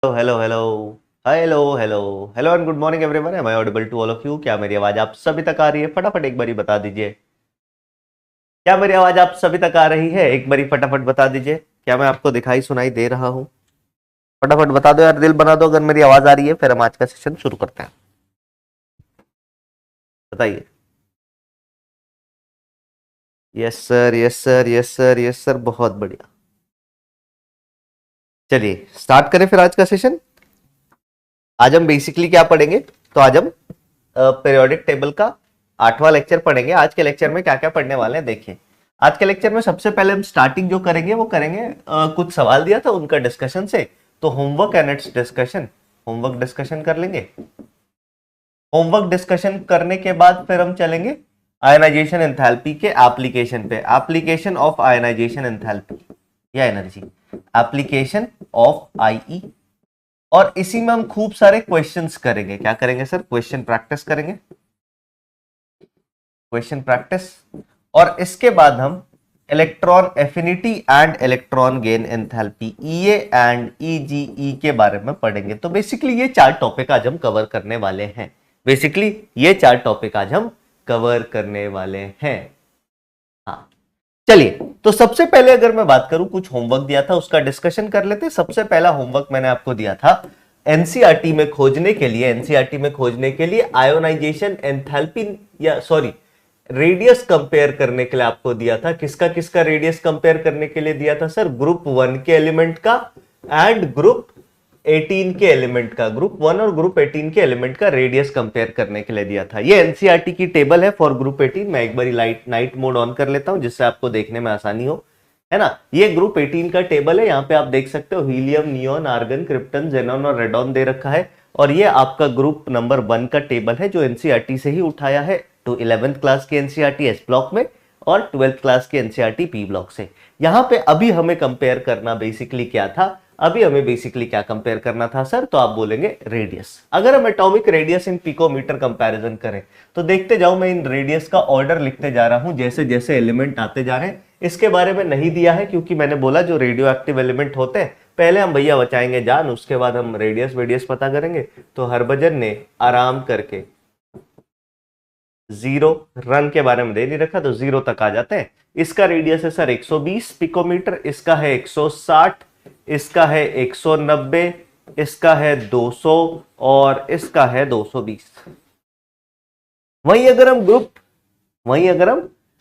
Hello hello hello hello hello and good morning everyone. Am I audible to all of you? क्या मेरी आवाज आप सभी तक आ रही है? फटाफट एक बारी बता दीजिए। क्या मेरी आवाज आप सभी तक आ रही है? एक बारी फटाफट बता दीजिए। क्या मैं आपको दिखाई सुनाई दे रहा हूं? फटाफट बता दो यार, दिल बना दो अगर मेरी आवाज आ रही है, फिर हम आज का सेशन शुरू करते हैं। बताइए। Yes sir, yes sir, yes sir, yes sir, बहुत बढ़िया। चलिए स्टार्ट करें फिर आज का सेशन। आज हम बेसिकली क्या पढ़ेंगे? तो आज हम पीरियोडिक टेबल का 8वां लेक्चर पढ़ेंगे। आज के लेक्चर में क्या क्या पढ़ने वाले हैं देखिए। आज के लेक्चर में सबसे पहले हम स्टार्टिंग जो करेंगे वो करेंगे, कुछ सवाल दिया था उनका डिस्कशन से, तो homework and it's discussion. Homework discussion कर लेंगे। होमवर्क डिस्कशन करने के बाद फिर हम चलेंगे आयनाइजेशन एंथैल्पी के एप्लीकेशन पे। एप्लीकेशन ऑफ आयनाइजेशन एंथैल्पी या एनर्जी, एप्लीकेशन ऑफ आईई। और इसी में हम खूब सारे क्वेश्चंस करेंगे। क्या करेंगे सर? क्वेश्चन प्रैक्टिस करेंगे, क्वेश्चन प्रैक्टिस। और इसके बाद हम electron affinity and electron gain enthalpy, EA and EGE के बारे में पढ़ेंगे। तो बेसिकली ये 4 टॉपिक आज हम कवर करने वाले हैं। बेसिकली ये 4 टॉपिक आज हम कवर करने वाले हैं। हाँ, चलिए तो सबसे पहले अगर मैं बात करूं, कुछ होमवर्क दिया था उसका डिस्कशन कर लेते हैं। सबसे पहला होमवर्क मैंने आपको दिया था एनसीईआरटी में खोजने के लिए, एनसीईआरटी में खोजने के लिए आयोनाइजेशन एंथैल्पी या सॉरी रेडियस कंपेयर करने के लिए आपको दिया था। किसका किसका रेडियस कंपेयर करने के लिए दिया था सर? ग्रुप 1 के एलिमेंट का एंड ग्रुप 18 के एलिमेंट का। ग्रुप 1 और ग्रुप 18 के एलिमेंट का रेडियस कंपेयर करने के लिए दिया था। ये एनसीईआरटी की टेबल है फॉर ग्रुप 18। मैं एक बारी नाइट मोड ऑन कर लेता हूं जिससे आपको देखने में आसानी हो, है ना। ये ग्रुप 18 का टेबल है। यहाँ पे आप देख सकते हो helium, neon, argon, krypton, xenon और रेडॉन दे रखा है। और ये आपका ग्रुप नंबर 1 का टेबल है जो एनसीईआरटी से ही उठाया है, तो 11th क्लास के एनसीईआरटी एस ब्लॉक में और 12th क्लास के एनसीईआरटी पी ब्लॉक से। यहाँ पे अभी हमें कंपेयर करना बेसिकली क्या था? अभी हमें बेसिकली क्या कंपेयर करना था सर? तो आप बोलेंगे रेडियस। अगर हम एटॉमिक रेडियस इन पिकोमीटर कंपैरिजन करें तो देखते जाओ, मैं इन रेडियस का ऑर्डर लिखते जा रहा हूं जैसे जैसे एलिमेंट आते जा रहे हैं। इसके बारे में नहीं दिया है क्योंकि मैंने बोला जो रेडियो एक्टिव एलिमेंट होते हैं पहले हम भैया बचाएंगे जान, उसके बाद हम रेडियस वेडियस पता करेंगे। तो हरभजन ने आराम करके 0 रन के बारे में दे नहीं रखा, तो 0 तक आ जाते हैं। इसका रेडियस है सर 120 पिकोमीटर, इसका है 160, इसका है 190, इसका है 200 और इसका है 220। वहीं अगर हम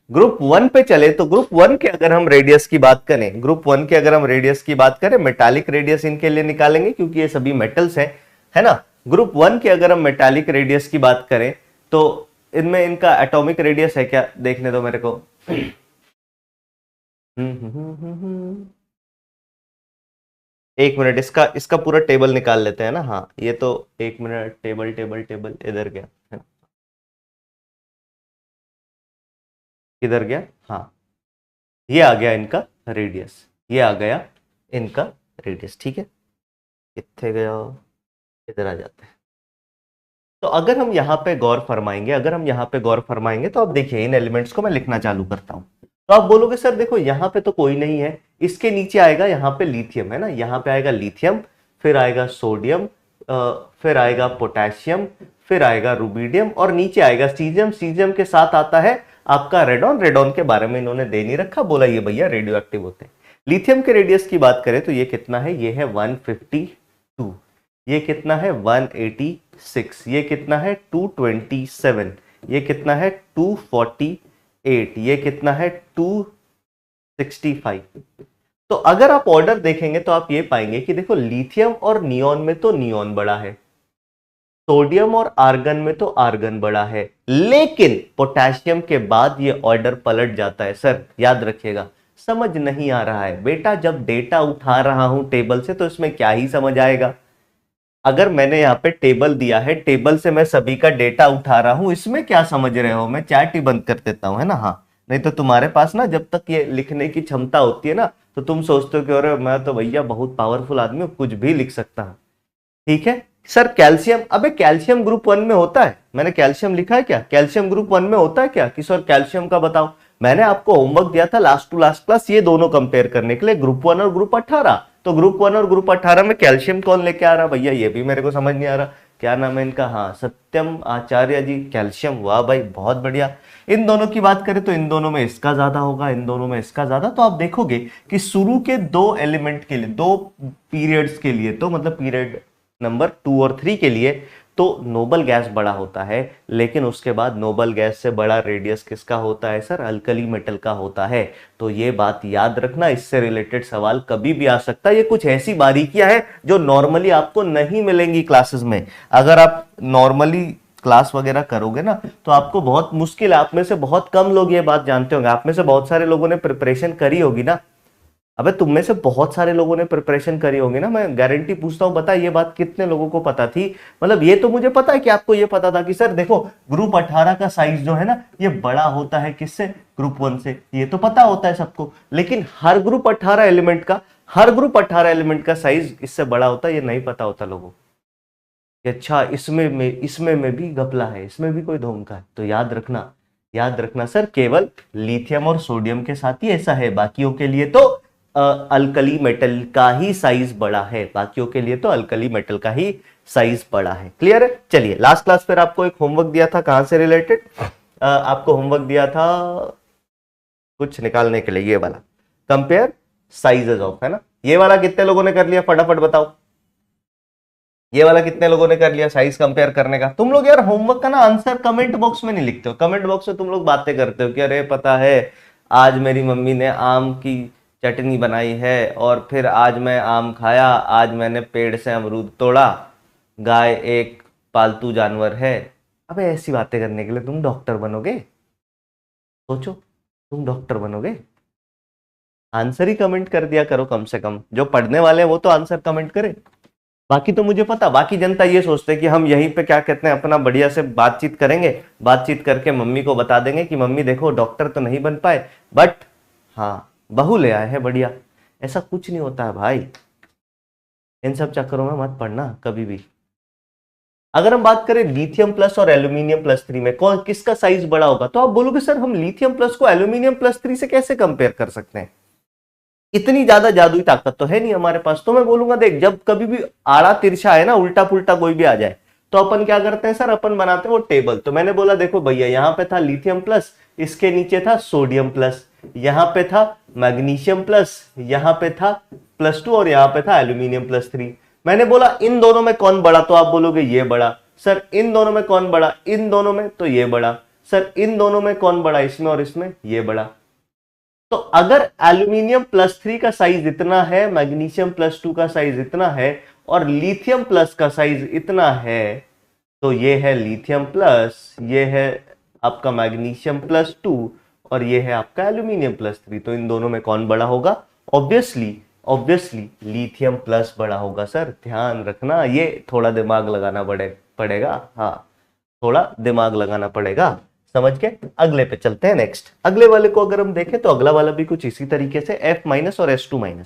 ग्रुप 1 पे चले तो ग्रुप 1 के अगर हम रेडियस की बात करें, ग्रुप 1 के अगर हम रेडियस की बात करें, मेटालिक रेडियस इनके लिए निकालेंगे क्योंकि ये सभी मेटल्स हैं, है ना। ग्रुप 1 के अगर हम मेटालिक रेडियस की बात करें तो इनमें इनका एटॉमिक रेडियस है क्या? देखने दो मेरे को। एक मिनट, इसका इसका पूरा टेबल निकाल लेते हैं ना। हाँ ये तो एक मिनट, टेबल टेबल टेबल इधर गया है, किधर गया? हाँ, ये आ गया इनका रेडियस, ये आ गया इनका रेडियस, ठीक है। कितने गया? इधर आ जाते हैं। तो अगर हम यहाँ पे गौर फरमाएंगे, तो अब देखिए इन एलिमेंट्स को मैं लिखना चालू करता हूँ। तो आप बोलोगे सर देखो यहाँ पे तो कोई नहीं है, इसके नीचे आएगा यहाँ पे लिथियम, है ना। यहाँ पे आएगा लिथियम, फिर आएगा सोडियम, फिर आएगा पोटेशियम, फिर आएगा रुबिडियम और नीचे आएगा सीजियम। सीजियम के साथ आता है आपका रेडॉन। रेडॉन के बारे में इन्होंने दे नहीं रखा, बोला ये भैया रेडियो एक्टिव होते हैं। लिथियम के रेडियस की बात करें तो ये कितना है? ये है 152। ये कितना है? 186। ये कितना है? 227। ये कितना है? 248। ये कितना है? 265। तो अगर आप ऑर्डर देखेंगे तो आप ये पाएंगे कि देखो लिथियम और नियोन में तो नियोन बड़ा है, सोडियम और आर्गन में तो आर्गन बड़ा है, लेकिन पोटेशियम के बाद ये ऑर्डर पलट जाता है। सर याद रखिएगा, समझ नहीं आ रहा है बेटा, जब डेटा उठा रहा हूं टेबल से तो इसमें क्या ही समझ आएगा। अगर मैंने यहाँ पे टेबल दिया है, टेबल से मैं सभी का डेटा उठा रहा हूं, इसमें क्या समझ रहे हो? मैं चैट ही बंद कर देता हूं, है ना। हाँ, नहीं तो तुम्हारे पास ना जब तक ये लिखने की क्षमता होती है ना तो तुम सोचते हो कि अरे मैं तो भैया बहुत पावरफुल आदमी हूं, कुछ भी लिख सकता हूं। ठीक है सर, कैल्शियम, अबे कैल्शियम ग्रुप 1 में होता है? मैंने कैल्शियम लिखा है क्या? कैल्शियम ग्रुप 1 में होता है क्या? कि सर कैल्शियम का बताओ। मैंने आपको होमवर्क दिया था लास्ट टू लास्ट क्लास ये दोनों कंपेयर करने के लिए, ग्रुप 1 और ग्रुप 18। तो ग्रुप 1 और ग्रुप 18 में कैल्शियम कौन लेके आ रहा भैया, ये भी मेरे को समझ नहीं आ रहा, क्या नाम है इनका, हाँ सत्यम आचार्य जी, कैल्शियम, वाह भाई बहुत बढ़िया। इन दोनों की बात करें तो इन दोनों में इसका ज्यादा होगा, इन दोनों में इसका ज्यादा। तो आप देखोगे कि शुरू के 2 एलिमेंट के लिए, 2 पीरियड्स के लिए, तो मतलब पीरियड नंबर 2 और 3 के लिए तो नोबल गैस बड़ा होता है, लेकिन उसके बाद नोबल गैस से बड़ा रेडियस किसका होता है सर, अल्कली मेटल का होता है। तो ये बात याद रखना, इससे रिलेटेड सवाल कभी भी आ सकता है। ये कुछ ऐसी बारीकियां हैं जो नॉर्मली आपको नहीं मिलेंगी क्लासेस में। अगर आप नॉर्मली क्लास वगैरह करोगे ना तो आपको बहुत मुश्किल है, आप में से बहुत कम लोग ये बात जानते होंगे। आप में से बहुत सारे लोगों ने प्रिपरेशन करी होगी ना, अबे तुम में से बहुत सारे लोगों ने प्रिपरेशन करी होगी ना, मैं गारंटी पूछता हूं, बता ये बात कितने लोगों को पता थी। मतलब ये तो मुझे पता है कि आपको ये पता था कि सर देखो ग्रुप 18 का साइज जो है ना ये बड़ा होता है किससे, ग्रुप 1 से, ये तो पता होता है सबको। लेकिन हर ग्रुप 18 एलिमेंट का साइज इससे बड़ा होता है, ये नहीं पता होता लोगों को। अच्छा इसमें में भी घपला है, इसमें भी कोई धोखा है। तो याद रखना सर, केवल लिथियम और सोडियम के साथ ही ऐसा है, बाकियों के लिए तो अल्कली मेटल का ही साइज बड़ा है, बाकियों के लिए तो अल्कली मेटल का ही साइज बड़ा है। क्लियर है। चलिए लास्ट क्लास फिर आपको एक होमवर्क दिया था, कहां से रिलेटेड, आपको होमवर्क दिया था कुछ निकालने के लिए, ये वाला कंपेयर साइजेस ऑफ, है ना। ये वाला कितने लोगों ने कर लिया, फटाफट बताओ, ये वाला कितने लोगों ने कर लिया साइज कंपेयर करने का। तुम लोग यार होमवर्क का ना आंसर कमेंट बॉक्स में नहीं लिखते हो, कमेंट बॉक्स में तुम लोग बातें करते हो कि अरे पता है आज मेरी मम्मी ने आम की चटनी बनाई है, और फिर आज मैं आम खाया, आज मैंने पेड़ से अमरूद तोड़ा, गाय एक पालतू जानवर है। अबे ऐसी बातें करने के लिए तुम डॉक्टर बनोगे, सोचो तुम डॉक्टर बनोगे। आंसर ही कमेंट कर दिया करो, कम से कम जो पढ़ने वाले हैं वो तो आंसर कमेंट करें। बाकी तो मुझे पता, बाकी जनता ये सोचते हैं कि हम यहीं पे क्या कहते हैं अपना बढ़िया से बातचीत करेंगे, बातचीत करके मम्मी को बता देंगे कि मम्मी देखो डॉक्टर तो नहीं बन पाए बट हाँ बहू ले आए हैं बढ़िया। ऐसा कुछ नहीं होता है भाई, इन सब चक्करों में मत पड़ना कभी भी। अगर हम बात करें लिथियम प्लस और एल्यूमिनियम प्लस 3 में कौन किसका साइज बड़ा होगा, तो आप बोलोगे सर हम लिथियम प्लस को एल्यूमिनियम प्लस 3 से कैसे कंपेयर कर सकते हैं, इतनी ज्यादा जादुई ताकत तो है नहीं हमारे पास। तो मैं बोलूंगा देख, जब कभी भी आड़ा तिरछा है ना, उल्टा पुल्टा कोई भी आ जाए, तो अपन क्या करते हैं सर, अपन बनाते हैं वो टेबल। तो मैंने बोला देखो भैया यहाँ पे था लिथियम प्लस, इसके नीचे था सोडियम प्लस, यहाँ पे था मैग्नीशियम प्लस, यहाँ पे था +2 और यहाँ पे था एल्यूमिनियम +3। मैंने बोला इन दोनों में कौन बड़ा, तो आप बोलोगे ये बड़ा। सर इन दोनों में कौन बड़ा, इन दोनों में, तो ये बड़ा। सर इन दोनों में कौन बड़ा, इसमें और इसमें, ये बड़ा। तो अगर एल्यूमिनियम +3 का साइज इतना है, मैग्नीशियम +2 का साइज इतना है और लिथियम प्लस का साइज इतना है, तो ये है लिथियम प्लस, ये है आपका मैग्नीशियम +2 और ये है आपका एल्यूमिनियम +3। तो इन दोनों में कौन बड़ा होगा, ऑब्वियसली लिथियम प्लस बड़ा होगा। सर ध्यान रखना, ये थोड़ा दिमाग लगाना पड़ेगा, हाँ थोड़ा दिमाग लगाना पड़ेगा, समझ के। अगले पे चलते हैं, नेक्स्ट अगले वाले को अगर हम देखें तो अगला वाला भी कुछ इसी तरीके से F- और S2-।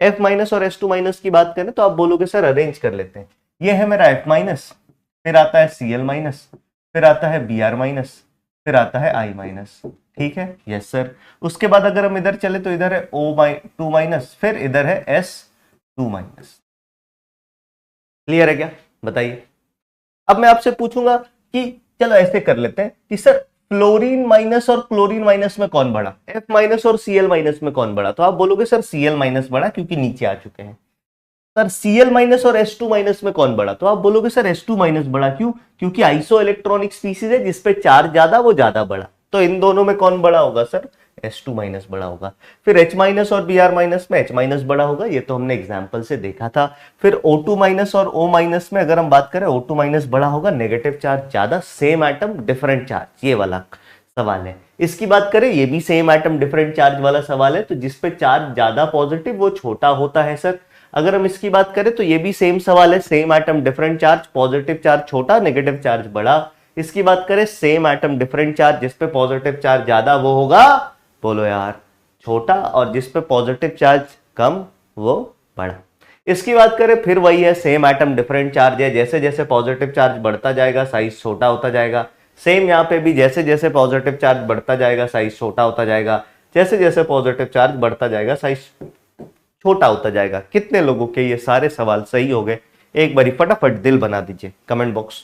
F- और S2- की बात करें तो आप बोलोगे सर अरेंज कर लेते हैं, ये है मेरा F-, फिर आता है Cl-, फिर आता है Br-, फिर आता है I-। ठीक है, यस सर। उसके बाद अगर हम इधर चले तो इधर है O2-, फिर इधर है S2-। क्लियर है क्या, बताइए। अब मैं आपसे पूछूंगा कि चलो ऐसे कर लेते हैं कि सर फ्लोरीन माइनस और क्लोरीन माइनस में कौन बड़ा, F- और Cl- में कौन बड़ा। तो आप बोलोगे सर Cl- बड़ा, क्योंकि नीचे आ चुके हैं। सर Cl- और S2- में कौन बड़ा, तो आप बोलोगे सर S2- बड़ा, क्यों, क्योंकि आइसो इलेक्ट्रॉनिक स्पीसीज है जिसपे चार्ज ज्यादा, वो ज्यादा बड़ा। तो इन दोनों में कौन बड़ा होगा सर, S2- बड़ा होगा। फिर H- और Br- में H- बड़ा होगा, ये तो हमने एग्जांपल से देखा था। फिर O2- और O- में अगर हम बात करें, O2- बड़ा होगा, नेगेटिव चार्ज ज्यादा, सेम एटम डिफरेंट चार्ज, ये वाला सवाल है। इसकी बात करें, ये भी सेम एटम डिफरेंट चार्ज वाला सवाल है, तो जिसपे चार्ज ज्यादा पॉजिटिव वो छोटा होता है सर। अगर हम इसकी बात करें तो ये भी सेम सवाल है, same atom different charge, positive charge छोटा, नेगेटिव चार्ज बड़ा। इसकी बात करें, सेम एटम डिफरेंट चार्ज, जिसपे पॉजिटिव चार्ज ज्यादा वो होगा, बोलो यार, छोटा, और जिसपे पॉजिटिव चार्ज कम वो बड़ा। इसकी बात करें, फिर वही है, सेम एटम डिफरेंट चार्ज है, जैसे जैसे पॉजिटिव चार्ज बढ़ता जाएगा साइज छोटा होता जाएगा। सेम यहाँ पे भी जैसे जैसे पॉजिटिव चार्ज बढ़ता जाएगा साइज छोटा होता जाएगा, जैसे जैसे पॉजिटिव चार्ज बढ़ता जाएगा साइज छोटा होता जाएगा। कितने लोगों के ये सारे सवाल सही हो गए? एक बारी फटाफट दिल बना दीजिए। कमेंट बॉक्स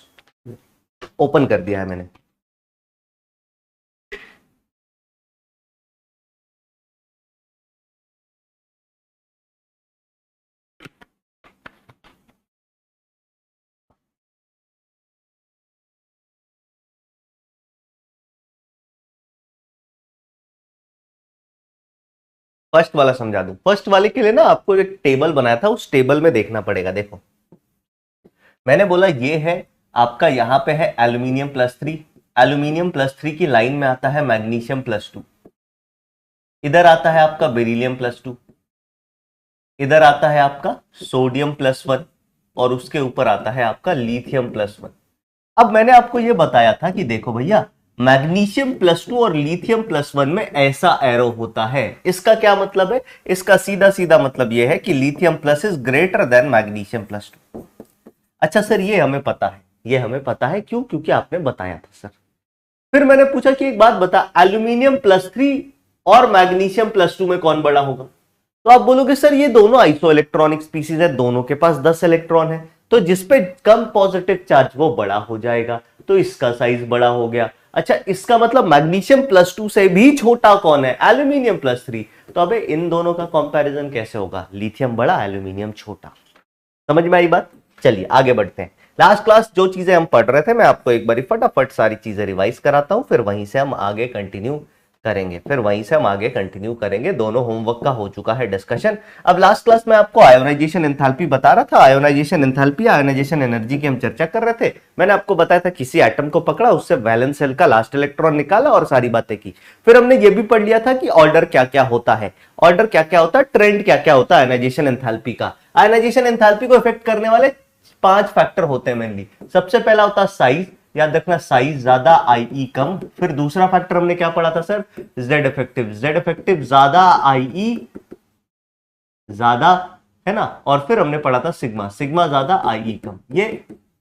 ओपन कर दिया है मैंने। फर्स्ट वाला समझा दूं। फर्स्ट वाले के लिए ना आपको एक टेबल बनाया था, उस टेबल में देखना पड़ेगा। देखो मैंने बोला ये है आपका, यहां पे है एल्यूमिनियम +3, एल्यूमिनियम +3 की लाइन में आता है मैग्नीशियम +2, इधर आता है आपका बेरिलियम +2, इधर आता है आपका सोडियम +1 और उसके ऊपर आता है आपका लिथियम +1। अब मैंने आपको यह बताया था कि देखो भैया मैग्नीशियम +2 और लिथियम +1 में ऐसा एरो होता है। इसका क्या मतलब है? इसका सीधा सीधा मतलब यह है कि lithium plus is greater then magnesium +2। अच्छा सर ये हमें पता है, ये हमें पता है क्यों? क्योंकि आपने बताया था सर। फिर मैंने पूछा कि एक बात बता, एल्यूमिनियम +3 और मैग्नीशियम +2 में कौन बड़ा होगा? तो आप बोलोगे सर ये दोनों आइसो इलेक्ट्रॉनिक स्पीसीज है, दोनों के पास 10 इलेक्ट्रॉन है, तो जिसपे कम पॉजिटिव चार्ज वो बड़ा हो जाएगा, तो इसका साइज बड़ा हो गया। अच्छा इसका मतलब मैग्नीशियम +2 से भी छोटा कौन है? एल्यूमिनियम +3। तो अबे इन दोनों का कंपैरिजन कैसे होगा? लिथियम बड़ा, एल्यूमिनियम छोटा। समझ में आई बात? चलिए आगे बढ़ते हैं। लास्ट क्लास जो चीजें हम पढ़ रहे थे मैं आपको एक बार फटाफट सारी चीजें रिवाइज कराता हूं, फिर वहीं से हम आगे कंटिन्यू करेंगे। दोनों होमवर्क का हो चुका है डिस्कशन। अब लास्ट क्लास में आपको आयोनाइजेशन एंथैल्पी बता रहा था। आयोनाइजेशन एंथैल्पी, आयोनाइजेशन एनर्जी की हम चर्चा कर रहे थे। मैंने आपको बताया था किसी एटम को पकड़ा, उससे वैलेंस शेल का लास्ट इलेक्ट्रॉन निकाला और सारी बातें की। फिर हमने ये भी पढ़ लिया था कि ऑर्डर क्या क्या होता है, ऑर्डर क्या क्या होता है, ट्रेंड क्या क्या होता है आयोनाइजेशन एंथैल्पी का। आयोनाइजेशन एंथैल्पी को इफेक्ट करने वाले 5 फैक्टर होते हैं मेनली। सबसे पहला होता है साइज, याद रखना साइज ज्यादा आईई कम। फिर दूसरा फैक्टर हमने क्या पढ़ा था sir? Z effective, Z effective ज्यादा आईई ज्यादा, है ना। और फिर हमने पढ़ा था सिग्मा, सिग्मा ज्यादा आईई कम। ये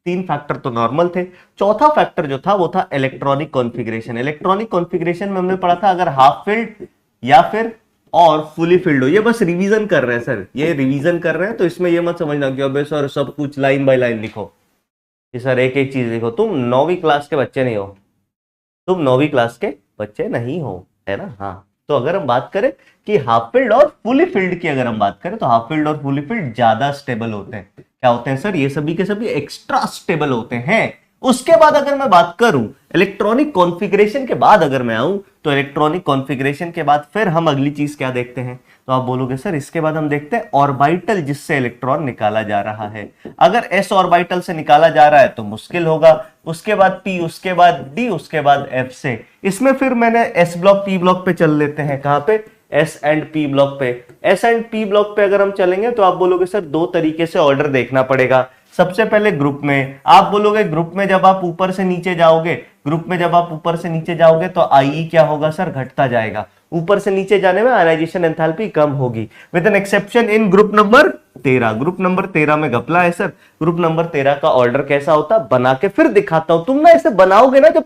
3 फैक्टर तो नॉर्मल थे। चौथा फैक्टर जो था वो था इलेक्ट्रॉनिक कॉन्फ़िगरेशन। इलेक्ट्रॉनिक कॉन्फ़िगरेशन में हमने पढ़ा था अगर हाफ फिल्ड या फिर और फुली फिल्ड हो। ये बस रिवीजन कर रहे हैं सर, ये रिवीजन कर रहे हैं, तो इसमें ये मत समझना कि अबे सर सब कुछ लाइन बाय लाइन लिखो, ये सर एक एक चीज लिखो। तुम 9वीं क्लास के बच्चे नहीं हो, तुम 9वीं क्लास के बच्चे नहीं हो, है ना। हाँ तो अगर हम बात करें कि हाफ फिल्ड और फुली फिल्ड की, अगर हम बात करें तो हाफ फिल्ड और फुली फिल्ड ज्यादा स्टेबल होते हैं। क्या होते हैं सर? ये सभी के सभी एक्स्ट्रा स्टेबल होते हैं। उसके बाद अगर मैं बात करूं इलेक्ट्रॉनिक कॉन्फ़िगरेशन के बाद, अगर मैं आऊं तो इलेक्ट्रॉनिक कॉन्फ़िगरेशन के बाद फिर हम अगली चीज क्या देखते हैं? तो आप बोलोगे सर इसके बाद हम देखते हैं ऑर्बिटल जिससे इलेक्ट्रॉन निकाला जा रहा है। अगर एस ऑर्बिटल से निकाला जा रहा है तो मुश्किल होगा, उसके बाद पी, उसके बाद डी, उसके बाद एफ से। इसमें फिर मैंने एस ब्लॉक पी ब्लॉक पे चल लेते हैं। कहां पे? एस एंड पी ब्लॉक पे। एस एंड पी ब्लॉक पे अगर हम चलेंगे तो आप बोलोगे सर 2 तरीके से ऑर्डर देखना पड़ेगा। सबसे पहले ग्रुप में, आप बोलोगे ग्रुप में जब आप ऊपर से नीचे जाओगे, ग्रुप में जब आप ऊपर से नीचे जाओगे तो आईई क्या होगा सर? घटता जाएगा। ऊपर से नीचे जाने में आयोनाइजेशन एंथैल्पी कम होगी, with an exception in group number 13। Group number 13 में घपला है सर। ग्रुप नंबर 13 का ऑर्डर कैसा होता? बना के फिर दिखाता हूं। तुम ना इसे बनाओगे ना, जब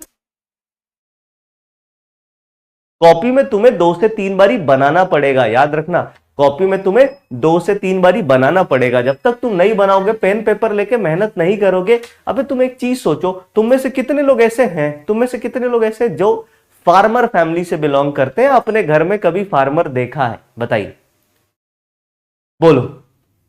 कॉपी में तुम्हें 2 से 3 बारी बनाना पड़ेगा, याद रखना। कॉपी में तुम्हें 2 से 3 बारी बनाना पड़ेगा। जब तक तुम नहीं बनाओगे, पेन पेपर लेके मेहनत नहीं करोगे। अबे तुम एक चीज सोचो, तुम में से कितने लोग ऐसे हैं, तुम में से कितने लोग ऐसे जो फार्मर फैमिली से बिलोंग करते हैं? अपने घर में कभी फार्मर देखा है? बताइए, बोलो।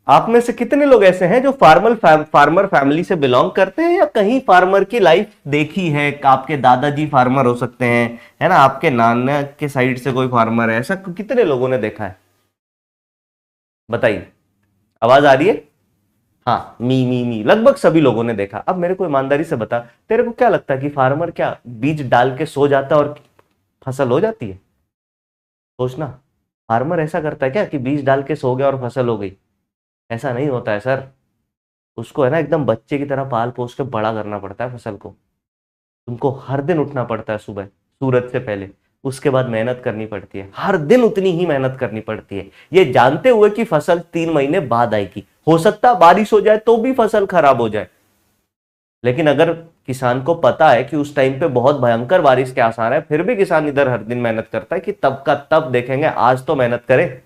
आप में से कितने लोग ऐसे हैं जो फार्मर फैमिली से बिलोंग करते हैं या कहीं फार्मर की लाइफ देखी है? आपके दादाजी फार्मर हो सकते हैं, है ना, आपके नाना के साइड से कोई फार्मर है, ऐसा कितने लोगों ने देखा है? बताइए, आवाज आ रही है? हाँ, मी लगभग सभी लोगों ने देखा। अब मेरे को ईमानदारी से बता, तेरे को क्या लगता है कि फार्मर क्या बीज डाल के सो जाता है और फसल हो जाती है? सोचना, फार्मर ऐसा करता है क्या कि बीज डाल के सो गया और फसल हो गई? ऐसा नहीं होता है सर। उसको है ना एकदम बच्चे की तरह पाल पोस के बड़ा करना पड़ता है फसल को। तुमको हर दिन उठना पड़ता है सुबह सूरज से पहले, उसके बाद मेहनत करनी पड़ती है, हर दिन उतनी ही मेहनत करनी पड़ती है, ये जानते हुए कि फसल 3 महीने बाद आएगी। हो सकता है बारिश हो जाए तो भी फसल खराब हो जाए, लेकिन अगर किसान को पता है कि उस टाइम पे बहुत भयंकर बारिश के आसार है, फिर भी किसान इधर हर दिन मेहनत करता है कि तब का तब देखेंगे, आज तो मेहनत करें।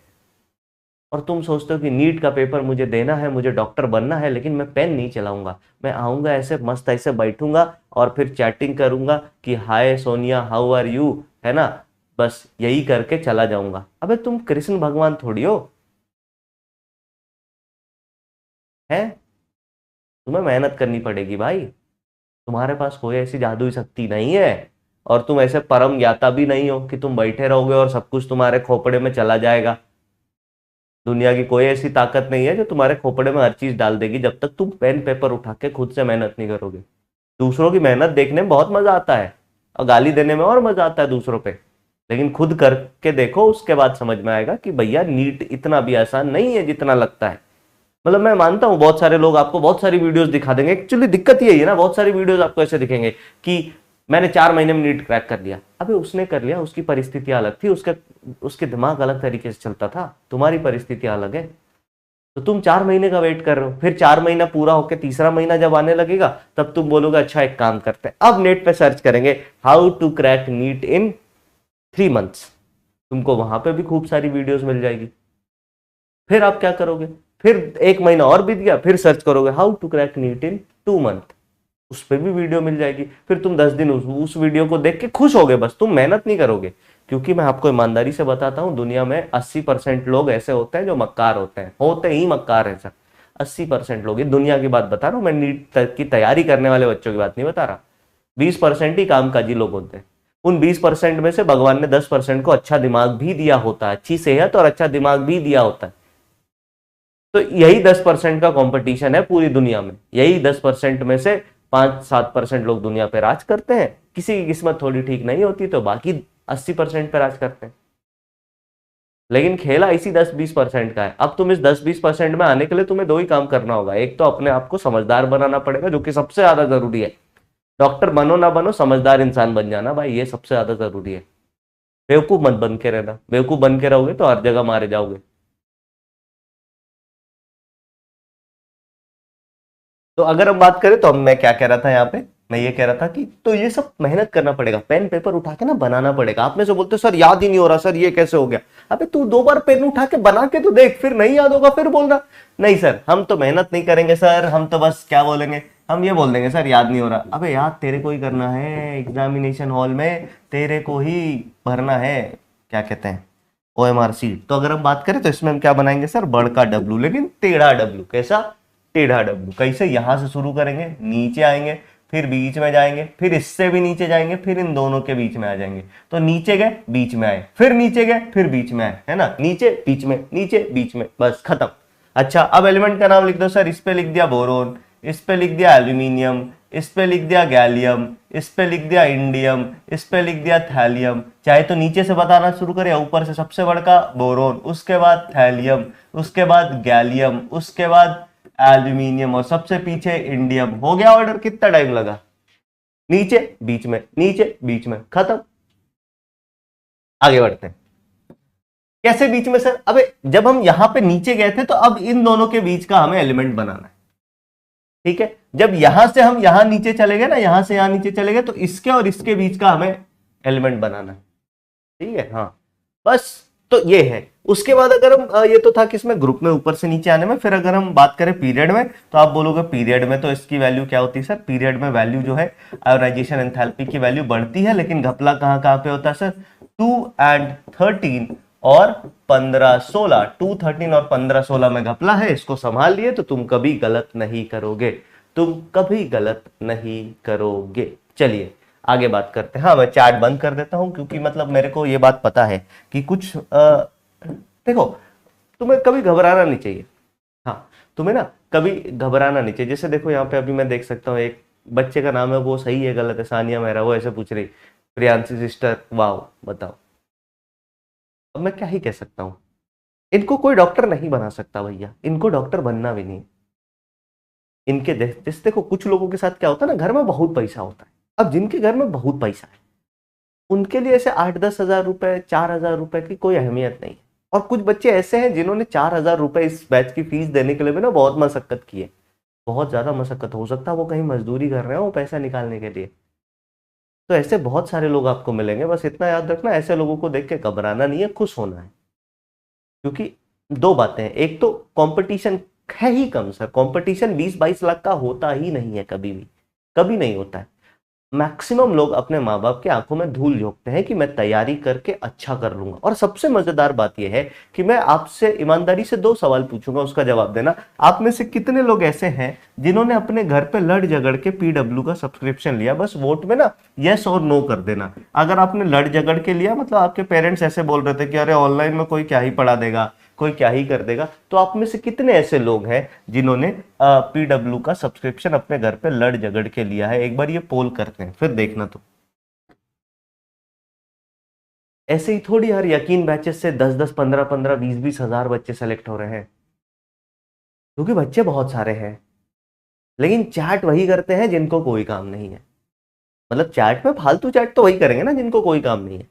और तुम सोचते हो कि नीट का पेपर मुझे देना है, मुझे डॉक्टर बनना है, लेकिन मैं पेन नहीं चलाऊंगा, मैं आऊंगा ऐसे मस्त ऐसे बैठूंगा और फिर चैटिंग करूंगा कि हाय सोनिया हाउ आर यू, है ना, बस यही करके चला जाऊंगा। अबे तुम कृष्ण भगवान थोड़ी हो, है, तुम्हें मेहनत करनी पड़ेगी भाई। तुम्हारे पास कोई ऐसी जादुई शक्ति नहीं है, और तुम ऐसे परम ज्ञाता भी नहीं हो कि तुम बैठे रहोगे और सब कुछ तुम्हारे खोपड़े में चला जाएगा। दुनिया की कोई ऐसी ताकत नहीं है जो तुम्हारे खोपड़े में हर चीज डाल देगी, जब तक तुम पेन पेपर उठा के खुद से मेहनत नहीं करोगे। दूसरों की मेहनत देखने में बहुत मजा आता है और गाली देने में और मजा आता है दूसरों पे, लेकिन खुद करके देखो, उसके बाद समझ में आएगा कि भैया नीट इतना भी आसान नहीं है जितना लगता है। मतलब मैं मानता हूं बहुत सारे लोग आपको बहुत सारी वीडियोस दिखा देंगे, एक्चुअली दिक्कत यही है ना, बहुत सारी वीडियोस आपको ऐसे दिखेंगे कि मैंने 4 महीने में नीट क्रैक कर लिया। अबे उसने कर लिया, उसकी परिस्थितियां अलग थी, उसके दिमाग अलग तरीके से चलता था, तुम्हारी परिस्थितियां अलग है। तो तुम 4 महीने का वेट कर रहे हो, फिर 4 महीना पूरा होकर तीसरा महीना जब आने लगेगा तब तुम बोलोगे अच्छा एक काम करते हैं, अब नेट पे सर्च करेंगे how to crack NEET in 3 months. तुमको वहां पे भी खूब सारी वीडियोस मिल जाएगी। फिर आप क्या करोगे, फिर 1 महीना और बीत गया, फिर सर्च करोगे how to crack NEET in 2 month, उस पर भी वीडियो मिल जाएगी। फिर तुम 10 दिन उस वीडियो को देख के खुश होगे, बस तुम मेहनत नहीं करोगे। क्योंकि मैं आपको ईमानदारी से बताता हूं, दुनिया में 80% लोग ऐसे होते हैं जो मक्कार होते हैं, होते ही मक्कार है सर। 80% लोग, ये दुनिया की बात बता रहा हूं मैं, नीट की तैयारी करने वाले बच्चों की बात नहीं बता रहा। 20% ही कामकाजी लोग होते हैं। उन 20% में से भगवान ने 10% को अच्छा दिमाग भी दिया होता है, अच्छी सेहत और अच्छा दिमाग भी दिया होता है। तो यही 10% का कंपटीशन है पूरी दुनिया में, यही 10% में से 5-7% लोग दुनिया पे राज करते हैं। किसी की किस्मत थोड़ी ठीक नहीं होती तो बाकी 80% पे राज करते हैं। लेकिन खेला इसी 10-20% का है। अब तुम इस 10-20% में आने के लिए तुम्हें दो ही काम करना होगा, एक तो अपने आप को समझदार बनाना पड़ेगा, जो कि सबसे ज्यादा जरूरी है। डॉक्टर बनो ना बनो, समझदार इंसान बन जाना भाई, ये सबसे ज्यादा जरूरी है। बेवकूफ मत बन के रहना, बेवकूफ बन के रहोगे तो हर जगह मारे जाओगे। तो अगर हम बात करें तो अब मैं क्या कह रहा था यहाँ पे, मैं ये कह रहा था कि तो ये सब मेहनत करना पड़ेगा, पेन पेपर उठा के ना बनाना पड़ेगा। आप में से बोलते सर याद ही नहीं हो रहा, सर ये कैसे हो गया। अबे तू 2 बार पेन उठा के बना के तो देख, फिर नहीं याद होगा फिर बोलना नहीं सर हम तो मेहनत नहीं करेंगे सर, हम तो बस क्या बोलेंगे, हम ये बोल देंगे सर याद नहीं हो रहा। अबे याद तेरे को ही करना है, एग्जामिनेशन हॉल में तेरे को ही भरना है, क्या कहते हैं, OMR सीट। तो अगर हम बात करें तो इसमें हम क्या बनाएंगे सर, बड़का डब्लू लेकिन टेढ़ा डब्लू। कैसा, टेढ़ा डब्लू। कैसे, यहां से शुरू करेंगे, नीचे आएंगे, फिर बीच में जाएंगे, फिर इससे भी नीचे जाएंगे, फिर इन दोनों के बीच में आ जाएंगे। तो नीचे गए बीच में आए, फिर नीचे गए फिर बीच में आए, है ना, नीचे बीच में नीचे बीच में, बस खत्म। अच्छा अब एलिमेंट का नाम लिख दो सर, इस पे लिख दिया बोरोन, इस पे लिख दिया एल्यूमिनियम, इस पे लिख दिया गैलियम, इस पे लिख दिया इंडियम, इस पे लिख दिया थैलियम। चाहे तो नीचे से बताना शुरू करें, ऊपर से सबसे बड़का बोरोन, उसके बाद थैलियम, उसके बाद गैलियम, उसके बाद एल्यूमिनियम और सबसे पीछे इंडियम। हो गया ऑर्डर, कितना टाइम लगा, नीचे बीच में नीचे बीच में, खत्म। आगे बढ़ते हैं। कैसे बीच में सर, अबे जब हम यहां पे नीचे गए थे तो अब इन दोनों के बीच का हमें एलिमेंट बनाना है, ठीक है। जब यहां से हम यहां नीचे चले गए ना, यहां से यहां नीचे चले गए, तो इसके और इसके बीच का हमें एलिमेंट बनाना है, ठीक है, हाँ बस। तो ये है। उसके बाद अगर हम ये तो था कि इसमें ग्रुप में ऊपर से नीचे आने में, फिर अगर हम बात करें पीरियड में, तो आप बोलोगे पीरियड में तो इसकी वैल्यू क्या होती है सर, पीरियड में वैल्यू जो है आयोनाइजेशन एंथैल्पी की वैल्यू बढ़ती है, लेकिन घपला कहां कहां पे होता है सर, 2 और 13 और 15-16, 2, 13 और 15-16 में घपला है। इसको संभाल लिए तो तुम कभी गलत नहीं करोगे, तुम कभी गलत नहीं करोगे। चलिए आगे बात करते हैं। हाँ मैं चैट बंद कर देता हूं, क्योंकि मतलब मेरे को ये बात पता है कि कुछ देखो, तुम्हें कभी घबराना नहीं चाहिए। हाँ तुम्हें ना कभी घबराना नहीं चाहिए। जैसे देखो यहाँ पे अभी मैं देख सकता हूँ एक बच्चे का नाम है, वो सही है गलत है, सानिया मेहरा, वो ऐसे पूछ रही प्रियांशी सिस्टर, वाह बताओ। अब मैं क्या ही कह सकता हूँ, इनको कोई डॉक्टर नहीं बना सकता भैया, इनको डॉक्टर बनना भी नहीं। इनके जैसे देखो कुछ लोगों के साथ क्या होता है ना, घर में बहुत पैसा होता है। अब जिनके घर में बहुत पैसा है उनके लिए ऐसे 8-10 हज़ार रुपए, 4 हज़ार रुपए की कोई अहमियत नहीं है। और कुछ बच्चे ऐसे हैं जिन्होंने 4 हज़ार रुपए इस बैच की फीस देने के लिए भी ना बहुत मशक्कत की है, बहुत ज्यादा मशक्कत। हो सकता है वो कहीं मजदूरी कर रहे हो पैसा निकालने के लिए। तो ऐसे बहुत सारे लोग आपको मिलेंगे, बस इतना याद रखना, ऐसे लोगों को देख के घबराना नहीं है, खुश होना है। क्योंकि दो बातें हैं, एक तो कंपटीशन है ही कम सर, कंपटीशन 20-22 लाख का होता ही नहीं है, कभी भी कभी नहीं होता है। मैक्सिमम लोग अपने माँ बाप के आंखों में धूल झोंकते हैं कि मैं तैयारी करके अच्छा कर लूंगा। और सबसे मजेदार बात यह है कि मैं आपसे ईमानदारी से दो सवाल पूछूंगा, उसका जवाब देना। आप में से कितने लोग ऐसे हैं जिन्होंने अपने घर पे लड़ झगड़ के पीडब्ल्यू का सब्सक्रिप्शन लिया? बस वोट में ना यस और नो कर देना। अगर आपने लड़ झगड़ के लिया, मतलब आपके पेरेंट्स ऐसे बोल रहे थे कि अरे ऑनलाइन में कोई क्या ही पढ़ा देगा, कोई क्या ही कर देगा, तो आप में से कितने ऐसे लोग हैं जिन्होंने पीडब्ल्यू का सब्सक्रिप्शन अपने घर पे लड़ झगड़ के लिया है? एक बार ये पोल करते हैं, फिर देखना। तो ऐसे ही थोड़ी हर यकीन बैचेस से 10-10, 15-15, 20-20 हजार बच्चे सेलेक्ट हो रहे हैं, क्योंकि बच्चे बहुत सारे हैं। लेकिन चैट वही करते हैं जिनको कोई काम नहीं है। मतलब चैट में फालतू चैट तो वही करेंगे ना जिनको कोई काम नहीं है।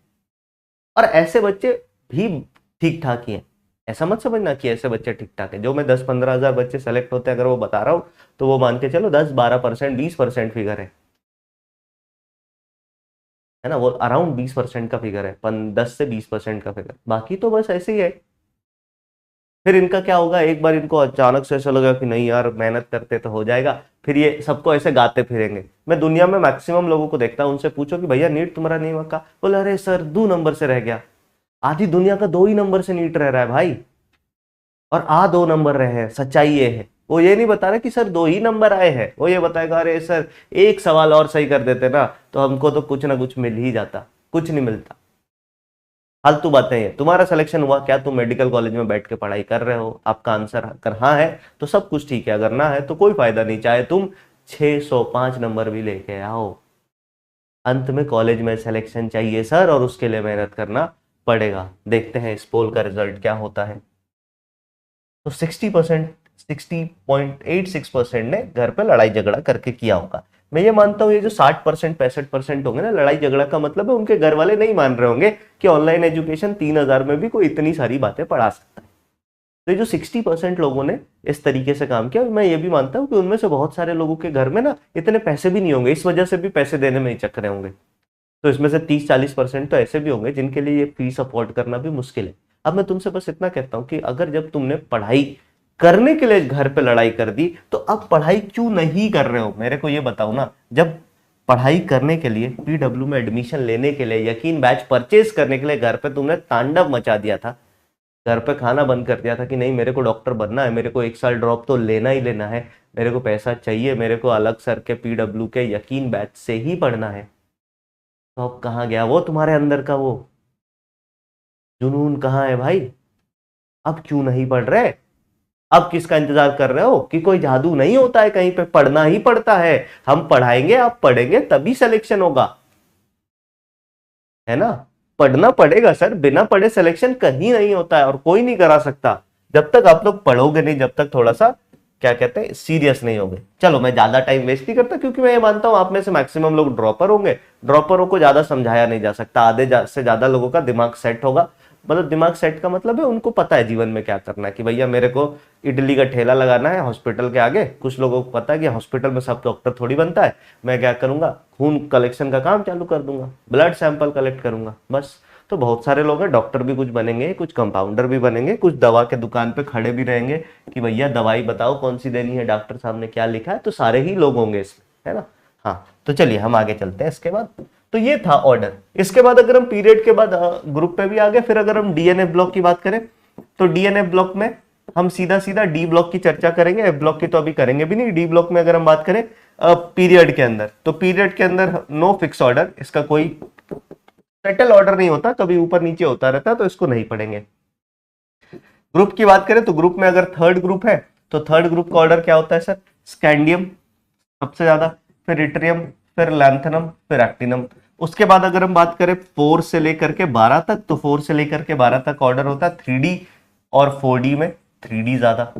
और ऐसे बच्चे भी ठीक ठाक ही हैं। ऐसा मत समझना कि ऐसे बच्चे ठीक ठाक हैं। जो मैं 10-15 हजार बच्चे सेलेक्ट होते हैं अगर वो बता रहा हूं, तो वो मान के चलो 10-12%, 20% फिगर है ना, वो अराउंड 20% का फिगर है, 10 से 20% का फिगर। बाकी तो बस ऐसे ही है। फिर इनका क्या होगा, एक बार इनको अचानक से ऐसा लगा कि नहीं यार मेहनत करते तो हो जाएगा, फिर ये सबको ऐसे गाते फिरेंगे। मैं दुनिया में मैक्सिमम लोगों को देखता हूं, उनसे पूछो कि भैया नीट तुम्हारा नहीं हुआ? बोले अरे सर 2 नंबर से रह गया। आधी दुनिया का 2 ही नंबर से नीट रह रहा है भाई, और 2 नंबर रहे हैं। सच्चाई ये है, वो ये नहीं बता रहा कि सर 2 ही नंबर आए हैं, वो ये बताएगा अरे सर एक सवाल और सही कर देते ना तो हमको तो कुछ ना कुछ मिल ही जाता। कुछ नहीं मिलता। फालतू बातें हैं। तुम्हारा सिलेक्शन हुआ क्या? तुम मेडिकल कॉलेज में बैठ के पढ़ाई कर रहे हो? आपका आंसर अगर हाँ है तो सब कुछ ठीक है, अगर ना है तो कोई फायदा नहीं, चाहे तुम 605 नंबर भी लेके आओ। अंत में कॉलेज में सिलेक्शन चाहिए सर, और उसके लिए मेहनत करना पड़ेगा। देखते हैं इस पोल का रिजल्ट क्या होता है। तो 60%, 60.86% ने घर पे लड़ाई झगड़ा करके किया होगा। मैं ये मानता हूँ ये जो 60%, 65% होंगे ना लड़ाई झगड़ा का मतलब है उनके घर वाले नहीं मान रहे होंगे कि ऑनलाइन एजुकेशन 3,000 में भी कोई इतनी सारी बातें पढ़ा सकता है। तो ये जो 60% लोगों ने इस तरीके से काम किया, मैं ये भी मानता हूँ कि उनमें से बहुत सारे लोगों के घर में ना इतने पैसे भी नहीं होंगे, इस वजह से भी पैसे देने में ही चक रहे होंगे। तो इसमें से 30-40% तो ऐसे भी होंगे जिनके लिए ये फीस अफोर्ड करना भी मुश्किल है। अब मैं तुमसे बस इतना कहता हूं कि अगर जब तुमने पढ़ाई करने के लिए घर पे लड़ाई कर दी, तो अब पढ़ाई क्यों नहीं कर रहे हो? मेरे को ये बताओ ना। जब पढ़ाई करने के लिए, पीडब्ल्यू में एडमिशन लेने के लिए, यकीन बैच परचेज करने के लिए घर पे तुमने तांडव मचा दिया था, घर पे खाना बंद कर दिया था कि नहीं मेरे को डॉक्टर बनना है, मेरे को 1 साल ड्रॉप तो लेना ही लेना है, मेरे को पैसा चाहिए, मेरे को अलग सर के पीडब्ल्यू के यकीन बैच से ही पढ़ना है। तो अब कहाँ गया वो तुम्हारे अंदर का वो जुनून? कहाँ है भाई? अब क्यों नहीं पढ़ रहे? अब किसका इंतजार कर रहे हो? कि कोई जादू नहीं होता है कहीं पे, पढ़ना ही पड़ता है। हम पढ़ाएंगे, आप पढ़ेंगे, तभी सिलेक्शन होगा, है ना? पढ़ना पड़ेगा सर, बिना पढ़े सिलेक्शन कहीं नहीं होता है और कोई नहीं करा सकता। जब तक आप लोग पढ़ोगे नहीं, जब तक थोड़ा सा क्या कहते हैं सीरियस नहीं होगे। चलो मैं ज्यादा टाइम वेस्ट नहीं करता, क्योंकि मैं ये मानता हूं आप में से मैक्सिमम लोग ड्रॉपर होंगे। ड्रॉपरों को ज्यादा समझाया नहीं जा सकता, से ज्यादा लोगों का दिमाग सेट होगा। मतलब दिमाग सेट का मतलब है उनको पता है जीवन में क्या करना है, कि भैया मेरे को इडली का ठेला लगाना है हॉस्पिटल के आगे। कुछ लोगों को पता है कि हॉस्पिटल में सब डॉक्टर थोड़ी बनता है। मैं क्या करूंगा, खून कलेक्शन का काम चालू कर दूंगा, ब्लड सैंपल कलेक्ट करूंगा, बस। तो बहुत सारे लोग हैं, डॉक्टर भी कुछ बनेंगे, कुछ कंपाउंडर भी बनेंगे, कुछ दवा के दुकान पे खड़े भी रहेंगे कि भैया दवाई बताओ कौन सी देनी है, डॉक्टर साहब ने क्या लिखा है। तो सारे ही लोग होंगे इसमें, है ना? हाँ, तो चलिए हम आगे चलते हैं इसके बाद। तो ये था ऑर्डर। इसके बाद अगर हम पीरियड के बाद ग्रुप पे भी आ गए, फिर अगर हम डीएनए ब्लॉक की बात करें, तो डीएनए ब्लॉक में हम सीधा सीधा डी ब्लॉक की चर्चा करेंगे। एफ ब्लॉक की तो अभी करेंगे भी नहीं। डी ब्लॉक में अगर हम बात करें पीरियड के अंदर, तो पीरियड के अंदर नो फिक्स ऑर्डर, इसका कोई सेटल ऑर्डर नहीं होता, कभी ऊपर नीचे होता रहता, तो इसको नहीं पढ़ेंगे। ग्रुप की बात करें तो ग्रुप में अगर थर्ड ग्रुप है, तो थर्ड ग्रुप का ऑर्डर क्या होता है सर? स्कैंडियम सबसे ज्यादा, फिर इट्रियम, फिर लैंथनम, फिर एक्टिनम। उसके बाद अगर हम बात करें 4 से लेकर के 12 तक, तो 4 से लेकर के 12 तक ऑर्डर होता है 3D और 4D में 3D ज्यादा,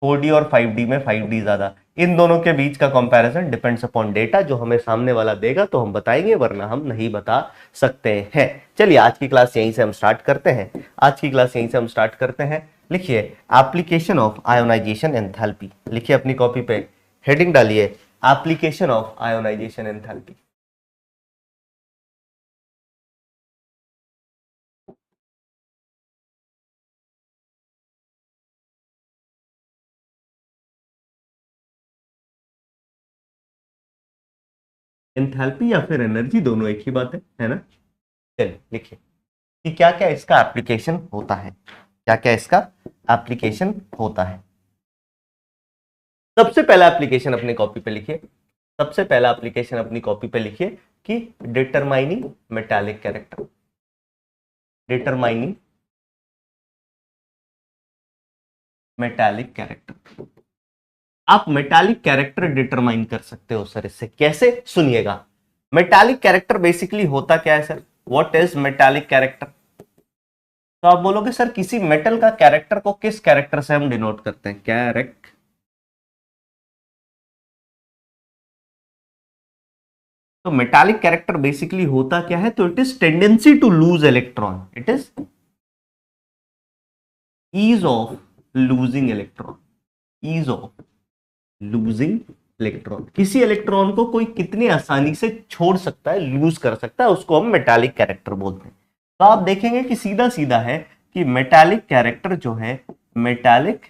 4D और 5D में 5D ज्यादा। इन दोनों के बीच का कंपैरिजन डिपेंड्स अपॉन डेटा, जो हमें सामने वाला देगा तो हम बताएंगे, वरना हम नहीं बता सकते हैं। चलिए आज की क्लास यहीं से हम स्टार्ट करते हैं। आज की क्लास यहीं से हम स्टार्ट करते हैं। लिखिए एप्लीकेशन ऑफ आयोनाइजेशन एंथैल्पी। लिखिए अपनी कॉपी पे, हेडिंग डालिए application of ionisation enthalpy. Enthalpy या फिर एनर्जी, दोनों एक ही बात है ना। चलिए लिखिए कि क्या क्या इसका एप्लीकेशन होता है, क्या क्या इसका एप्लीकेशन होता है। सबसे पहला एप्लीकेशन अपनी कॉपी पे लिखिए, सबसे पहला एप्लीकेशन अपनी कॉपी पे लिखिए कि determining metallic character, determining metallic character. आप मेटालिक कैरेक्टर डिटरमाइन कर सकते हो सर इससे, कैसे सुनिएगा। मेटालिक कैरेक्टर बेसिकली होता क्या है sir, what is metallic character. तो आप बोलोगे सर किसी मेटल का कैरेक्टर को किस कैरेक्टर से हम डिनोट करते हैं, कैरेक्ट। तो मेटालिक कैरेक्टर बेसिकली होता क्या है, तो it is tendency to lose electron, it is ease of losing electron, ease of losing electron. किसी इलेक्ट्रॉन को कोई कितनी आसानी से छोड़ सकता है, लूज कर सकता है, उसको हम मेटालिक कैरेक्टर बोलते हैं। तो आप देखेंगे कि सीधा सीधा है कि मेटालिक कैरेक्टर जो है, मेटालिक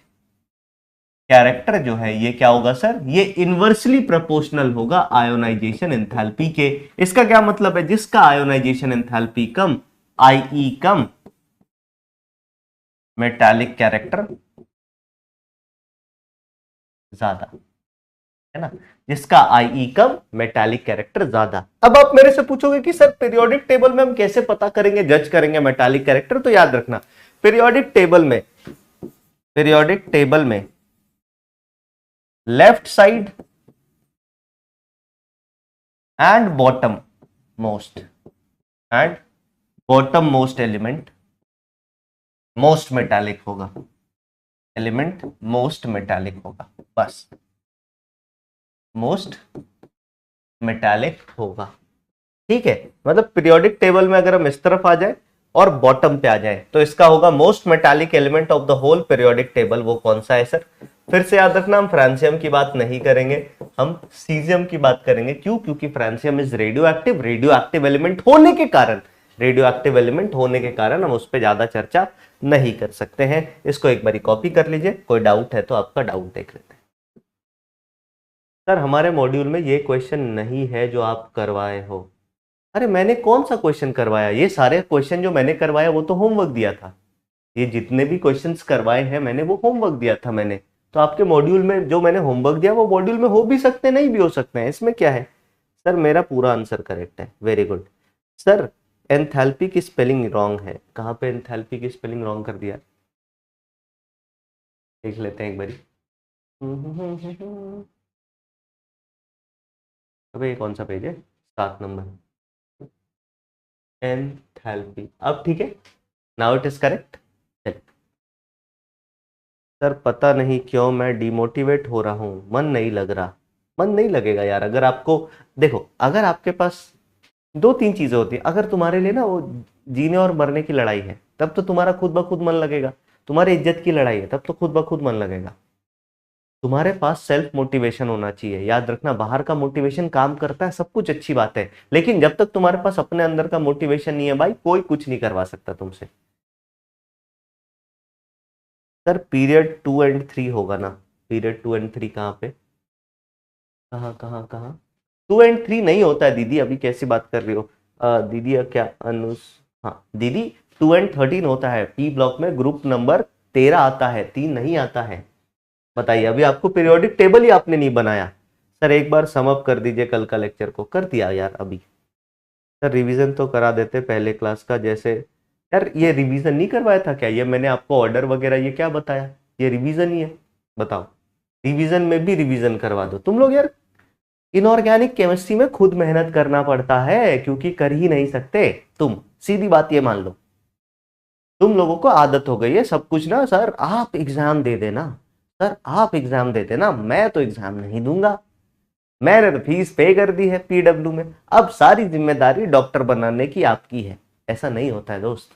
कैरेक्टर जो है ये क्या होगा सर, ये इनवर्सली प्रोपोर्शनल होगा आयोनाइजेशन एंथैल्पी के। इसका क्या मतलब है, जिसका आयोनाइजेशन एंथैल्पी कम, आई कम, मेटालिक कैरेक्टर ज्यादा, है ना, जिसका आई कम मेटालिक कैरेक्टर ज्यादा। अब आप मेरे से पूछोगे कि सर पीरियोडिक टेबल में हम कैसे पता करेंगे, जज करेंगे मेटालिक कैरेक्टर। तो याद रखना पीरियोडिक टेबल में, पीरियोडिक टेबल में left side and bottom most, and bottom most element most metallic होगा, एलिमेंट मोस्ट मेटालिक होगा, बस मोस्ट मेटालिक होगा। ठीक है, मतलब पीरियोडिक टेबल में अगर हम इस तरफ आ जाए और बॉटम पे आ जाए तो इसका होगा most metallic element of the whole periodic table. वो कौन सा है सर, फिर से याद रखना हम फ्रांसियम की बात नहीं करेंगे, हम सीजियम की बात करेंगे। क्यों, क्योंकि francium is radio active, radio active element होने के कारण, रेडियो एक्टिव एलिमेंट होने के कारण हम उस पर ज्यादा चर्चा नहीं कर सकते हैं। इसको एक बारी कॉपी कर लीजिए, कोई डाउट है तो आपका डाउट देख लेते हैं। सर हमारे मॉड्यूल में ये क्वेश्चन नहीं है जो आप करवाए हो। अरे मैंने कौन सा क्वेश्चन करवाया, ये सारे क्वेश्चन जो मैंने करवाया वो तो होमवर्क दिया था। ये जितने भी क्वेश्चंस करवाए हैं मैंने वो होमवर्क दिया था मैंने। तो आपके मॉड्यूल में जो मैंने होमवर्क दिया वो मॉड्यूल में हो भी सकते हैं, नहीं भी हो सकते हैं, इसमें क्या है। सर मेरा पूरा आंसर करेक्ट है, वेरी गुड। सर एंथैल्पी की स्पेलिंग रॉन्ग है, कहाँ पे एंथैल्पी की स्पेलिंग रॉन्ग कर दिया, देख लेते हैं एक बारी। अबे ये कौन सा पेज है, 7 नंबर, एंथैल्पी। अब ठीक है, now it is correct. Sir पता नहीं क्यों मैं डिमोटिवेट हो रहा हूँ, मन नहीं लग रहा। मन नहीं लगेगा यार, अगर आपको देखो, अगर आपके पास 2-3 चीजें होती है, अगर तुम्हारे लिए ना वो जीने और मरने की लड़ाई है तब तो तुम्हारा खुद ब खुद मन लगेगा, तुम्हारी इज्जत की लड़ाई है तब तो खुद ब खुद मन लगेगा। तुम्हारे पास सेल्फ मोटिवेशन होना चाहिए। याद रखना बाहर का मोटिवेशन काम करता है, सब कुछ अच्छी बात है, लेकिन जब तक तुम्हारे पास अपने अंदर का मोटिवेशन नहीं है भाई, कोई कुछ नहीं करवा सकता तुमसे। सर पीरियड 2 एंड 3 होगा ना, पीरियड 2 एंड 3 कहाँ पे, कहाँ कहाँ कहाँ, 2 एंड 3 नहीं होता है दीदी, अभी कैसी बात कर रही हो दीदी, क्या अनुस, हाँ दीदी 2 एंड 13 होता है, पी ब्लॉक में ग्रुप नंबर 13 आता है, 3 नहीं आता है। बताइए, अभी आपको पीरियोडिक टेबल ही आपने नहीं बनाया। सर एक बार सम अप कर दीजिए कल का लेक्चर को, कर दिया यार अभी। सर रिवीजन तो करा देते पहले क्लास का, जैसे यार ये रिवीजन नहीं करवाया था क्या, ये मैंने आपको ऑर्डर वगैरह ये क्या बताया, ये रिवीजन ही है, बताओ। रिवीजन में भी रिवीजन करवा दो तुम लोग यार। इनऑर्गेनिक केमिस्ट्री में खुद मेहनत करना पड़ता है, क्योंकि कर ही नहीं सकते तुम, सीधी बात ये मान लो। तुम लोगों को आदत हो गई है सब कुछ ना, सर आप एग्जाम दे देना, सर आप एग्जाम दे देना, मैं तो एग्जाम नहीं दूंगा, मैंने तो फीस पे कर दी है पीडब्ल्यू में, अब सारी जिम्मेदारी डॉक्टर बनाने की आपकी है। ऐसा नहीं होता है दोस्त,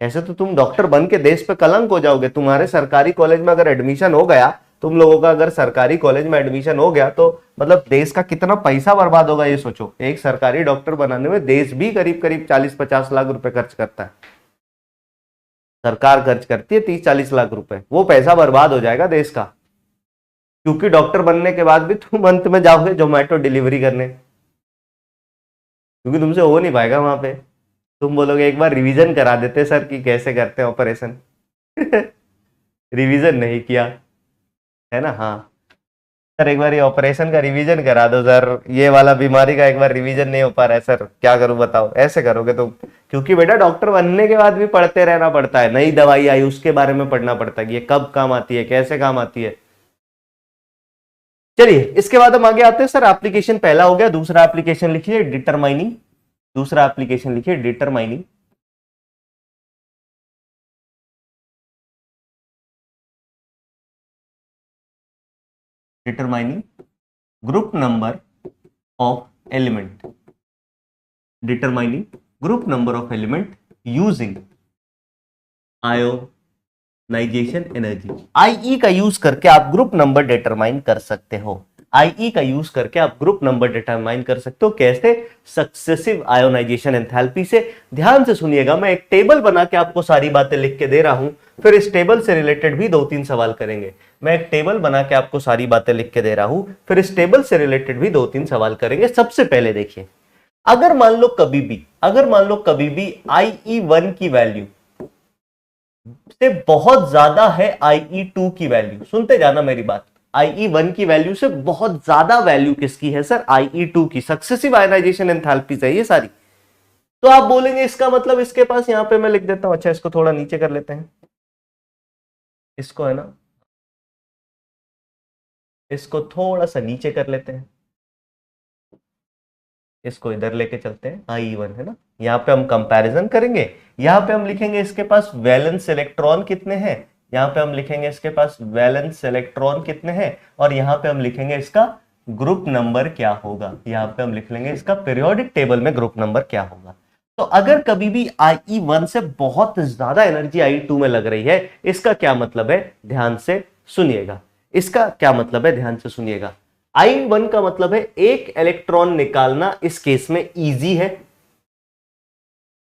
ऐसे तो तुम डॉक्टर बन के देश पे कलंक हो जाओगे। तुम्हारे सरकारी कॉलेज में अगर एडमिशन हो गया, तुम लोगों का अगर सरकारी कॉलेज में एडमिशन हो गया तो मतलब देश का कितना पैसा बर्बाद होगा ये सोचो। एक सरकारी डॉक्टर बनाने में देश भी करीब करीब 40-50 लाख रुपए खर्च करता है, सरकार खर्च करती है 30-40 लाख रुपए, वो पैसा बर्बाद हो जाएगा देश का। क्योंकि डॉक्टर बनने के बाद भी तुम अंत में जाओगे जोमेटो डिलीवरी करने, क्योंकि तुमसे हो नहीं पाएगा वहां पे। तुम बोलोगे एक बार रिवीजन करा देते सर कि कैसे करते हैं ऑपरेशन। रिवीजन नहीं किया है ना। हाँ सर एक बार ये ऑपरेशन का रिवीजन करा दो सर, ये वाला बीमारी का एक बार रिवीजन नहीं हो पा रहा है सर, क्या करूं बताओ। ऐसे करोगे तो, क्योंकि बेटा डॉक्टर बनने के बाद भी पढ़ते रहना पड़ता है, नई दवाई आई उसके बारे में पढ़ना पड़ता है कि ये कब काम आती है, कैसे काम आती है। चलिए इसके बाद हम आगे आते हैं सर। एप्लीकेशन पहला हो गया, दूसरा एप्लीकेशन लिखिए डिटरमाइनिंग। दूसरा एप्लीकेशन लिखिए determining. Determining group number of element. Determining group number of element using ionisation energy. IE का यूज करके आप ग्रुप नंबर डिटरमाइन कर सकते हो। आईई का यूज करके आप ग्रुप नंबर डिटरमाइन कर सकते हो। कैसे? सक्सेसिव आयोनाइजेशन एंथैल्पी से। ध्यान से सुनिएगा, मैं एक टेबल बना के आपको सारी बातें लिख के दे रहा हूं, फिर इस टेबल से रिलेटेड भी 2-3 सवाल करेंगे। मैं एक टेबल बना के आपको सारी बातें लिख के दे रहा हूं, फिर इस टेबल से रिलेटेड भी 2-3 सवाल करेंगे। सबसे पहले देखिए, अगर मान लो कभी भी IE1 की वैल्यू से बहुत ज्यादा है IE2 की वैल्यू, सुनते जाना मेरी बात, IE1 की वैल्यू से बहुत ज्यादा वैल्यू किसकी है सर? IE2 की। सक्सेसिव आयनाइजेशन एंथैल्पी है ये सारी। तो आप बोलेंगे इसका मतलब इसके पास, यहां पे मैं लिख देता हूं, अच्छा इसको थोड़ा नीचे कर लेते हैं, इसको है ना, इसको थोड़ा सा नीचे कर लेते हैं, इसको इधर लेके चलते हैं, IE1 है ना। यहां पे हम कंपैरिजन करेंगे, यहां पे हम लिखेंगे इसके पास वैलेंस इलेक्ट्रॉन कितने हैं, यहां पे हम लिखेंगे इसके पास वैलेंस इलेक्ट्रॉन कितने हैं, और यहां पे हम लिखेंगे इसका ग्रुप नंबर क्या होगा, यहां पे हम लिख लेंगे इसका पीरियोडिक टेबल में ग्रुप नंबर क्या होगा। तो अगर कभी भी IE1 से बहुत ज्यादा एनर्जी IE2 में लग रही है, इसका क्या मतलब है? ध्यान से सुनिएगा, इसका क्या मतलब है? ध्यान से सुनिएगा। I1 का मतलब है एक इलेक्ट्रॉन निकालना इस केस में इजी है,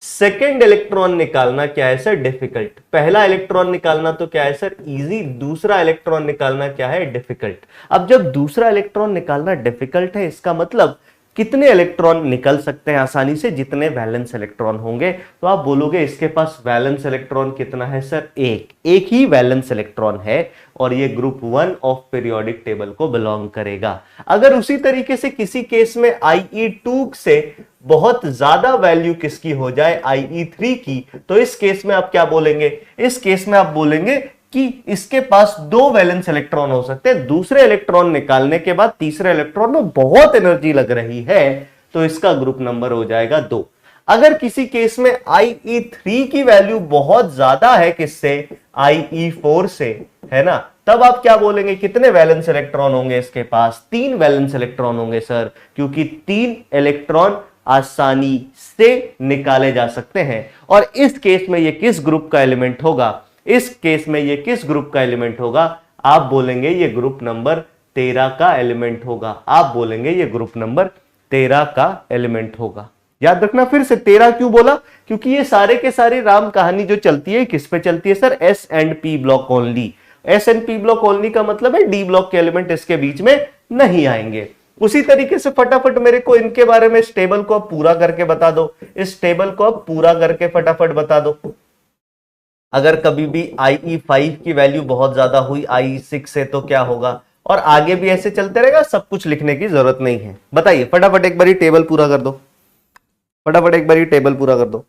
सेकेंड इलेक्ट्रॉन निकालना क्या है सर? डिफिकल्ट। पहला इलेक्ट्रॉन निकालना तो क्या है सर? इजी। दूसरा इलेक्ट्रॉन निकालना क्या है? डिफिकल्ट। अब जब दूसरा इलेक्ट्रॉन निकालना डिफिकल्ट है, इसका मतलब कितने इलेक्ट्रॉन निकल सकते हैं आसानी से? जितने वैलेंस इलेक्ट्रॉन होंगे। तो आप बोलोगे इसके पास वैलेंस इलेक्ट्रॉन कितना है सर? एक ही वैलेंस इलेक्ट्रॉन है, और ये ग्रुप 1 ऑफ पीरियोडिक टेबल को बिलोंग करेगा। अगर उसी तरीके से किसी केस में IE2 से बहुत ज्यादा वैल्यू किसकी हो जाए? IE3 की, तो इस केस में आप क्या बोलेंगे? इस केस में आप बोलेंगे कि इसके पास 2 वैलेंस इलेक्ट्रॉन हो सकते हैं। दूसरे इलेक्ट्रॉन निकालने के बाद तीसरे इलेक्ट्रॉन में बहुत एनर्जी लग रही है, तो इसका ग्रुप नंबर हो जाएगा 2। अगर किसी केस में IE3 की वैल्यू बहुत ज्यादा है, किससे? IE4 से, है ना, तब आप क्या बोलेंगे? कितने वैलेंस इलेक्ट्रॉन होंगे इसके पास? 3 वैलेंस इलेक्ट्रॉन होंगे सर, क्योंकि 3 इलेक्ट्रॉन आसानी से निकाले जा सकते हैं। और इस केस में ये किस ग्रुप का एलिमेंट होगा? इस केस में ये किस ग्रुप का एलिमेंट होगा? आप बोलेंगे ये ग्रुप नंबर 13 का एलिमेंट होगा। आप बोलेंगे ये ग्रुप नंबर 13 का एलिमेंट होगा। याद रखना, फिर से 13 क्यों बोला? क्योंकि ये सारे के सारे राम कहानी जो चलती है किस पे चलती है sir? S&P block only. S&P block only का मतलब है डी ब्लॉक के एलिमेंट इसके बीच में नहीं आएंगे। उसी तरीके से फटाफट मेरे को इनके बारे में इस टेबल को आप पूरा करके बता दो, इस टेबल को आप पूरा करके फटाफट बता दो। अगर कभी भी IE5 की वैल्यू बहुत ज्यादा हुई IE6 से, तो क्या होगा? और आगे भी ऐसे चलते रहेगा, सब कुछ लिखने की जरूरत नहीं है। बताइए फटाफट एक बारी टेबल पूरा कर दो, फटाफट एक बारी टेबल पूरा कर दो।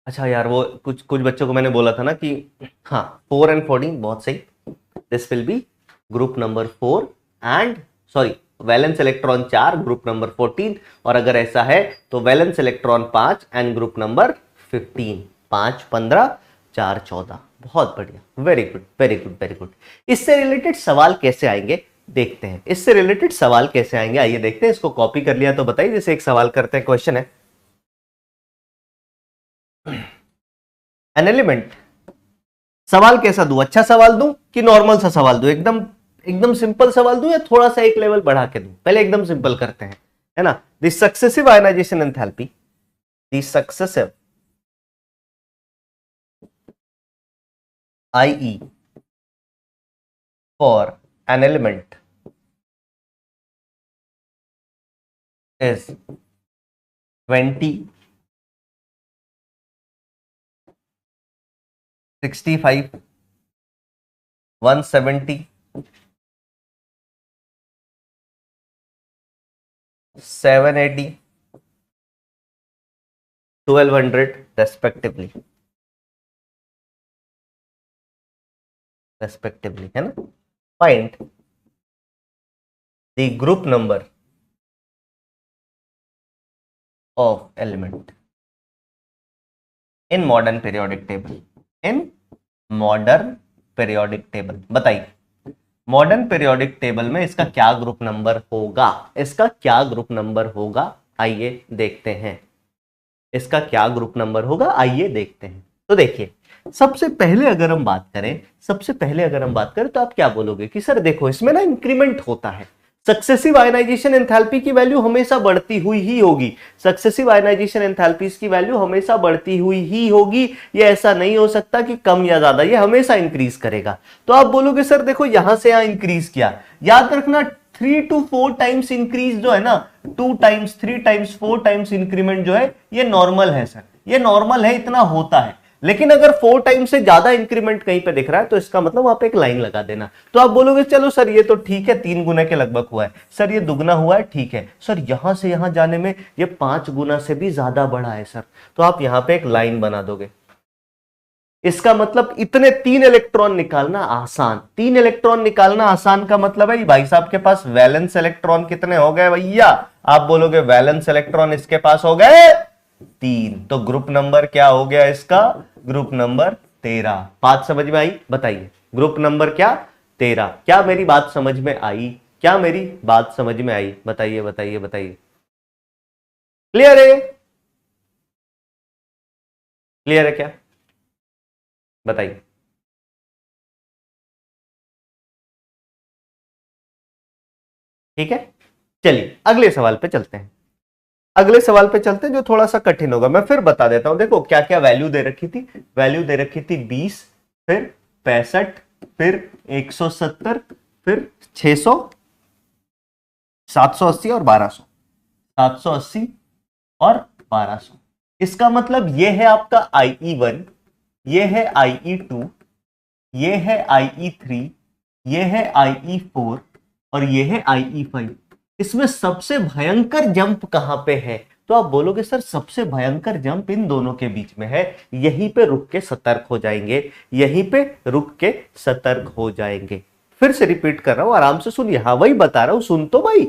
अच्छा यार, वो कुछ कुछ बच्चों को मैंने बोला था ना कि हाँ 4 and 14 बहुत सही, this will be group number 4 and sorry valence electron 4 group number 14, और अगर ऐसा है तो valence electron 5 and group number 15। 5 15 4 14। बहुत बढ़िया, very good very good very good. इससे रिलेटेड सवाल कैसे आएंगे देखते हैं, इससे रिलेटेड सवाल कैसे आएंगे आइए देखते हैं। इसको कॉपी कर लिया तो बताइए। जैसे एक सवाल करते हैं, क्वेश्चन है एन एलिमेंट। सवाल कैसा दूं? अच्छा सवाल दूं कि नॉर्मल सा सवाल दूं? एकदम एकदम सिंपल सवाल दूं या थोड़ा सा एक लेवल बढ़ा के दूं? पहले एकदम सिंपल करते हैं, है ना। The successive ionisation enthalpy the successive IE for an element is 20, 65, 170, 780, 1200 respectively, है ना। Find the group number of element in modern periodic table, in modern periodic table। बताइए मॉडर्न पीरियोडिक टेबल में इसका क्या ग्रुप नंबर होगा, इसका क्या group number होगा, आइए देखते हैं इसका क्या ग्रुप नंबर होगा, आइए देखते हैं। तो देखिए सबसे पहले अगर हम बात करें तो आप क्या बोलोगे कि सर देखो इसमें ना इंक्रीमेंट होता है, सक्सेसिव आयनाइजेशन एंथैल्पी की वैल्यू हमेशा बढ़ती हुई ही होगी, सक्सेसिव आयनाइजेशन एंथैल्पीज की वैल्यू हमेशा बढ़ती हुई ही होगी, ये ऐसा नहीं हो सकता कि कम या ज्यादा, ये हमेशा इंक्रीज करेगा। तो आप बोलोगे सर देखो यहां से यहां इंक्रीज किया, याद रखना 3 to 4 टाइम्स इंक्रीज जो है ना, 2 टाइम्स 3 टाइम्स 4 टाइम्स इंक्रीमेंट जो है ये नॉर्मल है सर, ये नॉर्मल है, इतना होता है। लेकिन अगर 4 टाइम से ज्यादा इंक्रीमेंट कहीं पे दिख रहा है तो इसका मतलब वहां पे एक लाइन लगा देना। तो आप बोलोगे चलो सर ये तो ठीक है 3 गुना के लगभग हुआ है, सर ये दुगना हुआ है, ठीक है सर यहां से यहां जाने में ये 5 गुना से भी ज्यादा बढ़ा है सर, तो आप यहां पे एक लाइन बना दोगे। इसका मतलब इतने 3 इलेक्ट्रॉन निकालना आसान, 3 इलेक्ट्रॉन निकालना आसान का मतलब है भाई साहब के पास वैलेंस इलेक्ट्रॉन कितने हो गए भैया, आप बोलोगे वैलेंस इलेक्ट्रॉन इसके पास हो गए 3, तो ग्रुप नंबर क्या हो गया इसका, ग्रुप नंबर 13। बात समझ में आई, बताइए ग्रुप नंबर क्या 13। क्या मेरी बात समझ में आई, क्या मेरी बात समझ में आई, बताइए बताइए बताइए, क्लियर है, क्लियर है क्या, बताइए। ठीक है चलिए अगले सवाल पे चलते हैं, अगले सवाल पे चलते हैं जो थोड़ा सा कठिन होगा, मैं फिर बता देता हूं। देखो क्या क्या वैल्यू दे रखी थी, वैल्यू दे रखी थी 20, फिर 65, फिर 170, फिर 600, 780 और 1200, 780 और 1200। इसका मतलब ये है आपका IE1, ये है IE2, ये है IE3, ये है IE4 और ये है IE5। इसमें सबसे भयंकर जंप कहां पे है, तो आप बोलोगे सर सबसे भयंकर जंप इन दोनों के बीच में है, यहीं पे रुक के सतर्क हो जाएंगे, यहीं पे रुक के सतर्क हो जाएंगे। फिर से रिपीट कर रहा हूं, आराम से सुन, यहां वही बता रहा हूं, सुन तो भाई,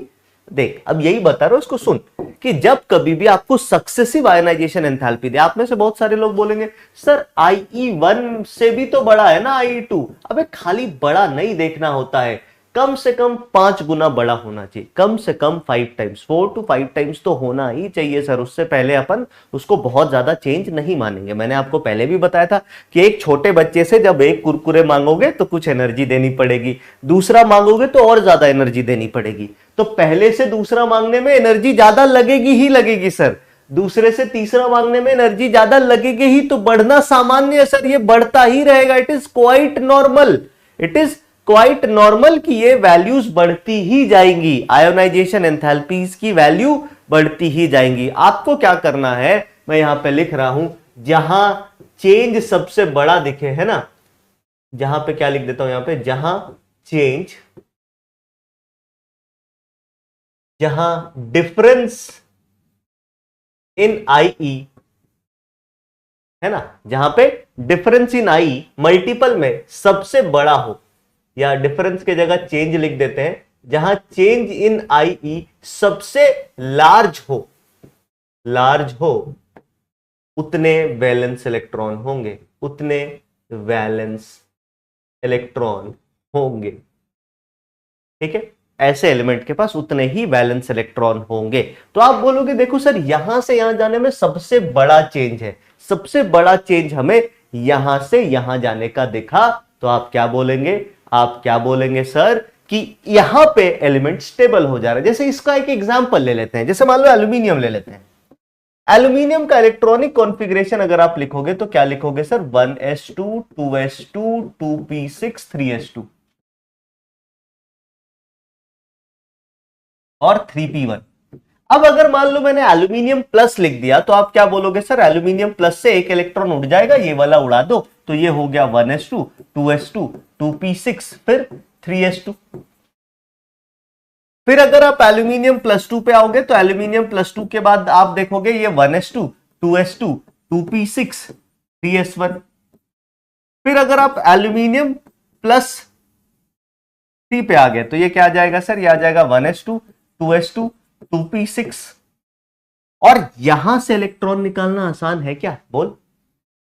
देख अब यही बता रहा हूं, इसको सुन कि जब कभी भी आपको सक्सेसिव आयनाइजेशन एंथैल्पी दे, आप में से बहुत सारे लोग बोलेंगे सर IE1 से भी तो बड़ा है ना IE2, अबे खाली बड़ा नहीं देखना होता है, कम से कम 5 गुना बड़ा होना चाहिए, कम से कम 5 टाइम्स, 4 to 5 टाइम्स तो होना ही चाहिए सर, उससे पहले अपन उसको बहुत ज्यादा चेंज नहीं मानेंगे। मैंने आपको पहले भी बताया था कि एक छोटे बच्चे से जब एक कुरकुरे मांगोगे तो कुछ एनर्जी देनी पड़ेगी, दूसरा मांगोगे तो और ज्यादा एनर्जी देनी पड़ेगी, तो पहले से दूसरा मांगने में एनर्जी ज्यादा लगेगी ही लगेगी सर, दूसरे से तीसरा मांगने में एनर्जी ज्यादा लगेगी ही, तो बढ़ना सामान्य है सर, ये बढ़ता ही रहेगा, it is quite normal, it is quite normal कि ये वैल्यूज बढ़ती ही जाएंगी, आयोनाइजेशन एंथैल्पीज की वैल्यू बढ़ती ही जाएंगी। आपको क्या करना है, मैं यहां पे लिख रहा हूं, जहां चेंज सबसे बड़ा दिखे, है ना, जहां पे क्या लिख देता हूं यहां पे, जहां डिफरेंस इन IE, है ना, जहां पे डिफरेंस इन IE मल्टीपल में सबसे बड़ा हो, या डिफरेंस के जगह चेंज लिख देते हैं, जहां चेंज इन IE सबसे लार्ज हो, उतने वैलेंस इलेक्ट्रॉन होंगे, उतने वैलेंस इलेक्ट्रॉन होंगे, ठीक है, ऐसे एलिमेंट के पास उतने ही वैलेंस इलेक्ट्रॉन होंगे। तो आप बोलोगे देखो सर यहां से यहां जाने में सबसे बड़ा चेंज है, सबसे बड़ा चेंज हमें यहां से यहां जाने का दिखा, तो आप क्या बोलेंगे, आप क्या बोलेंगे सर कि यहां पे एलिमेंट स्टेबल हो जा रहा है। जैसे इसका एक एग्जांपल ले लेते हैं, जैसे मान लो एल्यूमिनियम ले लेते हैं, एल्यूमिनियम का इलेक्ट्रॉनिक कॉन्फ़िगरेशन अगर आप लिखोगे तो क्या लिखोगे sir? 1s2 2s2 2p6 3s2 और 3p1। अब अगर मान लो मैंने एल्यूमिनियम प्लस लिख दिया तो आप क्या बोलोगे सर? एल्यूमिनियम प्लस से एक इलेक्ट्रॉन उड़ जाएगा, ये वाला उड़ा दो, तो ये हो गया 1s2 2s2 2p6 फिर 3s2। फिर अगर आप एल्यूमिनियम प्लस 2 पे आओगे तो एल्यूमिनियम प्लस 2 के बाद आप देखोगे ये 1s2 2s2 2p6 3s1। फिर अगर आप एल्यूमिनियम प्लस 3 पे आ गए तो ये क्या आ जाएगा सर? ये आ जाएगा 1s2 2s2 2p6। और यहां से इलेक्ट्रॉन निकालना आसान है क्या? बोल,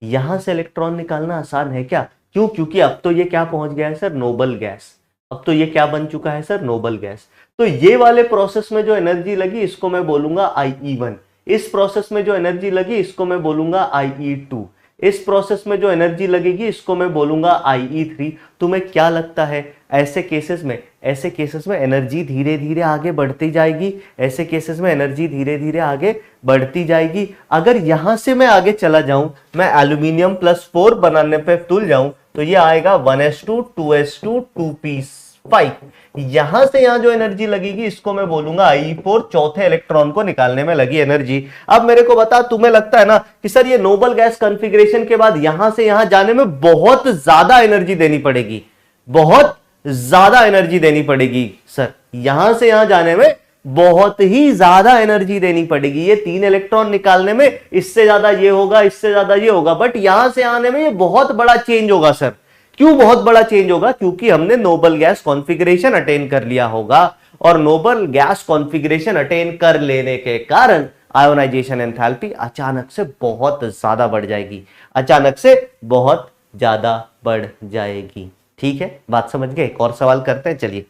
यहां से इलेक्ट्रॉन निकालना आसान है क्या? क्यों? क्योंकि अब तो ये क्या पहुंच गया है सर? Noble gas. अब तो ये क्या बन चुका है सर? Noble gas. तो ये वाले प्रोसेस में जो एनर्जी लगी इसको मैं बोलूंगा IE1। इस प्रोसेस में जो एनर्जी लगी इसको मैं बोलूंगा IE2। इस प्रोसेस में जो एनर्जी लगेगी इसको मैं बोलूंगा IE3। तुम्हें क्या लगता है ऐसे केसेस में एनर्जी धीरे धीरे आगे बढ़ती जाएगी? ऐसे केसेस में एनर्जी धीरे धीरे आगे बढ़ती जाएगी। अगर यहां से मैं आगे चला जाऊं, मैं एल्यूमिनियम प्लस 4 बनाने पे तुल जाऊं तो ये आएगा 1s2 2s2 2p5। यहां से यहां जो एनर्जी लगेगी इसको मैं बोलूंगा IE4, चौथे इलेक्ट्रॉन को निकालने में लगी एनर्जी। अब मेरे को बता, तुम्हें लगता है ना कि सर ये नोबल गैस कॉन्फ़िगरेशन के बाद यहां से यहां जाने में बहुत ज्यादा एनर्जी देनी पड़ेगी, बहुत ज्यादा एनर्जी देनी पड़ेगी सर, यहां से यहां जाने में बहुत ही ज्यादा एनर्जी देनी पड़ेगी। ये 3 इलेक्ट्रॉन निकालने में इससे ज्यादा ये होगा, इससे ज्यादा ये होगा, बट यहां से आने में ये बहुत बड़ा चेंज होगा सर। क्यों बहुत बड़ा चेंज होगा? क्योंकि हमने नोबल गैस कॉन्फ़िगरेशन अटेन कर लिया होगा, और नोबल गैस कॉन्फ़िगरेशन अटेन कर लेने के कारण आयोनाइजेशन एंथैल्पी अचानक से बहुत ज्यादा बढ़ जाएगी, अचानक से बहुत ज्यादा बढ़ जाएगी। ठीक है, बात समझ गए? एक और सवाल करते हैं, चलिए।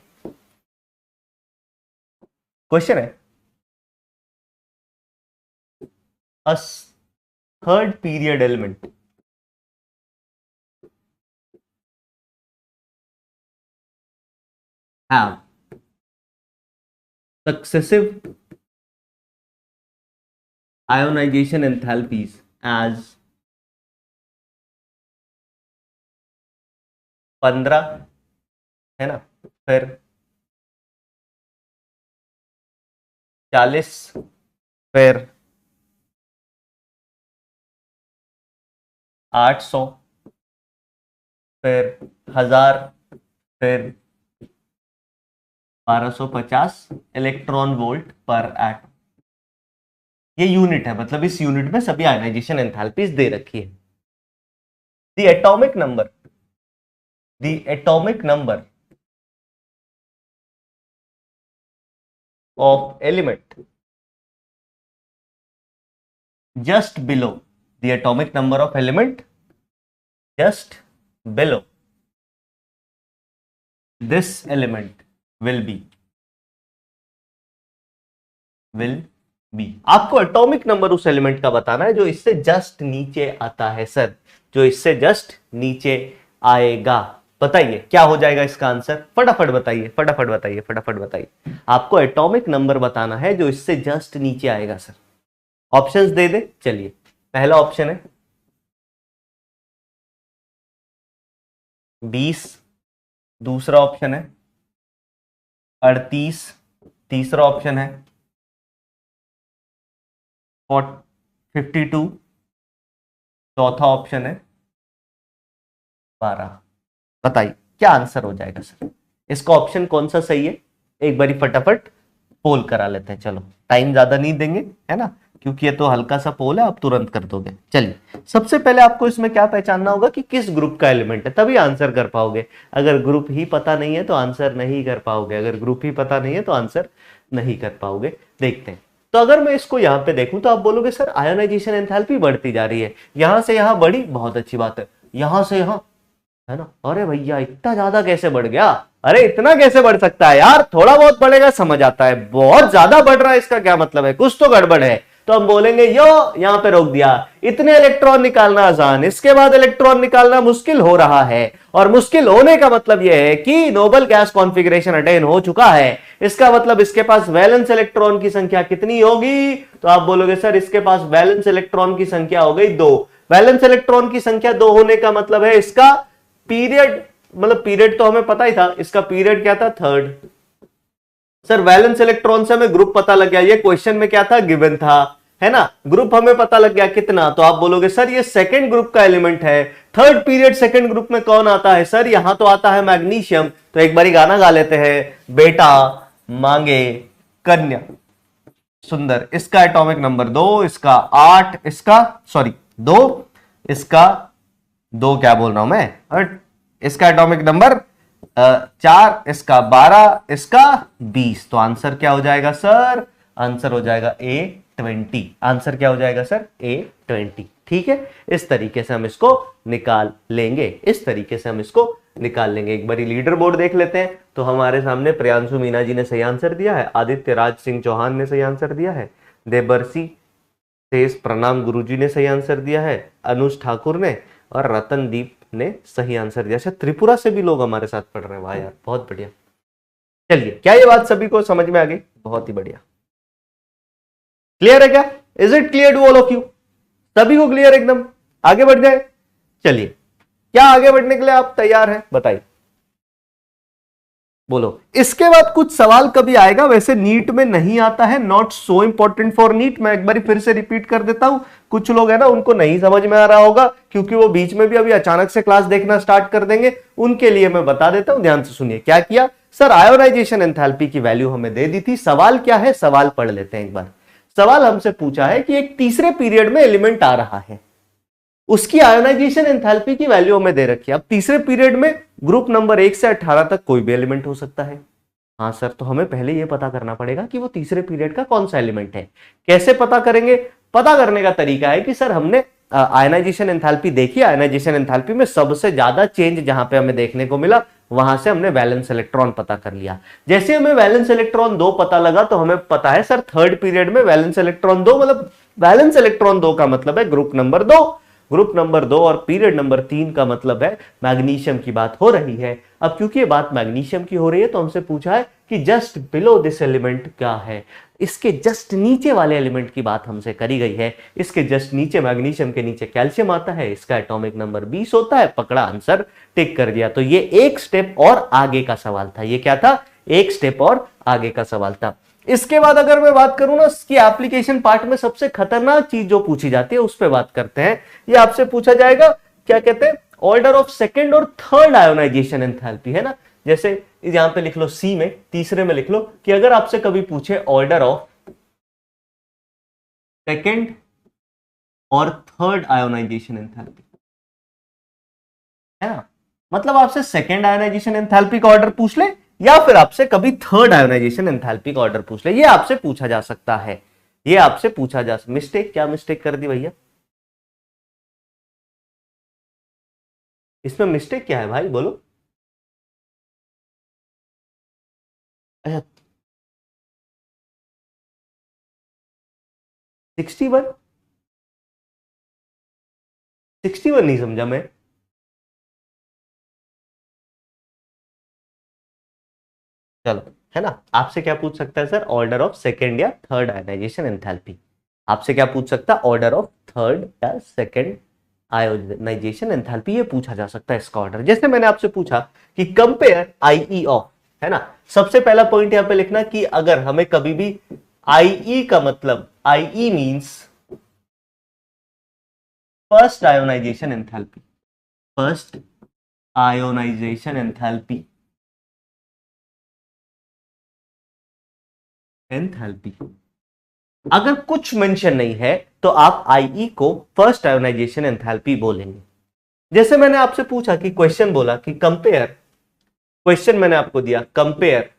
क्वेश्चन है, a third period element have successive ionization enthalpies as 15 है ना, फिर 40, फिर 800, फिर 1000, फिर 1250 इलेक्ट्रॉन वोल्ट पर एटम। ये यूनिट है, मतलब इस यूनिट में सभी आयनाइजेशन एंथैल्पीज दे रखी है। The atomic number of element just below the atomic number of element just below this element will be आपको एटॉमिक नंबर उस एलिमेंट का बताना है जो इससे जस्ट नीचे आता है सर, जो इससे जस्ट नीचे आएगा। बताइए क्या हो जाएगा इसका आंसर? फटाफट बताइए, फटाफट बताइए, फटाफट बताइए। आपको एटॉमिक नंबर बताना है जो इससे जस्ट नीचे आएगा सर। ऑप्शंस दे दे, चलिए। पहला ऑप्शन है 20, दूसरा ऑप्शन है 38, तीसरा ऑप्शन है 52, चौथा ऑप्शन है 12। बताइए क्या आंसर हो जाएगा सर? इसका ऑप्शन कौन सा सही है? एक बारी फटाफट पोल करा लेते हैं। चलो, टाइम ज्यादा नहीं देंगे, है ना, क्योंकि ये तो हल्का सा पोल है, आप तुरंत कर दोगे। चलिए, सबसे पहले आपको इसमें क्या पहचानना होगा कि किस ग्रुप का एलिमेंट है, तभी आंसर कर पाओगे। अगर ग्रुप ही पता नहीं है तो आंसर नहीं कर पाओगे, अगर ग्रुप ही पता नहीं है तो आंसर नहीं कर पाओगे। देखते हैं। तो अगर मैं इसको यहां पे देखूं तो आप बोलोगे सर आयोनाइजेशन एंथैल्पी बढ़ती जा रही है, यहां से यहां बढ़ी, बहुत अच्छी बात है, यहां से यहां, है ना। अरे भैया इतना ज्यादा कैसे बढ़ गया? अरे इतना कैसे बढ़ सकता है यार? थोड़ा बहुत बढ़ेगा समझ आता है, बहुत ज्यादा बढ़ रहा है इसका क्या मतलब है? कुछ तो गड़बड़ है। तो हम बोलेंगे यो, यहां पे रोक दिया, इतने इलेक्ट्रॉन निकालना आसान, इसके बाद इलेक्ट्रॉन निकालना मुश्किल हो रहा है, और मुश्किल होने का मतलब यह है कि नोबल गैस कॉन्फ़िगरेशन अटेन हो चुका है। इसका मतलब इसके पास वैलेंस इलेक्ट्रॉन की संख्या कितनी होगी? तो आप बोलोगे सर इसके पास वैलेंस इलेक्ट्रॉन की संख्या हो गई 2। वैलेंस इलेक्ट्रॉन की संख्या 2 होने का मतलब है इसका पीरियड, मतलब पीरियड तो हमें पता ही था, इसका पीरियड क्या था? थर्ड। सर वैलेंस इलेक्ट्रॉन से हमें ग्रुप पता लग गया, ये क्वेश्चन में क्या था? गिवन था, है ना। ग्रुप हमें पता लग गया कितना, तो आप बोलोगे सर ये सेकंड ग्रुप का एलिमेंट है। थर्ड पीरियड सेकंड ग्रुप में कौन आता है? सर यहां तो आता है मैग्नीशियम। तो एक बारी गाना गा लेते हैं, बेटा मांगे कन्या सुंदर। इसका एटॉमिक नंबर 2, इसका 8, इसका सॉरी 2, इसका 2 क्या बोल रहा हूं मैं, इसका एटॉमिक नंबर 4, इसका 12, इसका 20। तो आंसर क्या हो जाएगा सर? आंसर हो जाएगा A20। आंसर क्या हो जाएगा सर? A20। ठीक है, इस तरीके से हम इसको निकाल लेंगे, इस तरीके से हम इसको निकाल लेंगे। एक बारी लीडर बोर्ड देख लेते हैं। तो हमारे सामने प्रियांशु मीना जी ने सही आंसर दिया है, आदित्य राज सिंह चौहान ने सही आंसर दिया है, देबरसी शेष प्रणाम गुरुजी ने सही आंसर दिया है, अनुज ठाकुर ने, और रतनदीप ने सही आंसर दिया। अच्छा, त्रिपुरा से भी लोग हमारे साथ पढ़ रहे हैं, वाह यार बहुत बढ़िया। चलिए, क्या ये बात सभी को समझ में आ गई? बहुत ही बढ़िया। क्लियर है क्या? Is it clear to all of you? सभी को क्लियर एकदम? आगे बढ़ जाए। चलिए, क्या आगे बढ़ने के लिए आप तैयार हैं? बताइए, बोलो। इसके बाद कुछ सवाल कभी आएगा, वैसे नीट में नहीं आता है, not so important for NEET. मैं एक बार फिर से रिपीट कर देता हूं, कुछ लोग है ना उनको नहीं समझ में आ रहा होगा, क्योंकि वो बीच में भी अभी अचानक से क्लास देखना स्टार्ट कर देंगे, उनके लिए मैं बता देता हूं। ध्यान से सुनिए, क्या किया सर, आयोनाइजेशन एंथैल्पी की वैल्यू हमें दे दी थी। सवाल क्या है, सवाल पढ़ लेते हैं एक बार। सवाल हमसे पूछा है कि एक तीसरे पीरियड में एलिमेंट आ रहा है, उसकी आयोनाइजेशन एंथैल्पी की वैल्यू हमें दे रखी है। अब तीसरे पीरियड में ग्रुप नंबर 1 से 18 तक कोई भी एलिमेंट हो सकता है। हाँ सर, तो हमें पहले यह पता करना पड़ेगा कि वो तीसरे पीरियड का कौन सा एलिमेंट है। कैसे पता करेंगे? पता करने का तरीका है कि सर हमने आयनाइजेशन एंथैल्पी देखी, आयनाइजेशन एंथैल्पी में सबसे ज्यादा चेंज जहां पे हमें देखने को मिला, वहां से हमने वैलेंस इलेक्ट्रॉन पता कर लिया। जैसे हमें वैलेंस इलेक्ट्रॉन 2 पता लगा, तो हमें पता है सर थर्ड पीरियड में वैलेंस इलेक्ट्रॉन 2, मतलब वैलेंस इलेक्ट्रॉन 2 का मतलब है ग्रुप नंबर 2। ग्रुप नंबर 2 और पीरियड नंबर 3 का मतलब है मैग्नीशियम की बात हो रही है। अब क्योंकि ये बात मैग्नीशियम की हो रही है, तो हमसे पूछा है कि जस्ट बिलो दिस एलिमेंट क्या है। इसके जस्ट नीचे वाले एलिमेंट की बात हमसे करी गई है। इसके जस्ट नीचे, मैग्नीशियम के नीचे कैल्शियम आता है, इसका एटॉमिक नंबर 20 होता है। पकड़ा, आंसर टिक कर दिया। तो ये एक स्टेप और आगे का सवाल था। ये क्या था? एक स्टेप और आगे का सवाल था। इसके बाद अगर मैं बात करूं ना, इसकी एप्लीकेशन पार्ट में सबसे खतरनाक चीज जो पूछी जाती है, उस पर बात करते हैं। ये आपसे पूछा जाएगा, क्या कहते हैं, ऑर्डर ऑफ सेकेंड और थर्ड आयोनाइजेशन एंथैल्पी, है ना। जैसे यहां पे लिख लो सी में, तीसरे में लिख लो कि अगर आपसे कभी पूछे ऑर्डर ऑफ सेकेंड और थर्ड आयोनाइजेशन एंथैल्पी, है ना, मतलब आपसे सेकेंड आयोनाइजेशन एंथैल्पी का ऑर्डर पूछ ले, या फिर आपसे कभी थर्ड आयोनाइजेशन एंथैल्पी का ऑर्डर पूछ ले, ये आपसे पूछा जा सकता है। ये आपसे पूछा जा सकता। मिस्टेक, क्या मिस्टेक कर दी भैया? इसमें मिस्टेक क्या है भाई, बोलो। अच्छा, 61 61 नहीं समझा मैं। चलो, है ना, आपसे क्या पूछ सकता है सर? ऑर्डर ऑफ सेकेंड या थर्ड आयोनाइजेशन एंथैल्पी। आपसे क्या पूछ सकता है? ऑर्डर ऑफ थर्ड या सेकेंड आयोनाइजेशन एंथैल्पी, ये पूछा जा सकता है इसका ऑर्डर। जैसे मैंने आपसे पूछा कि कंपेयर आईई ऑफ, है ना, सबसे पहला पॉइंट यहां पे लिखना कि अगर हमें कभी भी आईई का मतलब, IE means first ionization enthalpy, first ionization enthalpy, enthalpy अगर कुछ मेंशन नहीं है, तो आप आईई को फर्स्ट आयोनाइजेशन एंथैल्पी बोलेंगे। जैसे मैंने आपसे पूछा कि क्वेश्चन बोला कि कंपेयर, क्वेश्चन मैंने आपको दिया compare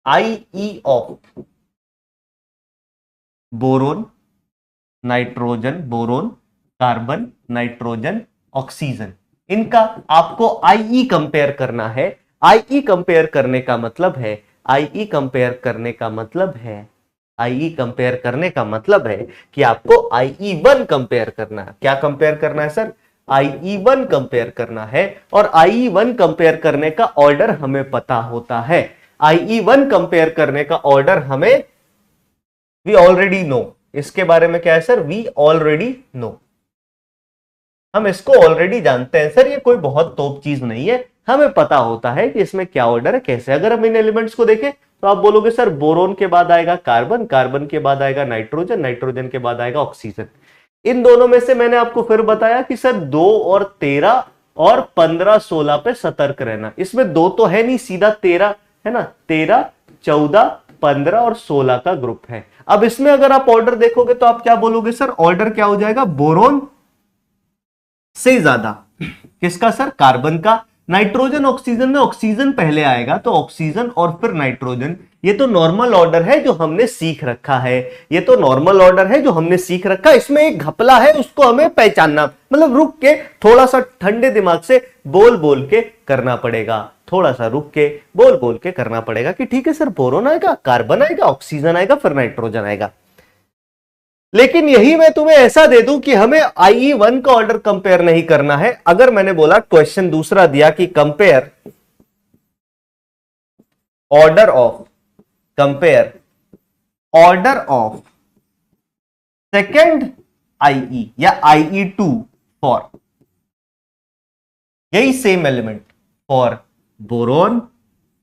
IE of boron, nitrogen, boron, carbon, nitrogen, oxygen, इनका आपको आईई कंपेयर करना है। आईई कंपेयर करने का मतलब है, आईई कंपेयर करने का मतलब है आईई कंपेयर करने का मतलब है कि आपको IE1 कंपेयर करना है। क्या कंपेयर करना है सर? IE1 कंपेयर करना है। और IE1 कंपेयर करने का ऑर्डर हमें पता होता है। IE1 कंपेयर करने का ऑर्डर हमें वी ऑलरेडी नो। इसके बारे में क्या है सर? We already know. हम इसको ऑलरेडी जानते हैं सर, ये कोई बहुत तोप चीज नहीं है, हमें पता होता है कि इसमें क्या ऑर्डर है, कैसे। अगर हम इन एलिमेंट्स को देखें तो आप बोलोगे सर बोरोन के बाद आएगा कार्बन, कार्बन के बाद आएगा नाइट्रोजन, नाइट्रोजन के बाद आएगा ऑक्सीजन। इन दोनों में से मैंने आपको फिर बताया कि सर 2 और 13 और 15 16 पे सतर्क रहना। इसमें 2 तो है नहीं, सीधा 13 है ना, 13 14 15 और 16 का ग्रुप है। अब इसमें अगर आप ऑर्डर देखोगे तो आप क्या बोलोगे सर? ऑर्डर क्या हो जाएगा? बोरोन से ज्यादा किसका सर? कार्बन का। नाइट्रोजन ऑक्सीजन में ऑक्सीजन पहले आएगा तो ऑक्सीजन और फिर नाइट्रोजन। ये तो नॉर्मल ऑर्डर है जो हमने सीख रखा है, ये तो नॉर्मल ऑर्डर है जो हमने सीख रखा है। इसमें एक घपला है, उसको हमें पहचानना, मतलब रुक के थोड़ा सा ठंडे दिमाग से बोल बोल के करना पड़ेगा, थोड़ा सा रुक के बोल बोल के करना पड़ेगा कि ठीक है सर बोरोन आएगा, कार्बन आएगा, ऑक्सीजन आएगा, फिर नाइट्रोजन आएगा। लेकिन यही मैं तुम्हें ऐसा दे दूं कि हमें IE1 का ऑर्डर कंपेयर नहीं करना है। अगर मैंने बोला क्वेश्चन दूसरा दिया कि compare order of second IE या IE2 फॉर यही same element for boron,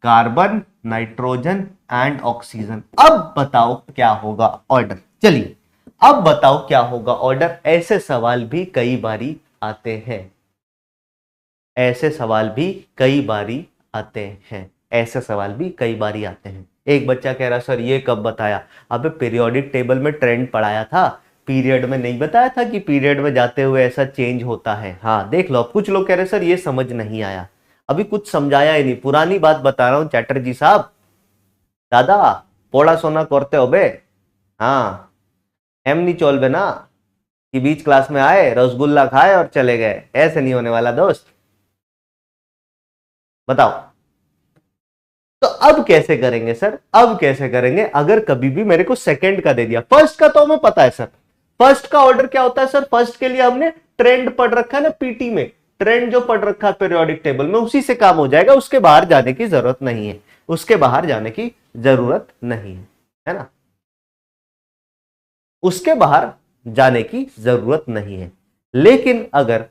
carbon, nitrogen and oxygen. अब बताओ क्या होगा ऑर्डर? चलिए अब बताओ क्या होगा ऑर्डर। ऐसे सवाल भी कई बारी आते हैं, ऐसे सवाल भी कई बारी आते हैं, ऐसे सवाल भी कई बारी आते हैं। एक बच्चा कह रहा सर ये कब बताया? अबे पीरियोडिक टेबल में ट्रेंड पढ़ाया था, पीरियड में नहीं बताया था कि पीरियड में जाते हुए ऐसा चेंज होता है। हाँ देख लो। कुछ लोग कह रहे सर ये समझ नहीं आया, अभी कुछ समझाया ही नहीं, पुरानी बात बता रहा हूं चैटर्जी साहब। दादा पोड़ा सोना करते हो बे। हाँ एम नहीं चोल बे ना कि बीच क्लास में आए रसगुल्ला खाए और चले गए, ऐसे नहीं होने वाला दोस्त। बताओ तो अब कैसे करेंगे सर? अब कैसे करेंगे? अगर कभी भी मेरे को सेकंड का दे दिया, फर्स्ट का तो हमें पता है सर। फर्स्ट का ऑर्डर क्या होता है सर? फर्स्ट के लिए हमने ट्रेंड पढ़ रखा है ना पीटी में, ट्रेंड जो पढ़ रखा है पीरियोडिक टेबल में, उसी से काम हो जाएगा। उसके बाहर जाने की जरूरत नहीं है, उसके बाहर जाने की जरूरत नहीं है ना, उसके बाहर जाने की जरूरत नहीं है। लेकिन अगर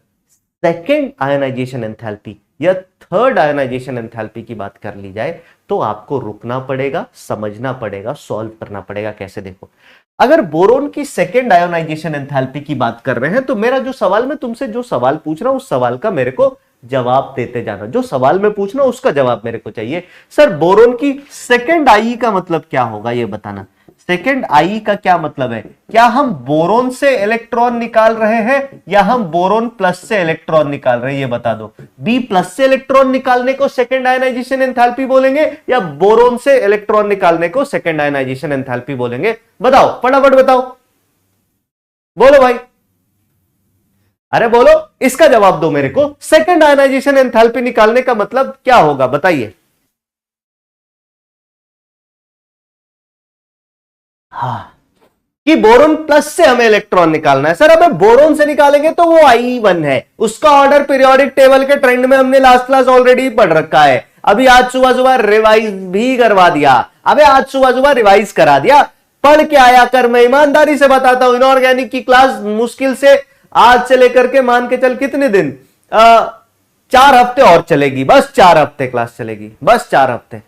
सेकेंड आयनाइजेशन एंथैल्पी या थर्ड आयनाइजेशन एंथैल्पी की बात कर ली जाए तो आपको रुकना पड़ेगा, समझना पड़ेगा, सॉल्व करना पड़ेगा। कैसे? देखो अगर बोरोन की सेकेंड आयोनाइजेशन एंथैल्पी की बात कर रहे हैं तो मेरा जो सवाल, मैं तुमसे जो सवाल पूछ रहा हूं उस सवाल का मेरे को जवाब देते जाना। जो सवाल मैं पूछ रहा हूं उसका जवाब मेरे को चाहिए। सर बोरोन की सेकेंड IE का मतलब क्या होगा ये बताना। सेकेंड IE का क्या मतलब है? क्या हम बोरोन से इलेक्ट्रॉन निकाल रहे हैं या हम बोरोन प्लस से इलेक्ट्रॉन निकाल रहे हैं? ये बता दो। बी प्लस से इलेक्ट्रॉन निकालने को सेकेंड आयनाइजेशन एंथैल्पी बोलेंगे या बोरोन से इलेक्ट्रॉन निकालने को सेकेंड आयनाइजेशन एंथैल्पी बोलेंगे? बताओ फटाफट बताओ, बोलो भाई, अरे बोलो, इसका जवाब दो मेरे को। सेकेंड आयनाइजेशन एंथैल्पी निकालने का मतलब क्या होगा बताइए। हाँ कि बोरोन प्लस से हमें इलेक्ट्रॉन निकालना है। सर अबे बोरोन से निकालेंगे तो वो IE1 है, उसका ऑर्डर पीरियोडिक टेबल के ट्रेंड में हमने लास्ट क्लास ऑलरेडी पढ़ रखा है। अभी आज सुबह सुबह रिवाइज भी करवा दिया। अबे आज सुबह सुबह रिवाइज करा दिया, पढ़ के आया कर। मैं ईमानदारी से बताता हूं इनऑर्गेनिक की क्लास मुश्किल से आज से लेकर के मान के चल कितने दिन, 4 हफ्ते और चलेगी, बस 4 हफ्ते क्लास चलेगी, बस 4 हफ्ते।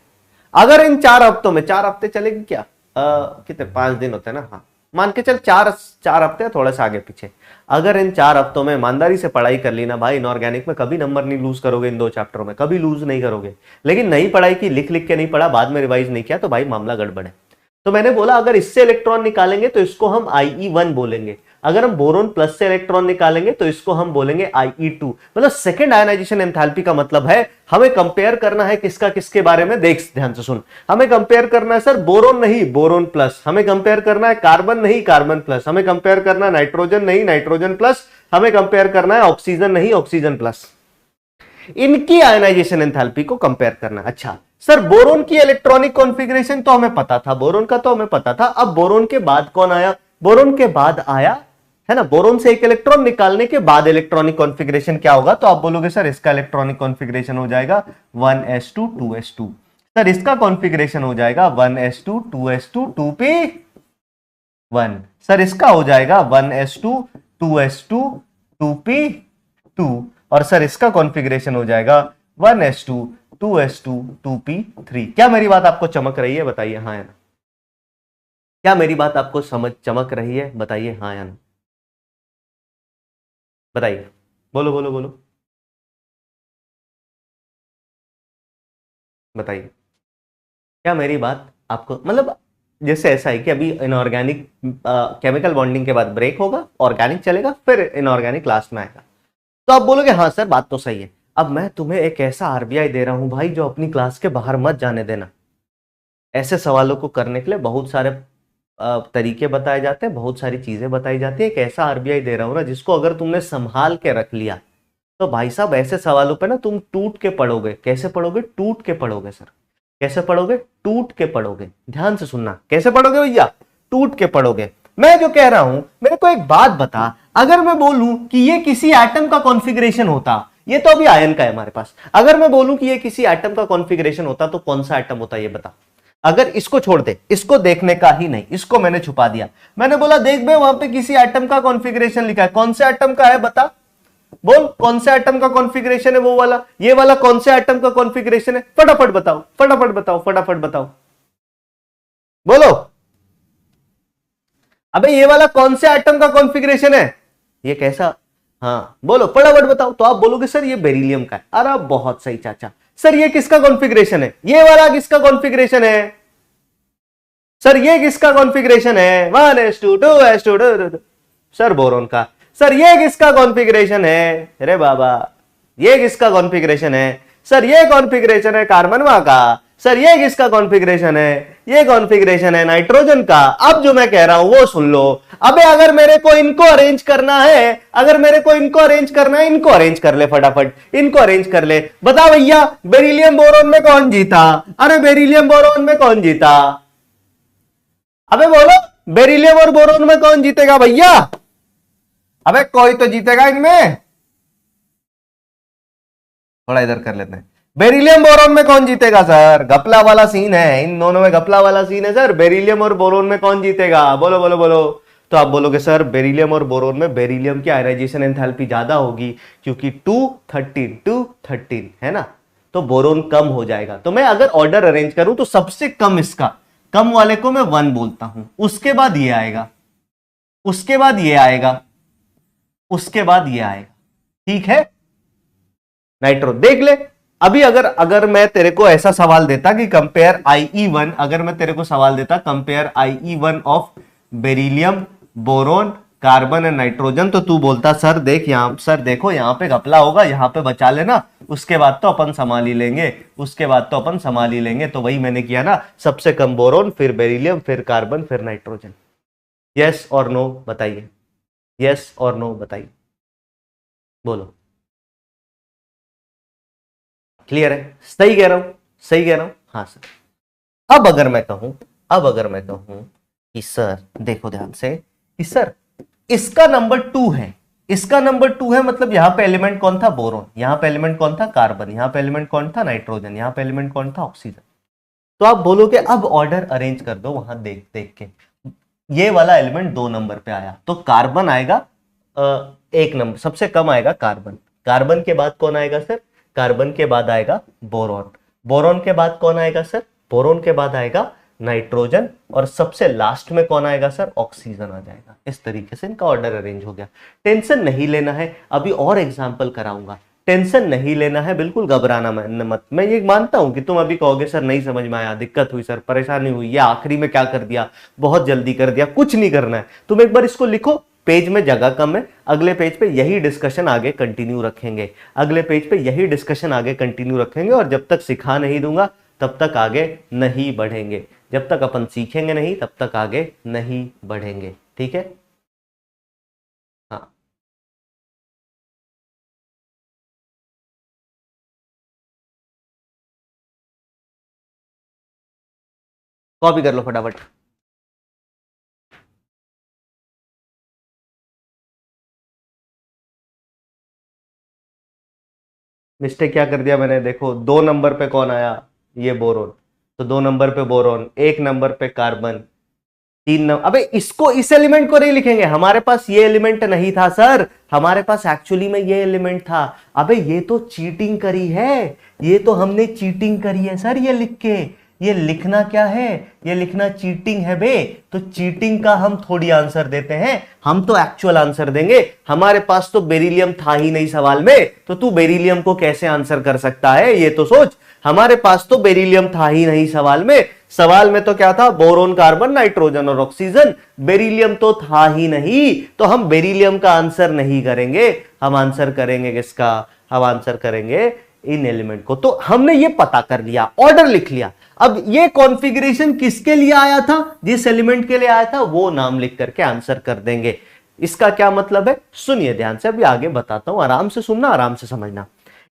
अगर इन 4 हफ्तों में 4 हफ्ते चलेगी क्या, कितने 5 दिन होते हैं ना, हाँ मान के चल 4 हफ्ते थोड़ा सा आगे पीछे। अगर इन 4 हफ्तों में ईमानदारी से पढ़ाई कर ली ना भाई, इनऑर्गेनिक में कभी नंबर नहीं लूज करोगे, इन 2 चैप्टरों में कभी लूज नहीं करोगे। लेकिन नहीं पढ़ाई की, लिख लिख के नहीं पढ़ा, बाद में रिवाइज नहीं किया तो भाई मामला गड़बड़ है। तो मैंने बोला अगर इससे इलेक्ट्रॉन निकालेंगे तो इसको हम IE1 बोलेंगे, अगर हम बोरोन प्लस से इलेक्ट्रॉन निकालेंगे तो इसको हम बोलेंगे IE2। मतलब सेकेंड आयनाइजेशन एंथैल्पी का मतलब है हमें कंपेयर करना है किसका किसके बारे में। देख ध्यान से सुन, हमें कंपेयर करना है सर बोरोन नहीं बोरोन प्लस, हमें कंपेयर करना है कार्बन नहीं कार्बन प्लस, हमें कंपेयर करना है नाइट्रोजन नहीं नाइट्रोजन प्लस, हमें कंपेयर करना है ऑक्सीजन नहीं ऑक्सीजन प्लस। इनकी आयनाइजेशन एंथैल्पी को कंपेयर करना। अच्छा सर, बोरोन की इलेक्ट्रॉनिक कॉन्फ़िगरेशन तो हमें पता था, बोरोन का तो हमें पता था। अब बोरोन के बाद कौन आया? बोरोन के बाद आया, है ना, बोरोन से एक इलेक्ट्रॉन निकालने के बाद इलेक्ट्रॉनिक कॉन्फ़िगरेशन क्या होगा? तो आप बोलोगे सर इसका इलेक्ट्रॉनिक कॉन्फ़िगरेशन हो जाएगा 1s2 2s2। सर इसका कॉन्फ़िगरेशन हो जाएगा 1s2 2s2 2p1। सर इसका हो जाएगा 1s2 2s2 2p2। और सर इसका कॉन्फ़िगरेशन हो जाएगा 1s2 2s2 2p3। क्या मेरी बात आपको चमक रही है? बताइए हाँ या ना। क्या मेरी बात आपको समझ चमक रही है? बताइए हाँ या ना। बताइए, बोलो बोलो बोलो, बताइए। क्या मेरी बात आपको मतलब, जैसे ऐसा है कि अभी इनऑर्गेनिक केमिकल बॉन्डिंग के बाद ब्रेक होगा, ऑर्गेनिक चलेगा, फिर इनऑर्गेनिक लास्ट में आएगा। तो आप बोलोगे हाँ सर बात तो सही है। अब मैं तुम्हें एक ऐसा आरबीआई दे रहा हूं भाई जो अपनी क्लास के बाहर मत जाने देना। ऐसे सवालों को करने के लिए बहुत सारे तरीके बताए जाते हैं, बहुत सारी चीजें बताई जाती है। एक ऐसा आरबीआई दे रहा हूं ना जिसको अगर तुमने संभाल के रख लिया तो भाई साहब ऐसे सवालों पे ना तुम टूट के पढ़ोगे। कैसे पढ़ोगे? टूट के पढ़ोगे सर। कैसे पढ़ोगे? टूट के पढ़ोगे। ध्यान से सुनना, कैसे पढ़ोगे भैया? टूट के पढ़ोगे। मैं जो कह रहा हूं, मेरे को एक बात बता, अगर मैं बोलूं कि ये किसी एटम का कॉन्फ़िगरेशन होता, ये तो अभी आयन का है हमारे पास, अगर मैं बोलूं कि ये किसी एटम का कॉन्फ़िगरेशन होता तो कौन सा एटम होता ये बता। अगर इसको छोड़ दे, इसको देखने का ही नहीं, इसको मैंने छुपा दिया, मैंने बोला देख बे वहां पे किसी एटम का कॉन्फ़िगरेशन लिखा है, कौन से एटम का है बता। बोल कौन से एटम का कॉन्फ़िगरेशन है वो वाला, ये वाला कौन से एटम का कॉन्फ़िगरेशन है? फटाफट बताओ, फटाफट बताओ, फटाफट बताओ, बोलो। अबे ये वाला कौन से एटम का कॉन्फ़िगरेशन है? ये कैसा? हाँ बोलो फटाफट बताओ। तो आप बोलोगे सर ये बेरिलियम का है। अरे बहुत सही चाचा। सर ये किसका कॉन्फ़िगरेशन है? ये वाला किसका कॉन्फ़िगरेशन है? सर ये किसका कॉन्फ़िगरेशन है? 1s2 2s2 सर बोरोन का। सर ये किसका कॉन्फ़िगरेशन है? अरे बाबा ये किसका कॉन्फ़िगरेशन है? सर ये कॉन्फ़िगरेशन है कार्बनवा का। सर ये किसका कॉन्फ़िगरेशन है? ये कॉन्फ़िगरेशन है नाइट्रोजन का। अब जो मैं कह रहा हूं वो सुन लो। अबे अगर मेरे को इनको अरेंज करना है, अगर मेरे को इनको अरेंज करना है, इनको अरेंज कर ले फटाफट, इनको अरेंज कर ले। बता भैया बेरिलियम बोरोन में कौन जीता? अरे बेरिलियम बोरोन में कौन जीता? अबे बोलो बेरिलियम और बोरोन में कौन जीतेगा भैया? अबे कोई तो जीतेगा इनमें। थोड़ा इधर कर लेते हैं। बेरिलियम बोरोन में कौन जीतेगा सर? घपला वाला सीन है, इन दोनों में घपला वाला सीन है सर। बेरिलियम और बोरोन में कौन जीतेगा? बोलो बोलो बोलो। तो आप बोलोगे सर बेरिलियम और बोरोन में बेरिलियम की आयनाइजेशन एंथैल्पी ज्यादा होगी क्योंकि 213 है ना, तो बोरोन कम हो जाएगा। तो मैं अगर ऑर्डर अरेंज करूं तो सबसे कम इसका, कम वाले को मैं 1 बोलता हूं, उसके बाद ये आएगा, उसके बाद ये आएगा, उसके बाद ये आएगा। ठीक है नाइट्रो देख ले। अभी अगर अगर मैं तेरे को ऐसा सवाल देता कि कंपेयर IE1, अगर मैं तेरे को सवाल देता compare IE1 of beryllium boron carbon and nitrogen, तो तू बोलता सर देख यहां, सर देखो यहां पे घपला होगा, यहां पे बचा लेना, उसके बाद तो अपन संभाल ही लेंगे, उसके बाद तो अपन संभाल ही लेंगे। तो वही मैंने किया ना, सबसे कम बोरोन, फिर बेरिलियम, फिर कार्बन, फिर नाइट्रोजन। यस और नो बताइए, यस और नो बताइए, बोलो। क्लियर है? सही कह रहा हूं, सही कह रहा हूं? हाँ सर। अब अगर मैं कहूं, अब अगर मैं कहूं कि सर देखो ध्यान से कि सर इसका नंबर 2 है, इसका नंबर 2 है, मतलब यहां पे एलिमेंट कौन था? बोरोन। यहां पे एलिमेंट कौन था? कार्बन। यहां पे एलिमेंट कौन था? नाइट्रोजन। यहां पे एलिमेंट कौन था? ऑक्सीजन। तो आप बोलोगे अब ऑर्डर अरेंज कर दो वहां देख देख के। ये वाला एलिमेंट 2 नंबर पे आया तो कार्बन आएगा 1 नंबर, सबसे कम आएगा कार्बन। कार्बन के बाद कौन आएगा सर? कार्बन के बाद आएगा बोरॉन। बोरॉन के बाद कौन आएगा सर? बोरॉन के बाद आएगा नाइट्रोजन, और सबसे लास्ट में कौन आएगा सर? ऑक्सीजन आ जाएगा। इस तरीके से इनका ऑर्डर अरेंज हो गया। टेंशन नहीं लेना है, अभी और एग्जाम्पल कराऊंगा। टेंशन नहीं लेना है, बिल्कुल घबराना मत। मैं ये मानता हूं कि तुम अभी कहोगे सर नहीं समझ में आया, दिक्कत हुई सर, परेशानी हुई, ये आखिरी में क्या कर दिया, बहुत जल्दी कर दिया। कुछ नहीं करना है, तुम एक बार इसको लिखो, पेज में जगह कम है, अगले पेज पे यही डिस्कशन आगे कंटिन्यू रखेंगे, अगले पेज पे यही डिस्कशन आगे कंटिन्यू रखेंगे, और जब तक सिखा नहीं दूंगा तब तक आगे नहीं बढ़ेंगे। जब तक अपन सीखेंगे नहीं तब तक आगे नहीं बढ़ेंगे। ठीक है? हाँ। कॉपी कर लो फटाफट। मिस्टेक क्या कर दिया मैंने, देखो 2 नंबर पे कौन आया, ये बोरोन, तो 2 नंबर पे बोरोन, 1 नंबर पे कार्बन, 3 नंबर, अबे इसको, इस एलिमेंट को नहीं लिखेंगे, हमारे पास ये एलिमेंट नहीं था सर, हमारे पास एक्चुअली में ये एलिमेंट था। अबे ये तो चीटिंग करी है, ये तो हमने चीटिंग करी है सर, ये लिख के, ये लिखना क्या है, ये लिखना चीटिंग है बे। तो चीटिंग का हम थोड़ी आंसर देते हैं, हम तो एक्चुअल आंसर देंगे। हमारे पास तो बेरिलियम था ही नहीं सवाल में, तो तू बेरिलियम को कैसे आंसर कर सकता है, ये तो सोच। हमारे पास तो बेरिलियम था ही नहीं सवाल में, सवाल में तो क्या था, बोरोन, कार्बन, नाइट्रोजन और ऑक्सीजन, बेरिलियम तो था ही नहीं, तो हम बेरिलियम का आंसर नहीं करेंगे, हम आंसर करेंगे किसका, हम आंसर करेंगे इन एलिमेंट को। तो हमने ये पता कर लिया, ऑर्डर लिख लिया। अब ये कॉन्फ़िगरेशन किसके लिए आया था, जिस एलिमेंट के लिए आया था वो नाम लिख करके आंसर कर देंगे। इसका क्या मतलब है, सुनिए ध्यान से, अभी आगे बताता हूं, आराम से सुनना, आराम से समझना।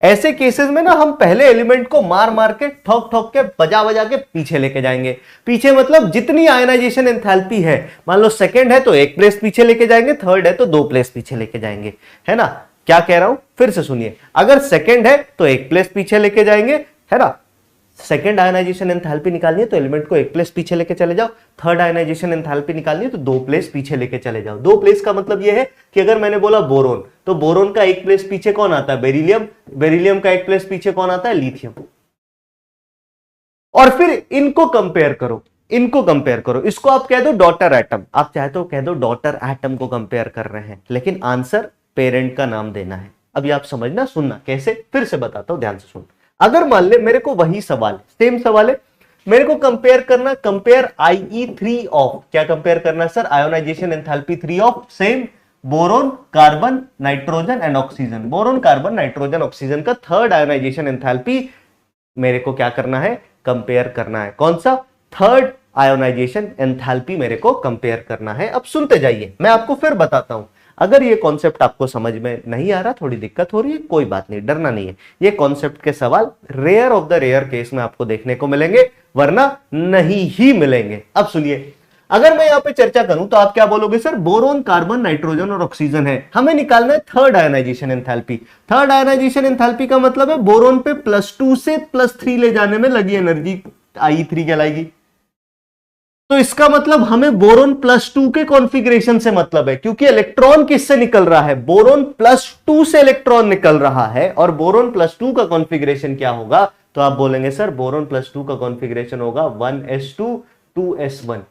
ऐसे केसेस में ना हम पहले एलिमेंट को मार मार के, ठोक ठोक के, बजा बजा के पीछे लेके जाएंगे। पीछे मतलब जितनी आयनाइजेशन एंथैल्पी है, मान लो सेकंड है तो 1 प्लेस पीछे लेके जाएंगे, थर्ड है तो 2 प्लेस पीछे लेके जाएंगे, है ना। क्या कह रहा हूं, फिर से सुनिए, अगर सेकंड है तो 1 प्लेस पीछे लेके जाएंगे, है ना। सेकंड आयनाइजेशन एंथैल्पी निकालनी है तो एलिमेंट को 1 प्लेस पीछे लेके चले जाओ, थर्ड आयनाइजेशन एंथैल्पी निकालनी है तो 2 प्लेस पीछे लेके चले जाओ। 2 प्लेस का मतलब यह है कि अगर मैंने बोला बोरोन, तो बोरोन का 1 प्लेस पीछे कौन आता है, बेरिलियम, बेरिलियम का 1 प्लेस पीछे कौन आता है, लिथियम। और फिर इनको कंपेयर करो, इनको कंपेयर करो, इसको आप कह दो डॉटर एटम, आप चाहे तो कह दो डॉटर एटम को कंपेयर कर रहे हैं, लेकिन आंसर पेरेंट का नाम देना है। अभी आप समझना, सुनना कैसे, फिर से बताता हूं, ध्यान से सुन। अगर मान ले मेरे को वही सवाल, सेम सवाल है, मेरे को कंपेयर करना, कंपेयर IE3 ऑफ, क्या कंपेयर करना sir, ionisation enthalpy 3 of same boron, carbon, nitrogen and oxygen. Boron, carbon, nitrogen, oxygen का थर्ड आयोनाइजेशन एंथैल्पी मेरे को क्या करना है, कंपेयर करना है। कौन सा, थर्ड आयोनाइजेशन एंथैल्पी मेरे को कंपेयर करना है। अब सुनते जाइए, मैं आपको फिर बताता हूं। अगर ये कॉन्सेप्ट आपको समझ में नहीं आ रहा, थोड़ी दिक्कत हो रही है, कोई बात नहीं, डरना नहीं है। ये कॉन्सेप्ट के सवाल rare of the rare case में आपको देखने को मिलेंगे, वरना नहीं ही मिलेंगे। अब सुनिए, अगर मैं यहां पे चर्चा करूं तो आप क्या बोलोगे सर, बोरोन, कार्बन, नाइट्रोजन और ऑक्सीजन है, हमें निकालना है third ionisation enthalpy. Third ionisation enthalpy का मतलब है बोरोन पे +2 से +3 ले जाने में लगी एनर्जी IE3 कहलाएगी। तो इसका मतलब हमें बोरोन +2 के कॉन्फ़िगरेशन से मतलब है, क्योंकि इलेक्ट्रॉन किससे निकल रहा है, बोरोन +2 से इलेक्ट्रॉन निकल रहा है, और बोरोन +2 का कॉन्फ़िगरेशन क्या होगा, तो आप बोलेंगे सर बोरोन +2 का कॉन्फ़िगरेशन होगा 1s2 2s1।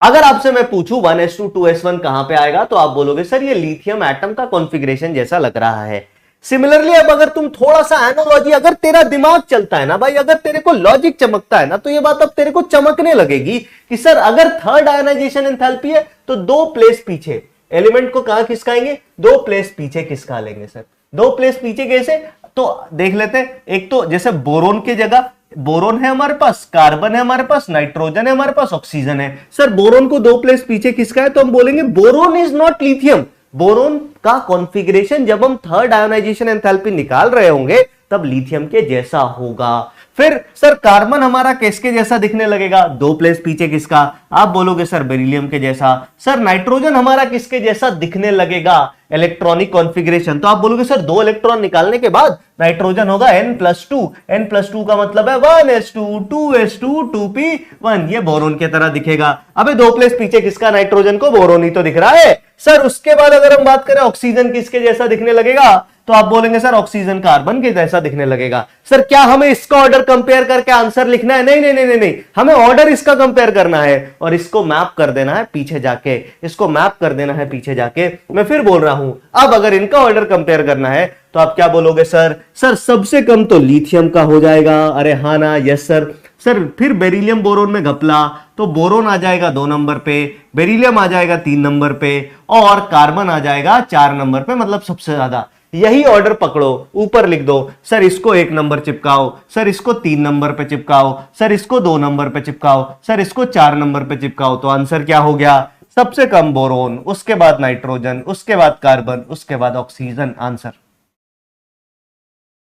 अगर आपसे मैं पूछूं 1s2 2s1 कहां पे आएगा, तो आप बोलोगे सर ये लिथियम एटम का कॉन्फ़िगरेशन जैसा लग रहा है। सिमिलरली अब अगर तुम थोड़ा सा एनालॉजी, अगर तेरा दिमाग चलता है ना भाई, अगर तेरे को लॉजिक चमकता है ना, तो ये बात अब तेरे को चमकने लगेगी कि सर अगर थर्ड आयनाइजेशन एंथैल्पी है तो 2 प्लेस पीछे एलिमेंट को कहां खिसकाएंगे, 2 प्लेस पीछे खिसका लेंगे सर। 2 प्लेस पीछे कैसे, तो देख लेते हैं। एक तो जैसे बोरोन की जगह, बोरोन है हमारे पास, कार्बन है हमारे पास, नाइट्रोजन है हमारे पास, ऑक्सीजन है। सर बोरोन को 2 प्लेस पीछे खिसका है तो हम बोलेंगे boron is not lithium. Boron का कॉन्फ़िगरेशन जब हम थर्ड आयोनाइजेशन एंथैल्पी निकाल रहे होंगे तब लिथियम के जैसा होगा। फिर सर कार्बन हमारा किसके जैसा दिखने लगेगा, 2 प्लेस पीछे किसका, आप बोलोगे सर बेरिलियम के जैसा। सर नाइट्रोजन हमारा किसके जैसा दिखने लगेगा, इलेक्ट्रॉनिक कॉन्फ़िगरेशन, तो आप बोलोगे सर 2 इलेक्ट्रॉन निकालने के बाद नाइट्रोजन होगा N+2, N+2 का मतलब है 1s2 2s2 2p1, ये बोरोन की तरह दिखेगा। अबे 2 प्लेस पीछे किसका, नाइट्रोजन को, बोरोन ही तो दिख रहा है सर। उसके बाद अगर हम बात करें ऑक्सीजन किसके जैसा दिखने लगेगा, तो आप बोलेंगे सर ऑक्सीजन कार्बन के जैसा दिखने लगेगा। सर क्या हमें इसका ऑर्डर कंपेयर करके आंसर लिखना है, नहीं नहीं नहीं नहीं, हमें ऑर्डर इसका कंपेयर करना है और इसको मैप कर देना है पीछे जाके, इसको मैप कर देना है पीछे जाके। मैं फिर बोल रहा हूं, अब अगर इनका ऑर्डर कंपेयर करना है तो आप क्या बोलोगे सर, सर सबसे कम तो लिथियम का हो जाएगा, अरे हाँ ना, यस सर। सर फिर बेरिलियम बोरोन में घपला तो बोरोन आ जाएगा 2 नंबर पे, बेरिलियम आ जाएगा 3 नंबर पे, और कार्बन आ जाएगा 4 नंबर पे, मतलब सबसे ज्यादा। यही ऑर्डर पकड़ो, ऊपर लिख दो, सर इसको 1 नंबर चिपकाओ, सर इसको 3 नंबर पे चिपकाओ, सर इसको 2 नंबर पे चिपकाओ, सर इसको 4 नंबर पे चिपकाओ, तो आंसर क्या हो गया, सबसे कम बोरोन, उसके बाद नाइट्रोजन, उसके बाद कार्बन, उसके बाद ऑक्सीजन, आंसर।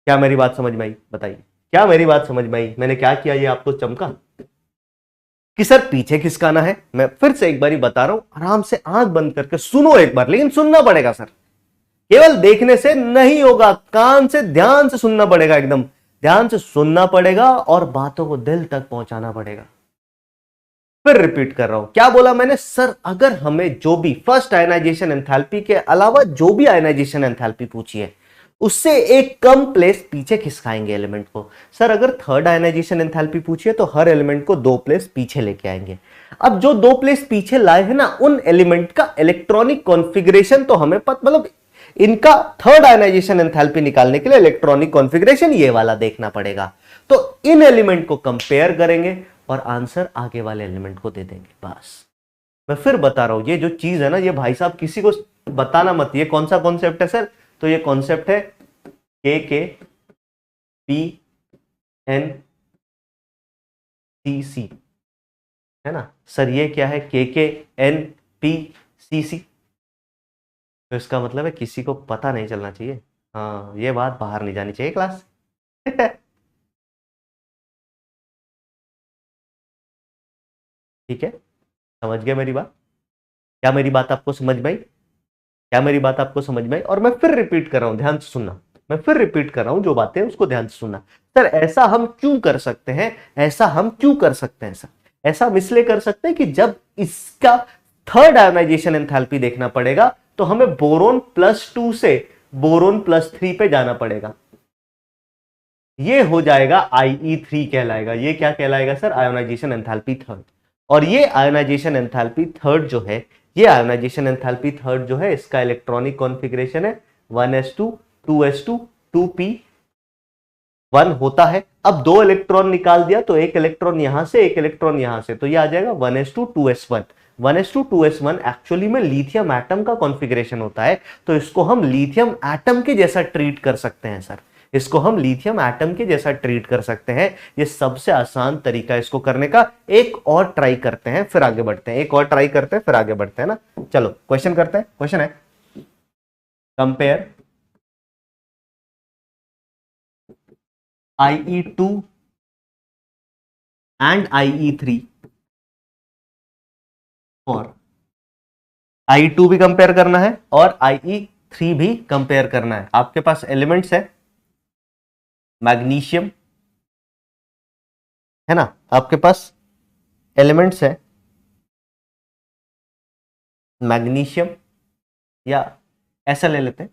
क्या मेरी बात समझ में आई, बताइए, क्या मेरी बात समझ में आई, मैंने क्या किया, ये आपको चमका। कि सर पीछे खिसकाना है। मैं फिर से एक बार बता रहा हूं, आराम से आंख बंद करके सुनो एक बार, लेकिन सुनना पड़ेगा सर, केवल देखने से नहीं होगा, कान से ध्यान से सुनना पड़ेगा, एकदम ध्यान से सुनना पड़ेगा और बातों को दिल तक पहुंचाना पड़ेगा। फिर रिपीट कर रहा हूं, क्या बोला मैंने सर, अगर हमें जो भी फर्स्ट आयनाइजेशन एंथैल्पी के अलावा जो भी आयनाइजेशन एंथैल्पी पूछी है उससे एक कम प्लेस पीछे खिसकाएंगे एलिमेंट को। सर अगर थर्ड आयनाइजेशन एंथैल्पी पूछी है तो हर एलिमेंट को 2 प्लेस पीछे लेके आएंगे। अब जो 2 प्लेस पीछे लाए हैं ना, उन एलिमेंट का इलेक्ट्रॉनिक कॉन्फ़िगरेशन तो हमें मतलब इनका थर्ड आयनाइजेशन एंथैल्पी निकालने के लिए इलेक्ट्रॉनिक कॉन्फ़िगरेशन ये वाला देखना पड़ेगा। तो इन एलिमेंट को कंपेयर करेंगे और आंसर आगे वाले एलिमेंट को दे देंगे, बस। मैं फिर बता रहा हूं, ये जो चीज है ना, ये भाई साहब किसी को बताना मत। ये कौन सा कॉन्सेप्ट है सर? तो ये कॉन्सेप्ट है के पी एन सी सी, है ना सर? ये क्या है? के एन पी सी सी। तो इसका मतलब है किसी को पता नहीं चलना चाहिए। हाँ, ये बात बाहर नहीं जानी चाहिए क्लास। ठीक है, समझ गए मेरी बात? क्या मेरी बात आपको समझ में आई? क्या मेरी बात आपको समझ में आई? और मैं फिर रिपीट कर रहा हूं, ध्यान से सुनना। मैं फिर रिपीट कर रहा हूं, जो बातें उसको ध्यान से सुनना। सर ऐसा हम क्यों कर सकते हैं? ऐसा हम क्यों कर सकते हैं सर? ऐसा हम इसलिए कर सकते हैं कि जब इसका थर्ड आयोनाइजेशन एंथैल्पी देखना पड़ेगा तो हमें बोरोन +2 से बोरोन +3 पे जाना पड़ेगा। ये हो जाएगा IE3 कहलाएगा। ये क्या कहलाएगा सर? Ionisation enthalpy third. और ये आयोनाइजेशन एंथैल्पी थर्ड जो है, ये आयोनाइजेशन एंथैल्पी थर्ड जो है, इसका इलेक्ट्रॉनिक कॉन्फ़िगरेशन है 1s2 2s2 2p1 होता है। अब 2 इलेक्ट्रॉन निकाल दिया तो एक इलेक्ट्रॉन यहां से, एक इलेक्ट्रॉन यहां से, तो ये आ जाएगा 1s2 2s1। 1s2 2s1 actually में लिथियम एटम का कॉन्फ़िगरेशन होता है, तो इसको हम लिथियम एटम के जैसा ट्रीट कर सकते हैं सर। इसको हम लिथियम एटम के जैसा ट्रीट कर सकते हैं। ये सबसे आसान तरीका है इसको करने का। एक और ट्राई करते हैं फिर आगे बढ़ते हैं, एक और ट्राई करते हैं फिर आगे बढ़ते हैं ना। चलो क्वेश्चन करते हैं। क्वेश्चन है compare IE2 and IE3 for. IE2 भी कंपेयर करना है और IE3 भी कंपेयर करना है। आपके पास एलिमेंट्स है मैग्नीशियम, है ना? आपके पास एलिमेंट्स है मैग्नीशियम, या ऐसा ले लेते हैं,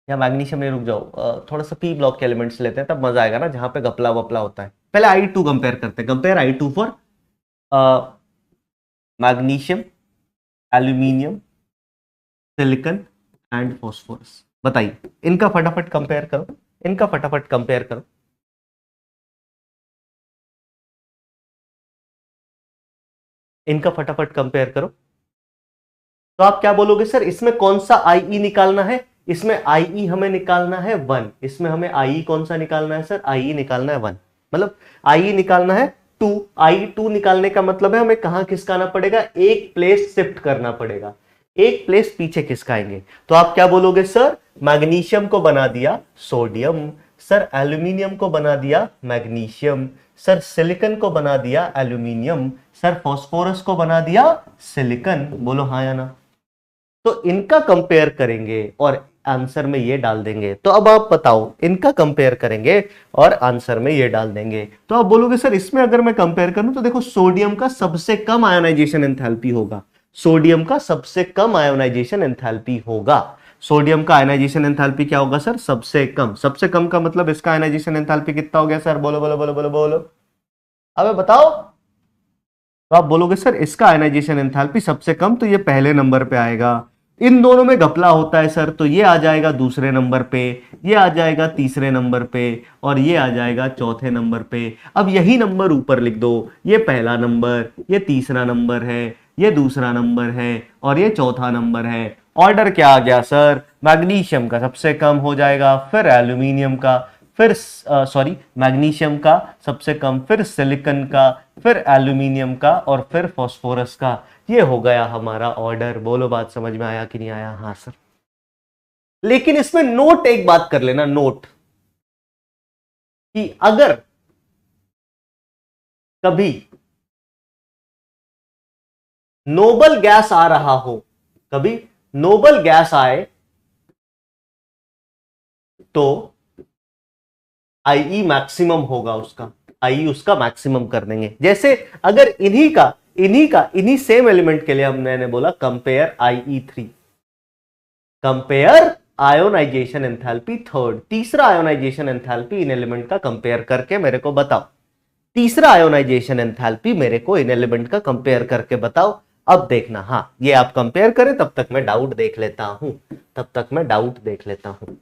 या मैग्नीशियम में रुक जाओ, थोड़ा सा पी ब्लॉक के एलिमेंट्स लेते हैं, तब मजा आएगा ना, जहां पे घपला वपला होता है। पहले I2 कंपेयर करते हैं। Compare I2 for magnesium, aluminium, silicon and phosphorus. बताइए, इनका फटाफट कंपेयर करो, इनका फटाफट कंपेयर करो। इनका फटाफट कंपेयर करो। तो आप क्या बोलोगे सर, इसमें कौन सा IE निकालना है? इसमें IE हमें निकालना है 1। इसमें हमें IE कौन सा निकालना है सर? IE निकालना है 1, मतलब IE निकालना है 2। IE2 निकालने का मतलब है हमें कहां खिसकाना पड़ेगा? एक प्लेस शिफ्ट करना पड़ेगा, एक प्लेस पीछे खिसकाएंगे। तो आप क्या बोलोगे सर? मैग्नीशियम को बना दिया सोडियम, सर एल्यूमिनियम को बना दिया मैग्नीशियम, सर सिलिकॉन को बना दिया एल्यूमिनियम, सर फास्फोरस को बना दिया सिलिकॉन। बोलो हाँ या ना? तो इनका कंपेयर करेंगे और आंसर में ये डाल देंगे। तो अब आप बताओ, इनका कंपेयर करेंगे और आंसर में ये डाल देंगे। तो आप बोलोगे सर इसमें अगर मैं कंपेयर करूं तो देखो, सोडियम का सबसे कम आयोनाइजेशन एंथैल्पी होगा। सोडियम का सबसे कम आयोनाइजेशन एंथैल्पी होगा। सोडियम का आयोनाइजेशन एंथैल्पी क्या होगा सर? सबसे कम। सबसे कम का मतलब इसका आयोनाइजेशन एंथैल्पी कितना हो गया सर? बोलो बोलो बोलो बोलो बोलो, अबे बताओ। तो आप बोलोगे सर इसका आयनाइजेशन एंथैल्पी सबसे कम, तो ये पहले नंबर पे आएगा। इन दोनों में घपला होता है सर, तो ये आ जाएगा दूसरे नंबर पे, ये आ जाएगा तीसरे नंबर पे, और ये आ जाएगा चौथे नंबर पे। अब यही नंबर ऊपर लिख दो, ये पहला नंबर, ये तीसरा नंबर है, ये दूसरा नंबर है, और ये चौथा नंबर है। ऑर्डर क्या आ गया सर? मैग्नीशियम का सबसे कम हो जाएगा, फिर एल्यूमिनियम का, फिर सॉरी मैग्नीशियम का सबसे कम, फिर सिलिकॉन का, फिर एल्यूमिनियम का, और फिर फास्फोरस का। ये हो गया हमारा ऑर्डर। बोलो बात समझ में आया कि नहीं आया? हाँ सर। लेकिन इसमें नोट एक बात कर लेना, नोट, कि अगर कभी नोबल गैस आ रहा हो, कभी नोबल गैस आए, तो आई मैक्सिमम होगा उसका, आई उसका मैक्सिमम कर देंगे। जैसे अगर इन्हीं सेम एलिमेंट के लिए मैंने बोला compare IE3, compare ionisation enthalpy third, तीसरा आयोनाइजेशन एंथैल्पी इन एलिमेंट का कंपेयर करके मेरे को बताओ, तीसरा आयोनाइजेशन एंथैल्पी मेरे को इन एलिमेंट का कंपेयर करके बताओ। अब देखना, हाँ ये आप कंपेयर करें, तब तक मैं डाउट देख लेता हूं,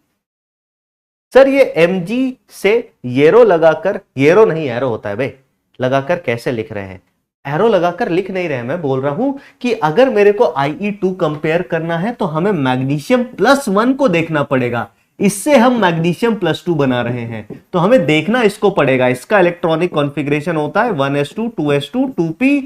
सर ये Mg से येरो लगाकर, येरो नहीं एरो होता है भाई, लगाकर कैसे लिख रहे हैं, एरो लगाकर लिख नहीं रहे हैं, मैं बोल रहा हूं कि अगर मेरे को IE2 कंपेयर करना है तो हमें मैग्नीशियम +1 को देखना पड़ेगा, इससे हम मैग्नीशियम +2 बना रहे हैं, तो हमें देखना इसको पड़ेगा, इसका इलेक्ट्रॉनिक कॉन्फ़िगरेशन होता है 1s2 2s2 2p,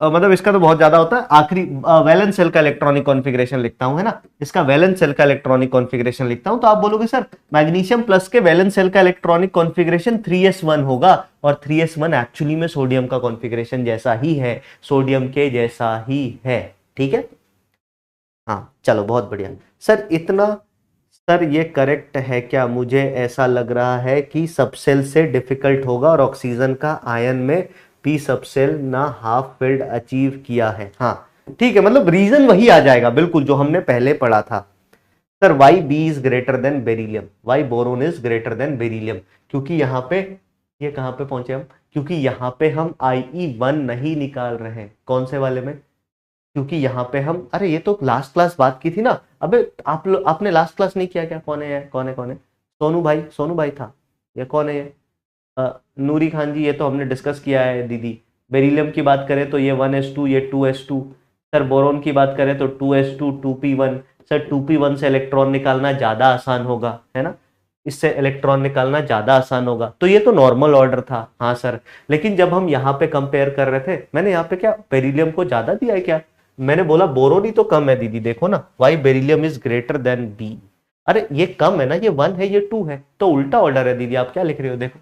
मतलब इसका तो बहुत ज्यादा होता है, आखिरी वैलेंस सेल का इलेक्ट्रॉनिक कॉन्फ़िगरेशन लिखता हूं, है ना, इसका वैलेंस सेल का इलेक्ट्रॉनिक कॉन्फ़िगरेशन लिखता हूं, तो आप बोलोगे सर मैग्नीशियम प्लस के वैलेंस सेल का इलेक्ट्रॉनिक कॉन्फ़िगरेशन 3s1 होगा, और 3s1 एक्चुअली में सोडियम का कॉन्फ़िगरेशन जैसा ही है, सोडियम के जैसा ही है, ठीक है। हाँ चलो बहुत बढ़िया सर, इतना सर ये करेक्ट है क्या, मुझे ऐसा लग रहा है कि सबसेल से डिफिकल्ट होगा और ऑक्सीजन का आयन में पी सबसेल ना हाफ फिल्ड अचीव किया है, हाँ ठीक है, मतलब रीजन वही आ जाएगा बिल्कुल जो हमने पहले पढ़ा था। Sir why B is greater than beryllium, why boron is greater than beryllium, क्योंकि यहाँ पे, ये कहाँ पे पहुंचे हम, क्योंकि यहाँ पे हम IE1 नहीं निकाल रहे हैं, कौन से वाले में, क्योंकि यहाँ पे हम, अरे ये तो लास्ट क्लास बात की थी ना, अबे आप लोग आपने लास्ट क्लास नहीं किया क्या, कौन है, कौन है, सोनू भाई था, ये कौन है ये, नूरी खान जी, ये तो हमने डिस्कस किया है दीदी। बेरिलियम की बात करें तो ये 1s2 ये 2s2, सर बोरोन की बात करें तो 2s2 2p1, सर 2p1 से इलेक्ट्रॉन निकालना ज्यादा आसान होगा, है ना, इससे इलेक्ट्रॉन निकालना ज्यादा आसान होगा, तो ये तो नॉर्मल ऑर्डर था, हाँ सर, लेकिन जब हम यहाँ पे कंपेयर कर रहे थे, मैंने यहाँ पे क्या बेरिलियम को ज्यादा दिया है क्या, मैंने बोला बोरोन ही तो कम है दीदी, देखो ना, why beryllium is greater than B, अरे ये कम है ना, ये 1 है ये 2 है, तो उल्टा ऑर्डर है दीदी, आप क्या लिख रहे हो, देखो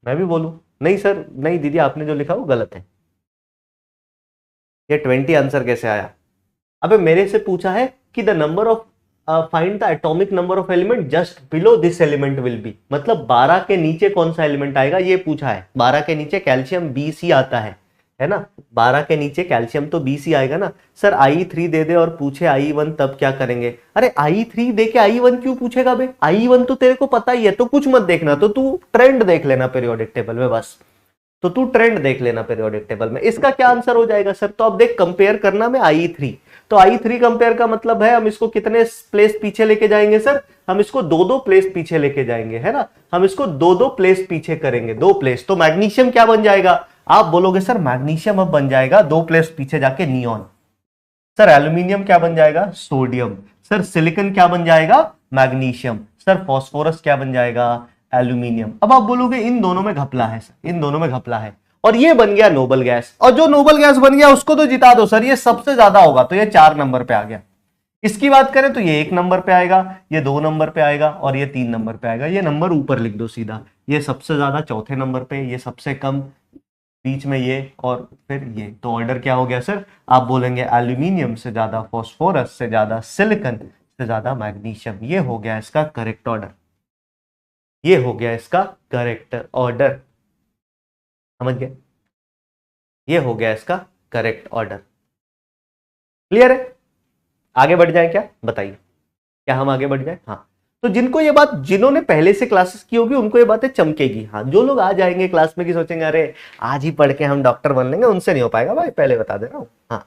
मैं भी बोलूं, नहीं सर नहीं दीदी आपने जो लिखा वो गलत है, ये 20 आंसर कैसे आया, अबे मेरे से पूछा है कि the number of find the atomic number of element just below this element will be, मतलब 12 के नीचे कौन सा एलिमेंट आएगा ये पूछा है, 12 के नीचे कैल्शियम BC आता है ना, 12 के नीचे कैल्शियम तो BC आएगा ना, सर IE3 दे दे और पूछे IE1 तब क्या करेंगे, अरे IE3 दे के IE1 क्यों पूछेगा बे, IE1 तो तेरे को पता ही है, तो कुछ मत देखना, तो तू ट्रेंड देख लेना पीरियोडिक टेबल में बस, तो तू ट्रेंड देख लेना पीरियोडिक टेबल में, इसका क्या आंसर हो जाएगा सर, तो अब देख कंपेयर करना में IE3, तो IE3 कंपेयर का मतलब है हम इसको कितने प्लेस पीछे लेके जाएंगे सर, हम इसको 2-2 प्लेस पीछे लेके जाएंगे, है ना, हम इसको 2-2 प्लेस पीछे करेंगे, 2 प्लेस, तो मैग्नीशियम क्या बन जाएगा, आप बोलोगे सर मैग्नीशियम अब बन जाएगा 2 प्लेस पीछे जाके नियॉन, सर एल्यूमिनियम क्या बन जाएगा सोडियम, सर सिलिकॉन क्या बन जाएगा मैग्नीशियम, सर फास्फोरस क्या बन जाएगा एल्यूमिनियम, अब आप बोलोगे इन दोनों में घपला है सर, इन दोनों में घपला है, और ये बन गया नोबल गैस, और जो नोबल गैस बन गया उसको तो जिता दो सर, ये सबसे ज्यादा होगा तो ये 4 नंबर पे आ गया, इसकी बात करें तो ये 1 नंबर पे आएगा, ये 2 नंबर पे आएगा, और ये 3 नंबर पे आएगा, ये नंबर ऊपर लिख दो सीधा, ये सबसे ज्यादा चौथे नंबर पे, ये सबसे कम बीच में ये, और फिर ये, तो ऑर्डर क्या हो गया सर, आप बोलेंगे एल्यूमिनियम से ज्यादा फास्फोरस से ज्यादा सिलिकॉन से ज्यादा मैग्नीशियम, ये हो गया इसका करेक्ट ऑर्डर, ये हो गया इसका करेक्ट ऑर्डर, समझ गए, ये हो गया इसका करेक्ट ऑर्डर, क्लियर है, आगे बढ़ जाए क्या बताइए, क्या हम आगे बढ़ जाए, हाँ, तो जिनको ये बात, जिन्होंने पहले से क्लासेस की होगी उनको ये बातें चमकेगी, हाँ जो लोग आ जाएंगे क्लास में कि सोचेंगे अरे आज ही पढ़ के हम डॉक्टर बन लेंगे, उनसे नहीं हो पाएगा भाई, पहले बता दे रहा हूं, हाँ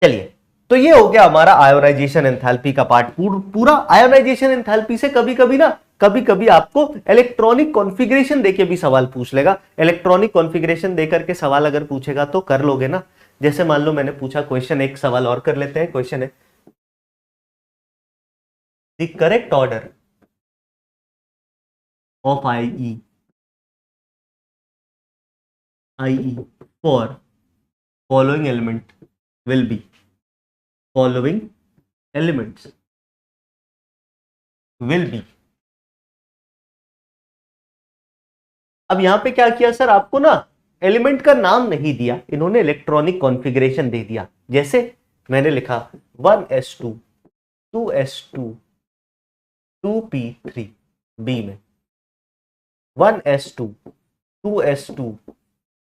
चलिए, तो ये हो गया हमारा आयोनाइजेशन एंथैल्पी का पार्ट, पूरा आयोनाइजेशन एंथैल्पी से कभी कभी ना, कभी कभी आपको इलेक्ट्रॉनिक कॉन्फ़िगरेशन देके भी सवाल पूछ लेगा, इलेक्ट्रॉनिक कॉन्फ़िगरेशन देकर के सवाल अगर पूछेगा तो कर लोगे ना, जैसे मान लो मैंने पूछा क्वेश्चन, एक सवाल और कर लेते हैं, क्वेश्चन है the correct order of IE for following element will be, following elements will be. अब यहां पे क्या किया सर, आपको ना एलिमेंट का नाम नहीं दिया, इन्होंने इलेक्ट्रॉनिक कॉन्फ़िगरेशन दे दिया। जैसे मैंने लिखा 1s2 2s2 2p3 बी में 1s2 2s2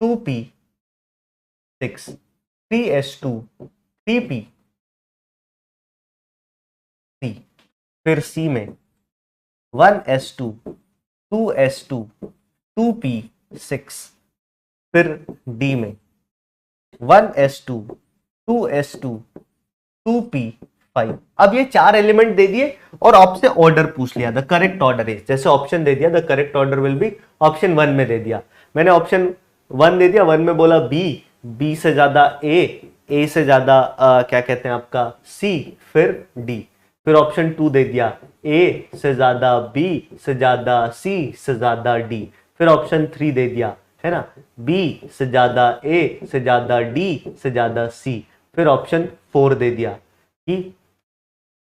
2p6 3s2 3p3। फिर सी में 1s2 2s2 2p6। फिर डी में 1s2 2s2 2p5। अब ये चार एलिमेंट दे दिए और आपसे ऑर्डर पूछ लिया, द करेक्ट ऑर्डर इज, जैसे ऑप्शन दे दिया the correct order will be, option 1 में दे दिया, मैंने ऑप्शन 1 दे दिया, 1 में बोला बी, बी से ज्यादा ए से ज्यादा क्या कहते हैं आपका सी, फिर डी। फिर ऑप्शन 2 दे दिया ए से ज्यादा बी से ज्यादा सी से ज्यादा डी। फिर ऑप्शन 3 दे दिया है ना, बी से ज्यादा ए से ज्यादा डी से ज्यादा सी। फिर ऑप्शन 4 दे दिया कि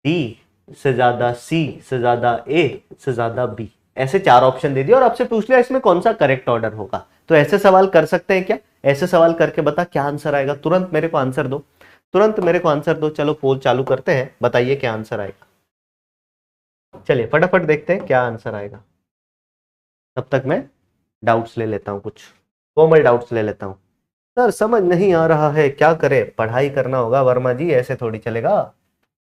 डी से ज्यादा सी से ज्यादा ए से ज्यादा बी। ऐसे चार ऑप्शन दे दिया और आपसे पूछ लिया इसमें कौन सा करेक्ट ऑर्डर होगा। तो ऐसे सवाल कर सकते हैं क्या, ऐसे सवाल करके बता क्या आंसर आएगा, तुरंत मेरे को आंसर दो, तुरंत मेरे को आंसर दो। चलो पोल चालू करते हैं, बताइए क्या आंसर आएगा। चलिए फटाफट देखते हैं क्या आंसर आएगा, तब तक मैं डाउट्स ले लेता हूं, कुछ कोमल डाउट्स ले लेता हूं। सर समझ नहीं आ रहा है, क्या करें, पढ़ाई करना होगा वर्मा जी, ऐसे थोड़ी चलेगा।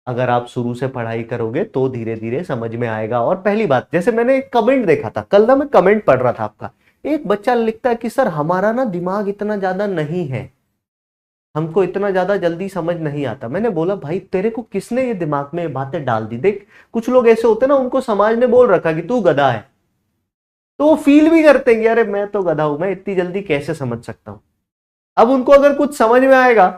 अगर आप शुरू से पढ़ाई करोगे तो धीरे धीरे समझ में आएगा। और पहली बात, जैसे मैंने एक कमेंट देखा था कल ना, मैं कमेंट पढ़ रहा था आपका, एक बच्चा लिखता है कि सर हमारा ना दिमाग इतना ज्यादा नहीं है, हमको इतना ज्यादा जल्दी समझ नहीं आता। मैंने बोला भाई तेरे को किसने ये दिमाग में बातें डाल दी। देख कुछ लोग ऐसे होते ना, उनको समाज ने बोल रखा कि तू गधा है, तो वो फील भी करते हैं कि अरे मैं तो गधा हूं, मैं इतनी जल्दी कैसे समझ सकता हूं। अब उनको अगर कुछ समझ में आएगा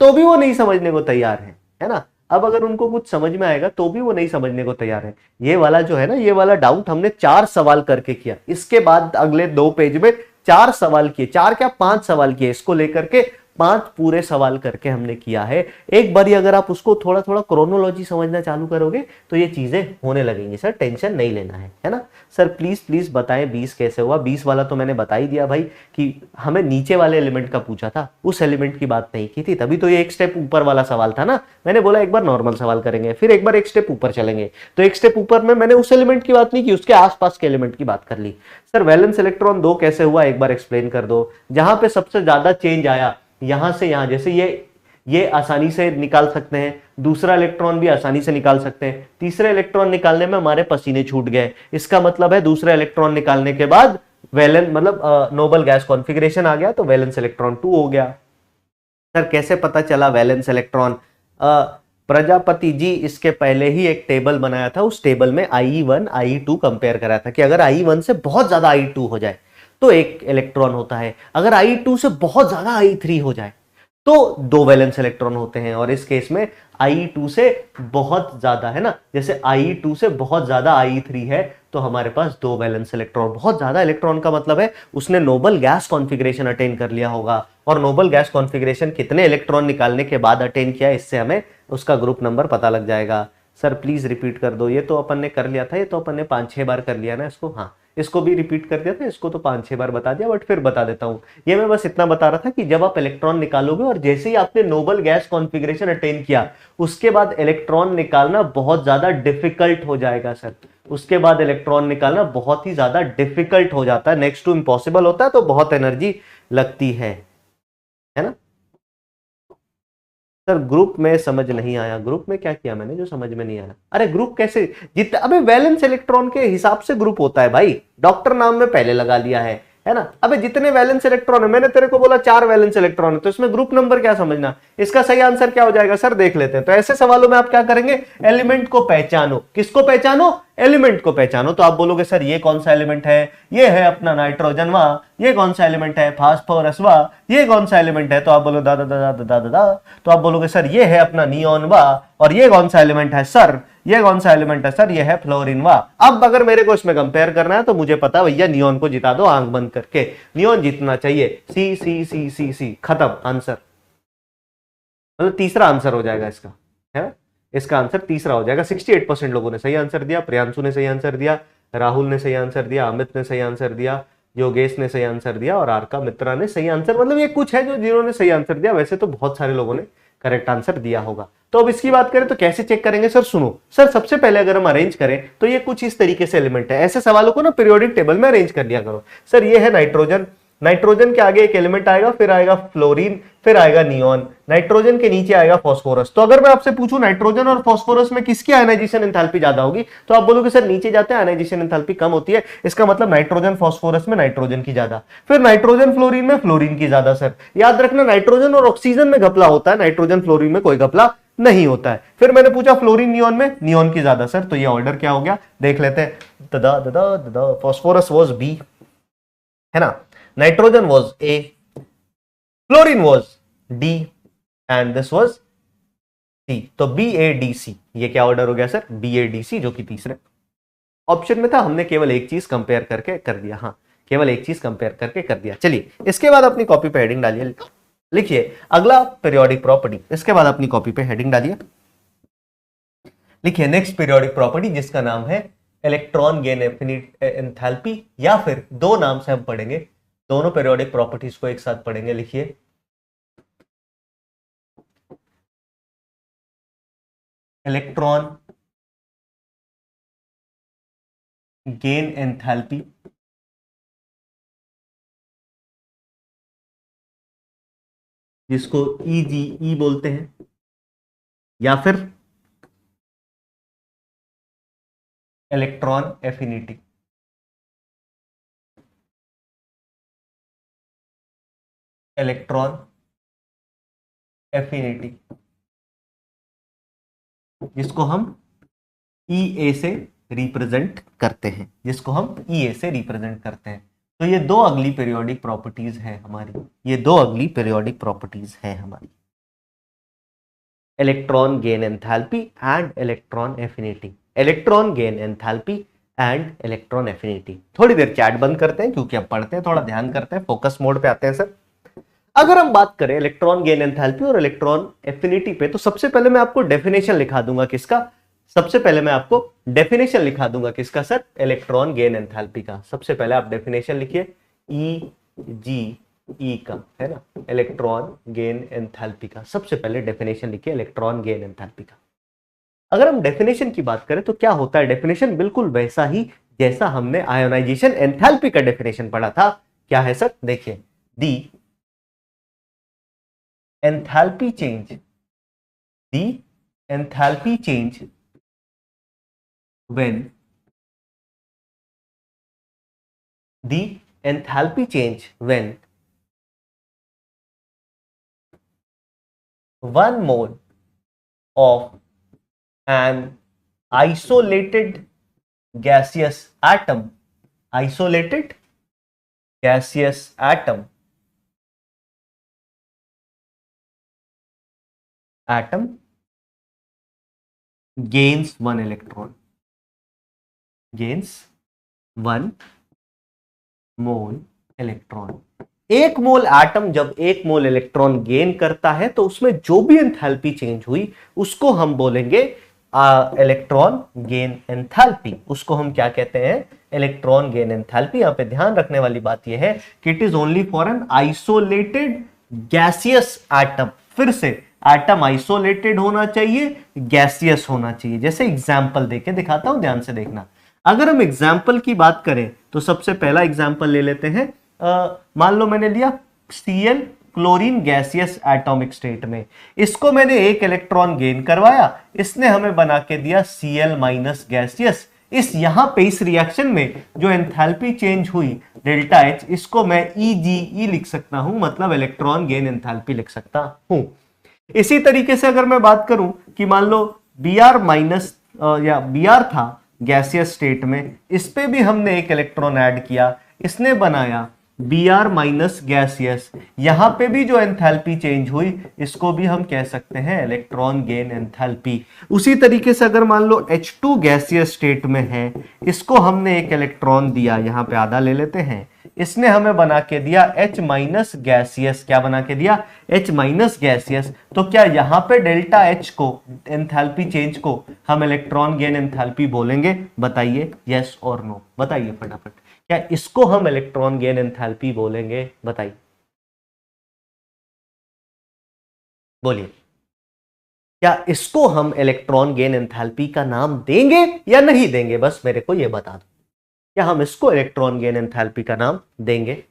तो भी वो नहीं समझने को तैयार है ना। अब अगर उनको कुछ समझ में आएगा तो भी वो नहीं समझने को तैयार है। ये वाला जो है ना, ये वाला डाउट हमने 4 सवाल करके किया, इसके बाद अगले 2 पेज में 4 सवाल किए, 4 क्या 5 सवाल किए, इसको लेकर के 5 पूरे सवाल करके हमने किया है। एक बार अगर आप उसको थोड़ा थोड़ा क्रोनोलॉजी समझना चालू करोगे तो ये चीजें होने लगेंगी। सर टेंशन नहीं लेना है ना। सर प्लीज प्लीज बताएं 20 कैसे हुआ। 20 वाला तो मैंने बता ही दिया भाई कि हमें नीचे वाले एलिमेंट का पूछा था, उस एलिमेंट की बात नहीं की थी, तभी तो ये एक स्टेप ऊपर वाला सवाल था ना। मैंने बोला एक बार नॉर्मल सवाल करेंगे, फिर एक बार एक स्टेप ऊपर चलेंगे, तो एक स्टेप ऊपर में मैंने उस एलिमेंट की बात नहीं की, उसके आसपास के एलिमेंट की बात कर ली। सर वैलेंस इलेक्ट्रॉन 2 कैसे हुआ, एक बार एक्सप्लेन कर दो। जहां पे सबसे ज्यादा चेंज आया यहां से यहां, जैसे ये आसानी से निकाल सकते हैं, दूसरा इलेक्ट्रॉन भी आसानी से निकाल सकते हैं, तीसरे इलेक्ट्रॉन निकालने में हमारे पसीने छूट गए। इसका मतलब है दूसरा इलेक्ट्रॉन निकालने के बाद वैलेंस मतलब नोबल गैस कॉन्फ़िगरेशन आ गया, तो वैलेंस इलेक्ट्रॉन 2 हो गया। सर कैसे पता चला वैलेंस इलेक्ट्रॉन, प्रजापति जी इसके पहले ही एक टेबल बनाया था, उस टेबल में IE1 IE2 कंपेयर कराया था कि अगर IE1 से बहुत ज्यादा IE2 हो जाए तो एक इलेक्ट्रॉन होता है, अगर IE2 से बहुत ज्यादा IE3 हो जाए तो 2 वैलेंस इलेक्ट्रॉन होते हैं। और इस केस में IE2 से बहुत ज्यादा है ना, जैसे IE2 से बहुत ज्यादा IE3 है तो हमारे पास 2 वैलेंस इलेक्ट्रॉन। बहुत ज्यादा इलेक्ट्रॉन का मतलब है उसने नोबल गैस कॉन्फ़िगरेशन अटेन कर लिया होगा, और नोबल गैस कॉन्फ़िगरेशन कितने इलेक्ट्रॉन निकालने के बाद अटेन किया, इससे हमें उसका ग्रुप नंबर पता लग जाएगा। सर प्लीज रिपीट कर दो, ये तो अपन ने कर लिया था, ये तो अपन ने 5-6 बार कर लिया ना इसको। हाँ इसको भी रिपीट कर दिया था, इसको तो 5-6 बार बता दिया, बट फिर बता देता हूं। ये मैं बस इतना बता रहा था कि जब आप इलेक्ट्रॉन निकालोगे और जैसे ही आपने नोबल गैस कॉन्फ़िगरेशन अटेन किया, उसके बाद इलेक्ट्रॉन निकालना बहुत ज्यादा डिफिकल्ट हो जाएगा सर। उसके बाद इलेक्ट्रॉन निकालना बहुत ही ज्यादा डिफिकल्ट हो जाता है, नेक्स्ट टू इम्पॉसिबल होता है, तो बहुत एनर्जी लगती है ना। सर ग्रुप में समझ नहीं आया, ग्रुप में क्या किया मैंने जो समझ में नहीं आया। अरे ग्रुप कैसे, जितना अबे वैलेंस इलेक्ट्रॉन के हिसाब से ग्रुप होता है भाई, डॉक्टर नाम में पहले लगा लिया है ना। अबे जितने वैलेंस इलेक्ट्रॉन है, मैंने तेरे को बोला 4 वैलेंस इलेक्ट्रॉन है, तो इसमें ग्रुप नंबर क्या समझना, इसका सही आंसर क्या हो जाएगा सर देख लेते हैं। तो ऐसे सवालों में आप क्या करेंगे, एलिमेंट को पहचानो। किसको पहचानो, एलिमेंट को पहचानो। तो आप बोलोगे सर ये कौन सा एलिमेंट है, ये है अपना नाइट्रोजन वा, ये कौन सा एलिमेंट है फास्फोरस वा, ये कौन सा एलिमेंट है, तो आप बोलो दा दा दा दा दा दा, तो आप बोलोगे सर ये है अपना नियोन वा, और ये कौन सा एलिमेंट है सर, ये कौन सा एलिमेंट है सर, ये है फ्लोरीन वा। अब अगर मेरे को इसमें कंपेयर करना है तो मुझे पता भैया नियोन को जिता दो आंख बंद करके, नियोन जीतना चाहिए, सी सी सी सी सी, खत्म आंसर। मतलब तीसरा आंसर हो जाएगा इसका, है ना। इसका आंसर तीसरा हो जाएगा। 68% लोगों ने सही आंसर दिया। प्रियांशु ने सही आंसर दिया, राहुल ने सही आंसर दिया, अमित ने सही आंसर दिया, योगेश ने सही आंसर दिया और आरका मित्रा ने सही आंसर, मतलब ये कुछ है जो जिन्होंने सही आंसर दिया, वैसे तो बहुत सारे लोगों ने करेक्ट आंसर दिया होगा। तो अब इसकी बात करें तो कैसे चेक करेंगे सर? सुनो सर, सबसे पहले अगर हम अरेंज करें तो ये कुछ इस तरीके से एलिमेंट है। ऐसे सवालों को ना पीरियोडिक टेबल में अरेंज कर लिया करो। सर ये है नाइट्रोजन, नाइट्रोजन के आगे एक एलिमेंट आएगा, फिर आएगा फ्लोरीन, फिर आएगा नियॉन, नाइट्रोजन के नीचे आएगा फास्फोरस। तो अगर मैं आपसे पूछूं नाइट्रोजन और फास्फोरस में किसकी आयनाइजेशन एंथैल्पी ज्यादा होगी, तो आप बोलोगे सर नीचे जाते हैं आयनाइजेशन एंथैल्पी कम होती है। इसका मतलब नाइट्रोजन फास्फोरस में नाइट्रोजन की ज्यादा, फिर नाइट्रोजन फ्लोरीन में फ्लोरीन की ज्यादा। सर याद रखना नाइट्रोजन और ऑक्सीजन में घपला होता है, नाइट्रोजन फ्लोरीन में कोई घपला नहीं होता है। फिर मैंने पूछा फ्लोरीन नियॉन में, नियॉन की ज्यादा। सर तो ये ऑर्डर क्या हो गया देख लेते हैं। ददा ददा ददा, फास्फोरस वाज बी, है ना, nitrogen was A, fluorine was D and this was C. तो बी ए डी सी, ये क्या ऑर्डर हो गया sir? B A D C, जो कि तीसरे ऑप्शन में था। हमने केवल एक चीज कंपेयर करके कर दिया, हाँ केवल एक चीज कंपेयर करके कर दिया। चलिए इसके बाद अपनी कॉपी पे हेडिंग डालिए, लिखिए अगला पीरियोडिक प्रॉपर्टी। इसके बाद अपनी कॉपी पे हेडिंग डालिए, लिखिए नेक्स्ट पीरियोडिक प्रॉपर्टी, जिसका नाम है इलेक्ट्रॉन गेन एंथैल्पी, या फिर दो नाम से हम पढ़ेंगे, दोनों पीरियोडिक प्रॉपर्टीज को एक साथ पढ़ेंगे। लिखिए इलेक्ट्रॉन गेन एंथैल्पी, जिसको EGE बोलते हैं, या फिर इलेक्ट्रॉन एफिनिटी। इलेक्ट्रॉन एफिनिटी, जिसको हम EA से रिप्रेजेंट करते हैं, जिसको हम EA से रिप्रेजेंट करते हैं। तो ये दो अगली पीरियोडिक प्रॉपर्टीज हैं हमारी, ये दो अगली पीरियोडिक प्रॉपर्टीज हैं हमारी, electron gain enthalpy and electron affinity. Electron gain enthalpy and electron affinity. थोड़ी देर चैट बंद करते हैं क्योंकि अब पढ़ते हैं, थोड़ा ध्यान करते हैं, फोकस मोड पे आते हैं सर। अगर हम बात करें इलेक्ट्रॉन गेन एंथैल्पी और इलेक्ट्रॉन एफिनिटी पे, तो सबसे पहले मैं आपको डेफिनेशन लिखा दूंगा किसका? सबसे पहले मैं आपको डेफिनेशन लिखा दूंगा किसका सर? इलेक्ट्रॉन गेन एंथैल्पी का। सबसे पहले आप डेफिनेशन लिखिए EGE का, है ना, इलेक्ट्रॉन गेन एंथैल्पी का। सबसे पहले डेफिनेशन लिखिए इलेक्ट्रॉन गेन एंथैल्पी का। अगर हम डेफिनेशन की बात करें तो क्या होता है डेफिनेशन? बिल्कुल वैसा ही जैसा हमने आयोनाइजेशन एंथैल्पी का डेफिनेशन पढ़ा था। क्या है सर? देखिए, दी enthalpy change, the enthalpy change when the enthalpy change when 1 mole of an isolated gaseous atom, isolated gaseous atom gains 1 electron, gains 1 mole electron. एक मोल एटम जब एक मोल इलेक्ट्रॉन गेन करता है तो उसमें जो भी एंथैल्पी चेंज हुई उसको हम बोलेंगे इलेक्ट्रॉन गेन एंथैल्पी। उसको हम क्या कहते हैं? Electron gain enthalpy. यहां पे ध्यान रखने वाली बात यह है कि it is only for an isolated gaseous atom. फिर से एटम आइसोलेटेड होना चाहिए, गैसियस होना चाहिए। जैसे एग्जाम्पल देके दिखाता हूं, ध्यान से देखना। अगर हम एग्जाम्पल की बात करें तो सबसे पहला एग्जाम्पल ले लेते हैं। मान लो मैंने लिया Cl chlorine gaseous atomic state में, इसको मैंने एक इलेक्ट्रॉन गेन करवाया, इसने हमें बना के दिया Cl माइनस गैसियस। इस यहां पे इस रिएक्शन में जो एंथैल्पी चेंज हुई डेल्टा H, इसको मैं EGE लिख सकता हूं, मतलब इलेक्ट्रॉन गेन एंथैल्पी लिख सकता हूं। इसी तरीके से अगर मैं बात करूं कि मान लो Br माइनस या Br था गैसियस स्टेट में, इस पे भी हमने एक इलेक्ट्रॉन ऐड किया, इसने बनाया Br माइनस गैसियस। यहां पे भी जो एंथैल्पी चेंज हुई इसको भी हम कह सकते हैं इलेक्ट्रॉन गेन एंथैल्पी। उसी तरीके से अगर मान लो H2 गैसियस स्टेट में है, इसको हमने एक इलेक्ट्रॉन दिया, यहां पे आधा ले लेते हैं, इसने हमें बना के दिया H माइनस गैसियस। क्या बना के दिया? H minus gaseous. तो क्या यहां पे डेल्टा H को, एंथैल्पी चेंज को हम इलेक्ट्रॉन गेन एंथैल्पी बोलेंगे? बताइए यस और नो, बताइए फटाफट। क्या इसको हम इलेक्ट्रॉन गेन एंथैल्पी बोलेंगे? बताइए, बोलिए, क्या इसको हम इलेक्ट्रॉन गेन एंथैल्पी का नाम देंगे या नहीं देंगे? बस मेरे को यह बता दो, क्या हम इसको इलेक्ट्रॉन गेन एंथैल्पी का नाम देंगे?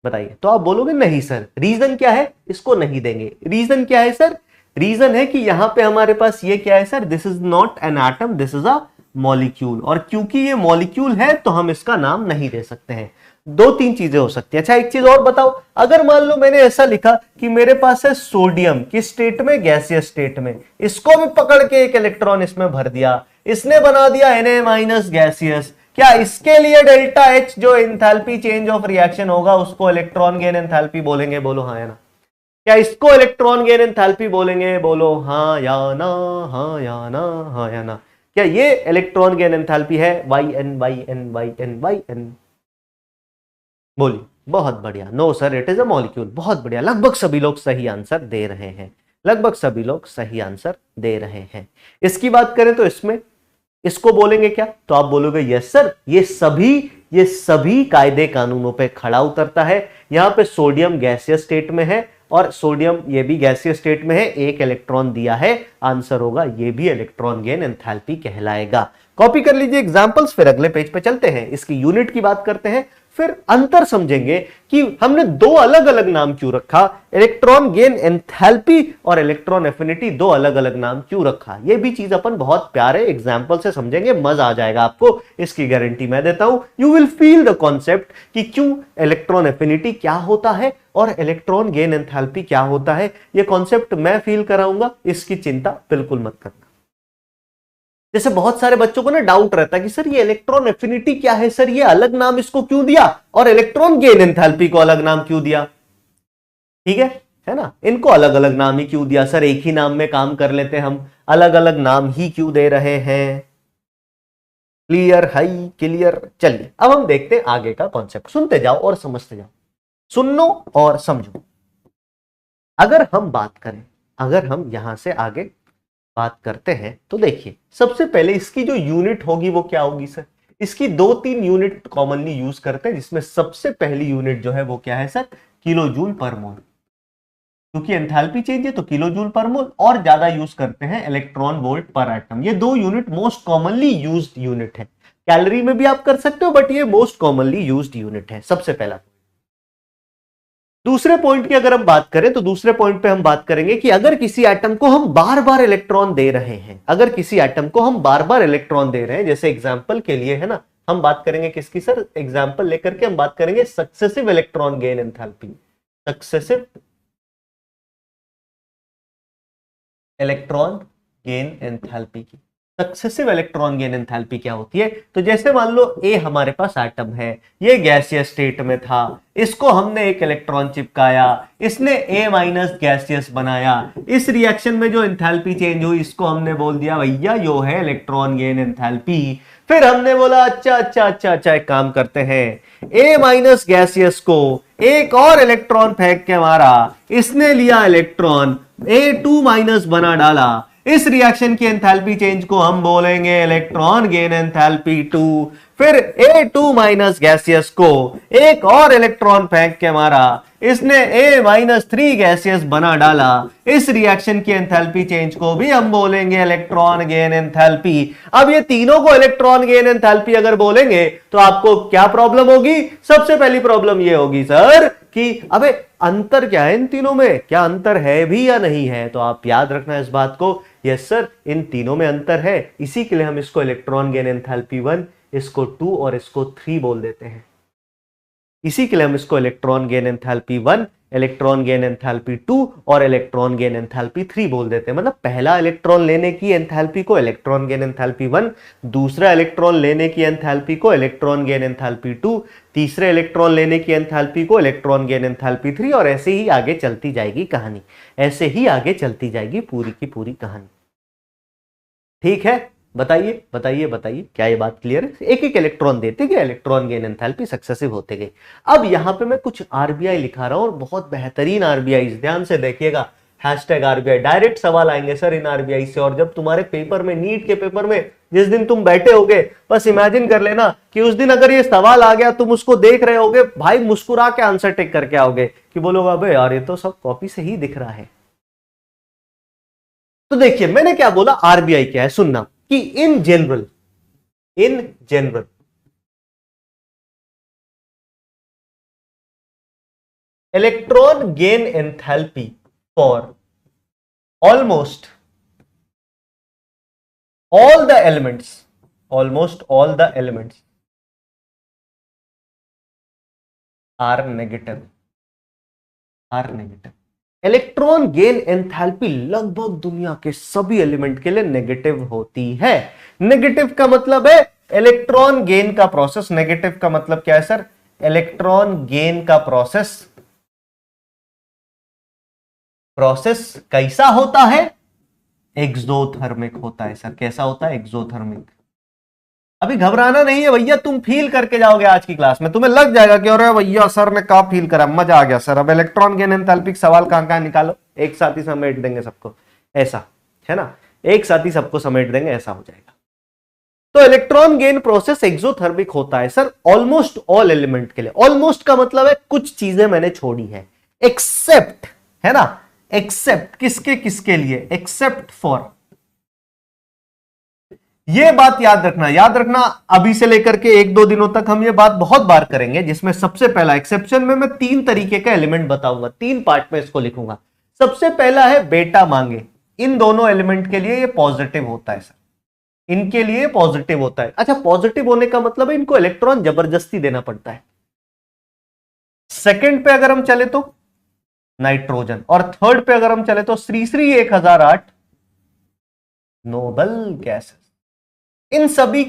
बताइए। तो आप बोलोगे नहीं सर, रीजन क्या है इसको नहीं देंगे? रीजन क्या है सर? रीजन है कि यहां पे हमारे पास ये क्या है sir? This is not an atom, this is a molecule. और क्योंकि ये मॉलिक्यूल है तो हम इसका नाम नहीं दे सकते हैं। दो तीन चीजें हो सकती है। अच्छा एक चीज और बताओ, अगर मान लो मैंने ऐसा लिखा कि मेरे पास है सोडियम, किस स्टेट में? गैसियस स्टेट में। इसको भी पकड़ के एक इलेक्ट्रॉन इसमें भर दिया, इसने बना दिया Na माइनस गैसियस। क्या इसके लिए डेल्टा H जो एंथैल्पी चेंज ऑफ रिएक्शन होगा उसको इलेक्ट्रॉन गेन एंथैल्पी बोलेंगे? बोलो हाँ या ना। क्या इसको इलेक्ट्रॉन गेन एंथैल्पी बोलेंगे? बोलो हाँ या ना, हाँ या ना, हाँ या ना। क्या ये इलेक्ट्रॉन गेन एंथैल्पी है? YN। बोलिए। बहुत बढ़िया। No sir, it is a molecule. बहुत बढ़िया, लगभग सभी लोग सही आंसर दे रहे हैं, लगभग सभी लोग सही आंसर दे रहे हैं। इसकी बात करें तो इसमें इसको बोलेंगे क्या? तो आप बोलोगे यस सर, ये सभी कायदे कानूनों पे खड़ा उतरता है। यहां पे सोडियम गैसियस स्टेट में है और सोडियम ये भी गैसियस स्टेट में है, एक इलेक्ट्रॉन दिया है, आंसर होगा ये भी इलेक्ट्रॉन गेन एंथैल्पी कहलाएगा। कॉपी कर लीजिए एग्जांपल्स, फिर अगले पेज पे चलते हैं, इसकी यूनिट की बात करते हैं, फिर अंतर समझेंगे कि हमने दो अलग अलग नाम क्यों रखा, इलेक्ट्रॉन गेन एंथैल्पी और इलेक्ट्रॉन एफिनिटी, दो अलग अलग नाम क्यों रखा। ये भी चीज अपन बहुत प्यारे एग्जांपल से समझेंगे, मजा आ जाएगा आपको, इसकी गारंटी मैं देता हूं। You will feel the concept कि क्यों इलेक्ट्रॉन एफिनिटी क्या होता है और इलेक्ट्रॉन गेन एंथैल्पी क्या होता है। ये कॉन्सेप्ट मैं फील कराऊंगा, इसकी चिंता बिल्कुल मत करना। जैसे बहुत सारे बच्चों को ना डाउट रहता है कि सर ये इलेक्ट्रॉन एफिनिटी क्या है, सर ये अलग नाम इसको क्यों दिया और इलेक्ट्रॉन गेन एंथैल्पी को अलग नाम क्यों दिया? ठीक है ना, इनको अलग अलग नाम ही क्यों दिया? सर एक ही नाम में काम कर लेते हम, अलग अलग नाम ही क्यों दे रहे हैं? Clear high clear. चलिए अब हम देखते हैं आगे का कॉन्सेप्ट, सुनते जाओ और समझते जाओ, सुनो और समझो। अगर हम बात करें, अगर हम यहां से आगे बात करते हैं तो देखिए, सबसे पहले इसकी जो यूनिट होगी वो क्या होगी सर? इसकी दो तीन यूनिट कॉमनली यूज करते हैं, जिसमें सबसे पहली यूनिट जो है वो क्या है सर? किलो जूल पर मोल। क्योंकि एंथैल्पी चेंज है तो किलो जूल पर मोल, और ज्यादा यूज करते हैं इलेक्ट्रॉन वोल्ट पर एटम। ये दो unit most commonly used unit है। कैलोरी में भी आप कर सकते हो, बट ये मोस्ट कॉमनली यूज्ड यूनिट है, सबसे पहला। दूसरे पॉइंट की अगर हम बात करें तो दूसरे पॉइंट पे हम बात करेंगे कि अगर किसी एटम को हम बार बार इलेक्ट्रॉन दे रहे हैं, अगर किसी एटम को हम बार बार इलेक्ट्रॉन दे रहे हैं, जैसे एग्जांपल के लिए है ना, हम बात करेंगे किसकी सर? एग्जांपल लेकर के हम बात करेंगे successive electron gain enthalpy, successive electron gain enthalpy की। सक्सेसिव इलेक्ट्रॉन गेन एंथैल्पी क्या होती है? तो जैसे मान लो ए हमारे पास एटम है, ये गैसियस स्टेट में था, इसको हमने एक इलेक्ट्रॉन चिपकाया, इसने ए माइनस गैसियस बनाया, इस रिएक्शन में जो एंथैल्पी चेंज हुई इसको हमने बोल दिया भैया यो है इलेक्ट्रॉन गेन एंथैल्पी। फिर हमने बोला अच्छा एक काम करते हैं, ए माइनस गैसियस को एक और इलेक्ट्रॉन फेंक के मारा, इसने लिया इलेक्ट्रॉन, A2 माइनस बना डाला, इस रिएक्शन की एंथैल्पी चेंज को हम बोलेंगे इलेक्ट्रॉन गेन एंथैल्पी 2। फिर A2 माइनस गैसियस को एक और इलेक्ट्रॉन फेंक के मारा, इसने A माइनस 3 गैसियस बना डाला, इस रिएक्शन की एंथैल्पी चेंज को भी हम बोलेंगे इलेक्ट्रॉन गेन एंथैल्पी। अब ये तीनों को इलेक्ट्रॉन गेन एंथैल्पी अगर बोलेंगे तो आपको क्या प्रॉब्लम होगी? सबसे पहली प्रॉब्लम ये होगी सर कि अबे अंतर क्या है इन तीनों में, क्या अंतर है भी या नहीं है? तो आप याद रखना इस बात को, यस सर इन तीनों में अंतर है, इसी के लिए हम इसको इलेक्ट्रॉन गेन एंथैल्पी 1, इसको 2 और इसको 3 बोल देते हैं। इसी के लिए हम इसको electron gain enthalpy 1, electron gain enthalpy 2 और इलेक्ट्रॉन गेन एंथैल्पी 3 बोल देते हैं। मतलब पहला इलेक्ट्रॉन लेने की एंथैल्पी को इलेक्ट्रॉन गेन एंथैल्पी 1, दूसरा इलेक्ट्रॉन लेने की एंथैल्पी को इलेक्ट्रॉन गेन एंथैल्पी 2, तीसरे इलेक्ट्रॉन लेने की एंथैल्पी को इलेक्ट्रॉन गेन एंथैल्पी 3, और ऐसे ही आगे चलती जाएगी कहानी, ऐसे ही आगे चलती जाएगी पूरी की पूरी कहानी। ठीक है, बताइए बताइए बताइए, क्या ये बात क्लियर है? एक एक इलेक्ट्रॉन देते गए, इलेक्ट्रॉन गेन एंथैल्पी सक्सेसिव होते गए। अब यहां पे मैं कुछ आरबीआई लिखा रहा हूं, और बहुत बेहतरीन आरबीआई, ध्यान से देखिएगा, हैशटैग आरबीआई। डायरेक्ट सवाल आएंगे सर इन आरबीआई से, और जब तुम्हारे पेपर में, नीट के पेपर में जिस दिन तुम बैठे होगे, बस इमेजिन कर लेना कि उस दिन अगर ये सवाल आ गया, तुम उसको देख रहे होगे भाई, मुस्कुरा के आंसर टिक करके आओगे कि बोलोगे अबे यार ये तो सब कॉपी से ही दिख रहा है। तो देखिए मैंने क्या बोला, आरबीआई क्या है सुनना, कि इन general electron gain enthalpy for almost all the elements are negative electron gain enthalpy लगभग दुनिया के सभी एलिमेंट के लिए नेगेटिव होती है। नेगेटिव का मतलब है इलेक्ट्रॉन गेन का प्रोसेस, नेगेटिव का मतलब क्या है सर? इलेक्ट्रॉन गेन का प्रोसेस कैसा होता है? एक्सोथर्मिक होता है सर। कैसा होता है? एक्सोथर्मिक। अभी घबराना नहीं है भैया, तुम फील करके जाओगे आज की क्लास में, तुम्हें लग जाएगा कि अरे भैया सर ने कहा फील करा, मजा आ गया सर। अब इलेक्ट्रॉन गेन एंथैल्पी सवाल कहां कहां निकालो, एक साथ ही समेट देंगे सबको, ऐसा है ना, एक साथ ही सबको समेट देंगे, ऐसा हो जाएगा। तो इलेक्ट्रॉन गेन प्रोसेस एक्सोथर्मिक होता है सर ऑलमोस्ट ऑल एलिमेंट के लिए। ऑलमोस्ट का मतलब है कुछ चीजें मैंने छोड़ी है, एक्सेप्ट, है ना, एक्सेप्ट किसके किसके लिए? एक्सेप्ट फॉर, ये बात याद रखना, अभी से लेकर के 1-2 दिनों तक हम ये बात बहुत बार करेंगे, जिसमें सबसे पहला एक्सेप्शन में मैं 3 तरीके का एलिमेंट बताऊंगा, 3 पार्ट में इसको लिखूंगा। सबसे पहला है बेटा मांगे, इन दोनों एलिमेंट के लिए ये पॉजिटिव होता है सर, इनके लिए पॉजिटिव होता है। अच्छा, पॉजिटिव होने का मतलब है इनको इलेक्ट्रॉन जबरदस्ती देना पड़ता है। सेकंड पे अगर हम चले तो नाइट्रोजन, और थर्ड पे अगर हम चले तो श्री 1008 नोबल गैसेस। इन सभी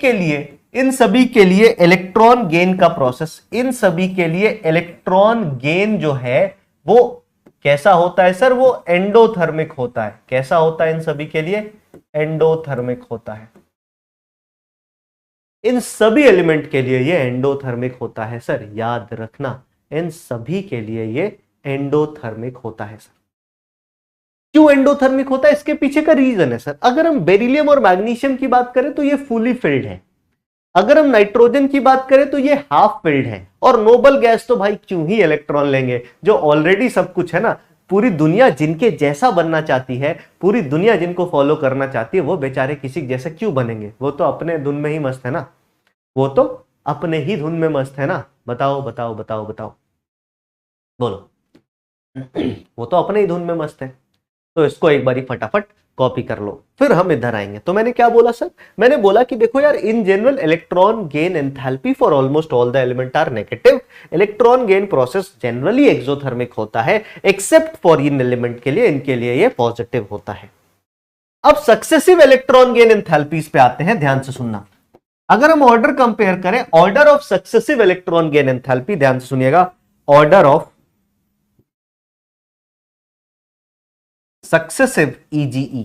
के लिए इलेक्ट्रॉन गेन का प्रोसेस, इन सभी के लिए इलेक्ट्रॉन गेन जो है वो कैसा होता है सर? वो एंडोथर्मिक होता है। कैसा होता है? इन सभी के लिए एंडोथर्मिक होता है। इन सभी एलिमेंट के लिए ये एंडोथर्मिक होता है सर, याद रखना, इन सभी के लिए ये एंडोथर्मिक होता है सर। क्यों एंडोथर्मिक होता है? इसके पीछे का रीजन है सर, अगर हम बेरिलियम और मैग्नीशियम की बात करें तो ये फुली फिल्ड है, अगर हम नाइट्रोजन की बात करें तो ये हाफ फिल्ड है, और नोबल गैस तो भाई क्यों ही इलेक्ट्रॉन लेंगे, जो ऑलरेडी सब कुछ है ना। पूरी दुनिया जिनके जैसा बनना चाहती है, पूरी दुनिया जिनको फॉलो करना चाहती है, वो बेचारे किसी जैसे क्यों बनेंगे? वो तो अपने धुन में ही मस्त है ना, वो तो अपने ही धुन में मस्त है ना। बताओ बताओ बताओ बताओ, बोलो। वो तो अपने ही धुन में मस्त है। तो इसको एक बारी फटाफट कॉपी कर लो, फिर हम इधर आएंगे। तो मैंने क्या बोला सर? मैंने बोला कि देखो यार, in general electron gain enthalpy for almost all the element are negative. Electron gain process generally exothermic होता है, एक्सेप्ट फॉर इन एलिमेंट के लिए, इनके लिए ये पॉजिटिव होता है। अब सक्सेसिव इलेक्ट्रॉन गेन एंथैल्पीज पे आते हैं, ध्यान से सुनना। अगर हम ऑर्डर कंपेयर करें, order of successive electron gain enthalpy, ध्यान से सुनिएगा, order of successive EGE,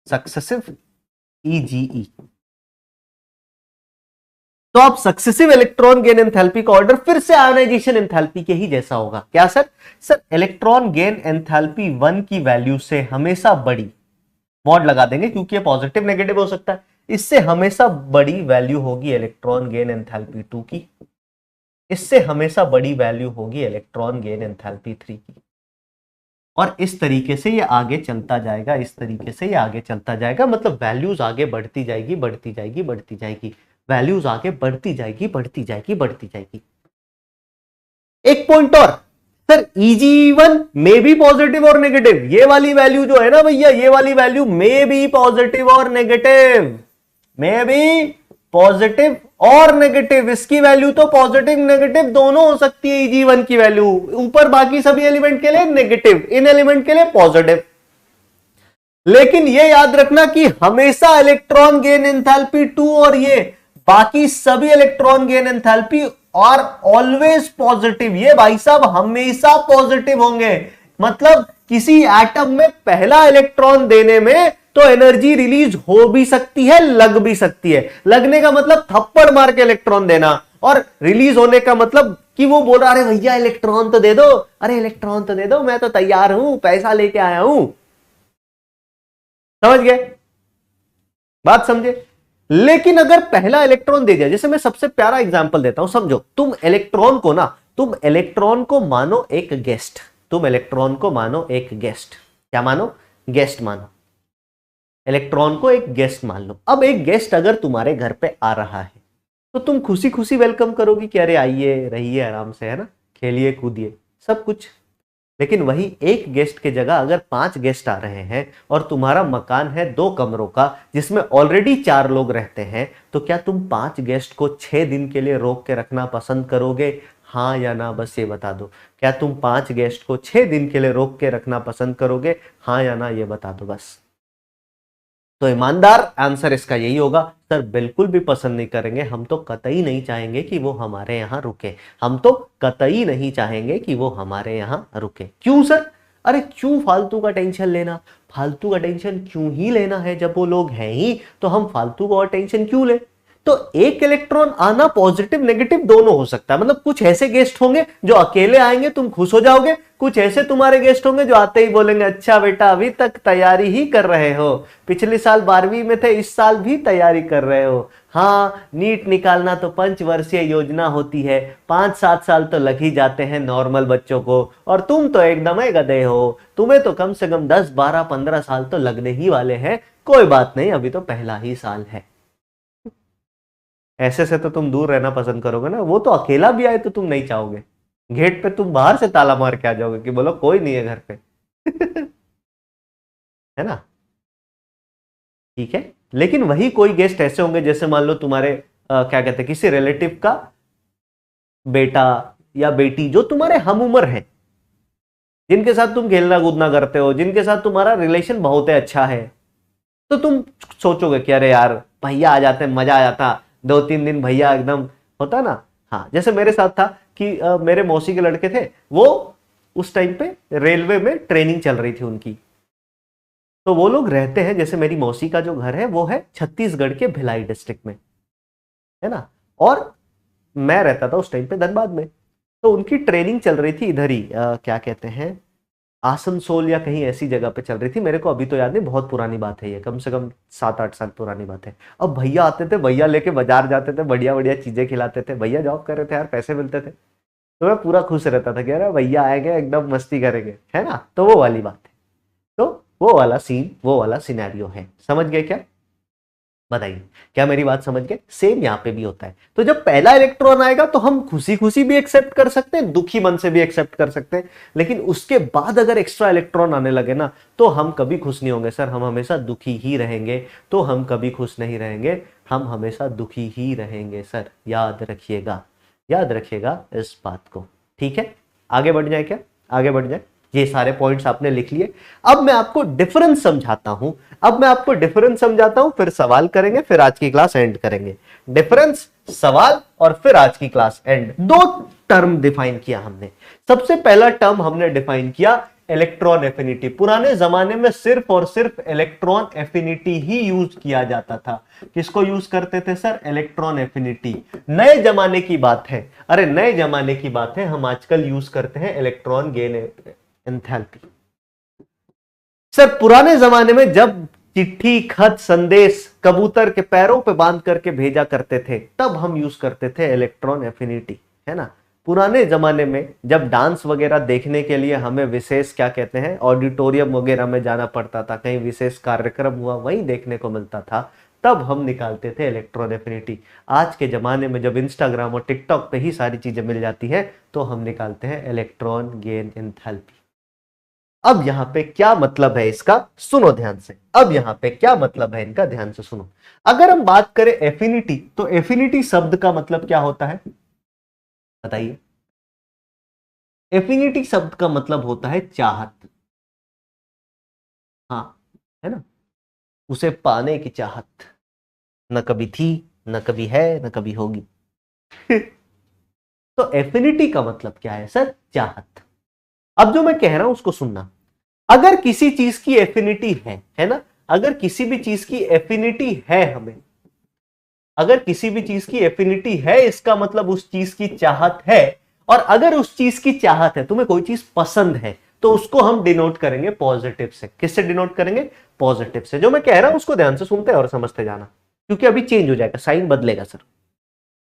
successive EGE। तो आप सक्सेसिव इलेक्ट्रॉन गेन एंथैल्पी का ऑर्डर फिर से आयोनाइजेशन एंथैल्पी के ही जैसा होगा। क्या sir? Sir electron gain enthalpy 1 की वैल्यू से हमेशा बड़ी, मॉड लगा देंगे क्योंकि ये पॉजिटिव नेगेटिव हो सकता है, इससे हमेशा बड़ी वैल्यू होगी इलेक्ट्रॉन गेन एंथैल्पी 2 की, इससे हमेशा बड़ी वैल्यू होगी इलेक्ट्रॉन गेन एंथैल्पी 3 की। और इस तरीके से ये आगे चलता जाएगा, इस तरीके से ये आगे चलता जाएगा, मतलब वैल्यूज आगे बढ़ती जाएगी, बढ़ती जाएगी, बढ़ती जाएगी, वैल्यूज आगे बढ़ती जाएगी, बढ़ती जाएगी, बढ़ती जाएगी। एक पॉइंट और सर, EG1 में भी पॉजिटिव और नेगेटिव, ये वाली वैल्यू जो है ना भैया, ये वाली वैल्यू में भी पॉजिटिव और नेगेटिव, में भी पॉजिटिव और नेगेटिव, इसकी वैल्यू तो पॉजिटिव नेगेटिव दोनों हो सकती है। EG1 की वैल्यू ऊपर बाकी सभी एलिमेंट के लिए नेगेटिव, इन एलिमेंट के लिए पॉजिटिव। लेकिन ये याद रखना कि हमेशा इलेक्ट्रॉन गेन एंथैल्पी 2 और ये बाकी सभी इलेक्ट्रॉन गेन एंथैल्पी और ऑलवेज पॉजिटिव, ये भाई साहब हमेशा पॉजिटिव होंगे। मतलब किसी एटम में पहला इलेक्ट्रॉन देने में तो एनर्जी रिलीज हो भी सकती है, लग भी सकती है। लगने का मतलब थप्पड़ मार के इलेक्ट्रॉन देना, और रिलीज होने का मतलब कि वो बोल रहा अरे भैया इलेक्ट्रॉन तो दे दो, अरे इलेक्ट्रॉन तो दे दो, मैं तो तैयार हूं, पैसा लेके आया हूं। समझ गए? बात समझे? लेकिन अगर पहला इलेक्ट्रॉन दे दिया, जैसे मैं सबसे प्यारा एग्जांपल देता हूं, समझो तुम इलेक्ट्रॉन को मानो एक गेस्ट, तुम इलेक्ट्रॉन को मानो एक गेस्ट, क्या मानो? गेस्ट मानो, इलेक्ट्रॉन को एक गेस्ट मान लो। अब एक गेस्ट अगर तुम्हारे घर पे आ रहा है तो तुम खुशी खुशी वेलकम करोगी कि अरे आइए, रहिए आराम से, है ना, खेलिए कूदिए सब कुछ। लेकिन वही एक गेस्ट के जगह अगर 5 गेस्ट आ रहे हैं और तुम्हारा मकान है 2 कमरों का जिसमें ऑलरेडी 4 लोग रहते हैं, तो क्या तुम 5 गेस्ट को 6 दिन के लिए रोक के रखना पसंद करोगे? हाँ या ना, बस ये बता दो। क्या तुम 5 गेस्ट को 6 दिन के लिए रोक के रखना पसंद करोगे? हाँ या ना, ये बता दो बस। तो ईमानदार आंसर इसका यही होगा, सर बिल्कुल भी पसंद नहीं करेंगे, हम तो कतई नहीं चाहेंगे कि वो हमारे यहां रुके, हम तो कतई नहीं चाहेंगे कि वो हमारे यहां रुके। क्यों सर? अरे क्यों फालतू का टेंशन लेना? फालतू का टेंशन क्यों ही लेना है? जब वो लोग हैं ही तो हम फालतू का और टेंशन क्यों ले? तो एक इलेक्ट्रॉन आना पॉजिटिव नेगेटिव दोनों हो सकता है। मतलब कुछ ऐसे गेस्ट होंगे जो अकेले आएंगे, तुम खुश हो जाओगे, कुछ ऐसे तुम्हारे गेस्ट होंगे जो आते ही बोलेंगे अच्छा बेटा अभी तक तैयारी ही कर रहे हो, पिछले साल 12वीं में थे, इस साल भी तैयारी कर रहे हो। हाँ, नीट निकालना तो 5 वर्षीय योजना होती है, 5-7 साल तो लग ही जाते हैं नॉर्मल बच्चों को, और तुम तो एकदम ही गधे हो, तुम्हें तो कम से कम 10-12-15 साल तो लगने ही वाले हैं। कोई बात नहीं, अभी तो पहला ही साल है। ऐसे से तो तुम दूर रहना पसंद करोगे ना। वो तो अकेला भी आए तो तुम नहीं चाहोगे, गेट पे तुम बाहर से ताला मार के आ जाओगे कि बोलो कोई नहीं है घर पे। है ना? ठीक है। लेकिन वही कोई गेस्ट ऐसे होंगे, जैसे मान लो तुम्हारे क्या कहते हैं, किसी रिलेटिव का बेटा या बेटी जो तुम्हारे हम उम्र है, जिनके साथ तुम खेलना कूदना करते हो, जिनके साथ तुम्हारा रिलेशन बहुत है, अच्छा है, तो तुम सोचोगे कि अरे यार भैया आ जाते, मजा आ जाता, 2-3 दिन भैया एकदम होता ना। हाँ, जैसे मेरे साथ था कि मेरे मौसी के लड़के थे, वो उस टाइम पे रेलवे में ट्रेनिंग चल रही थी उनकी, तो वो लोग रहते हैं, जैसे मेरी मौसी का जो घर है वो है छत्तीसगढ़ के भिलाई डिस्ट्रिक्ट में, है ना, और मैं रहता था उस टाइम पे धनबाद में। तो उनकी ट्रेनिंग चल रही थी इधर ही, क्या कहते हैं, आसनसोल या कहीं ऐसी जगह पे चल रही थी, मेरे को अभी तो याद नहीं, बहुत पुरानी बात है ये, कम से कम 7-8 साल पुरानी बात है। अब भैया आते थे, भैया लेके बाजार जाते थे, बढ़िया बढ़िया चीजें खिलाते थे, भैया जॉब कर रहे थे यार, पैसे मिलते थे, तो मैं पूरा खुश रहता था कि अरे भैया आएंगे एकदम मस्ती करेंगे, है ना। तो वो वाली बात है, तो वो वाला सीन, वो वाला सिनेरियो है। समझ गए क्या? बताइए, क्या मेरी बात समझ गए? सेम यहाँ पे भी होता है। तो जब पहला इलेक्ट्रॉन आएगा तो हम खुशी खुशी भी एक्सेप्ट कर सकते हैं, दुखी मन से भी एक्सेप्ट कर सकते हैं, लेकिन उसके बाद अगर एक्स्ट्रा इलेक्ट्रॉन आने लगे ना, तो हम कभी खुश नहीं होंगे सर, हम हमेशा दुखी ही रहेंगे। तो हम कभी खुश नहीं रहेंगे, हम हमेशा दुखी ही रहेंगे सर, याद रखिएगा, याद रखिएगा इस बात को। ठीक है, आगे बढ़ जाए क्या? आगे बढ़ जाए। ये सारे पॉइंट्स आपने लिख लिए। अब मैं आपको डिफरेंस समझाता हूं, अब मैं आपको डिफरेंस समझाता हूं, फिर सवाल करेंगे, फिर आज की क्लास एंड करेंगे। डिफरेंस, सवाल और फिर आज की क्लास एंड। 2 टर्म डिफाइन किया हमने। सबसे पहला टर्म हमने डिफाइन किया इलेक्ट्रॉन एफिनिटी। पुराने जमाने में सिर्फ और सिर्फ इलेक्ट्रॉन एफिनिटी ही यूज किया जाता था। किसको यूज करते थे सर? Electron affinity. नए जमाने की बात है, अरे नए जमाने की बात है, हम आजकल यूज करते हैं इलेक्ट्रॉन गेन एंथैल्पी। सर पुराने जमाने में जब चिट्ठी, खत, संदेश कबूतर के पैरों पे बांध करके भेजा करते थे, तब हम यूज करते थे इलेक्ट्रॉन एफिनिटी, है ना। पुराने जमाने में जब डांस वगैरह देखने के लिए हमें विशेष क्या कहते हैं ऑडिटोरियम वगैरह में जाना पड़ता था, कहीं विशेष कार्यक्रम हुआ वहीं देखने को मिलता था, तब हम निकालते थे इलेक्ट्रॉन एफिनिटी। आज के जमाने में जब इंस्टाग्राम और टिकटॉक पे ही सारी चीजें मिल जाती है, तो हम निकालते हैं इलेक्ट्रॉन गेन एंथैल्पी। अब यहां पे क्या मतलब है इसका, सुनो ध्यान से। अब यहां पे क्या मतलब है इनका, ध्यान से सुनो। अगर हम बात करें एफिनिटी, तो एफिनिटी शब्द का मतलब क्या होता है बताइए? एफिनिटी शब्द का मतलब होता है चाहत। हाँ, है ना, उसे पाने की चाहत, न कभी थी, न कभी है, न कभी होगी। तो एफिनिटी का मतलब क्या है सर? चाहत। अब जो मैं कह रहा हूं उसको सुनना। अगर किसी चीज की एफिनिटी है ना, अगर किसी भी चीज की एफिनिटी है हमें, अगर किसी भी चीज की एफिनिटी है इसका मतलब उस चीज की चाहत है, और अगर उस चीज की चाहत है, तुम्हें कोई चीज पसंद है, तो उसको हम डिनोट करेंगे पॉजिटिव से। किससे डिनोट करेंगे? पॉजिटिव से। जो मैं कह रहा हूं उसको ध्यान से सुनते और समझते जाना, क्योंकि अभी चेंज हो जाएगा, साइन बदलेगा सर।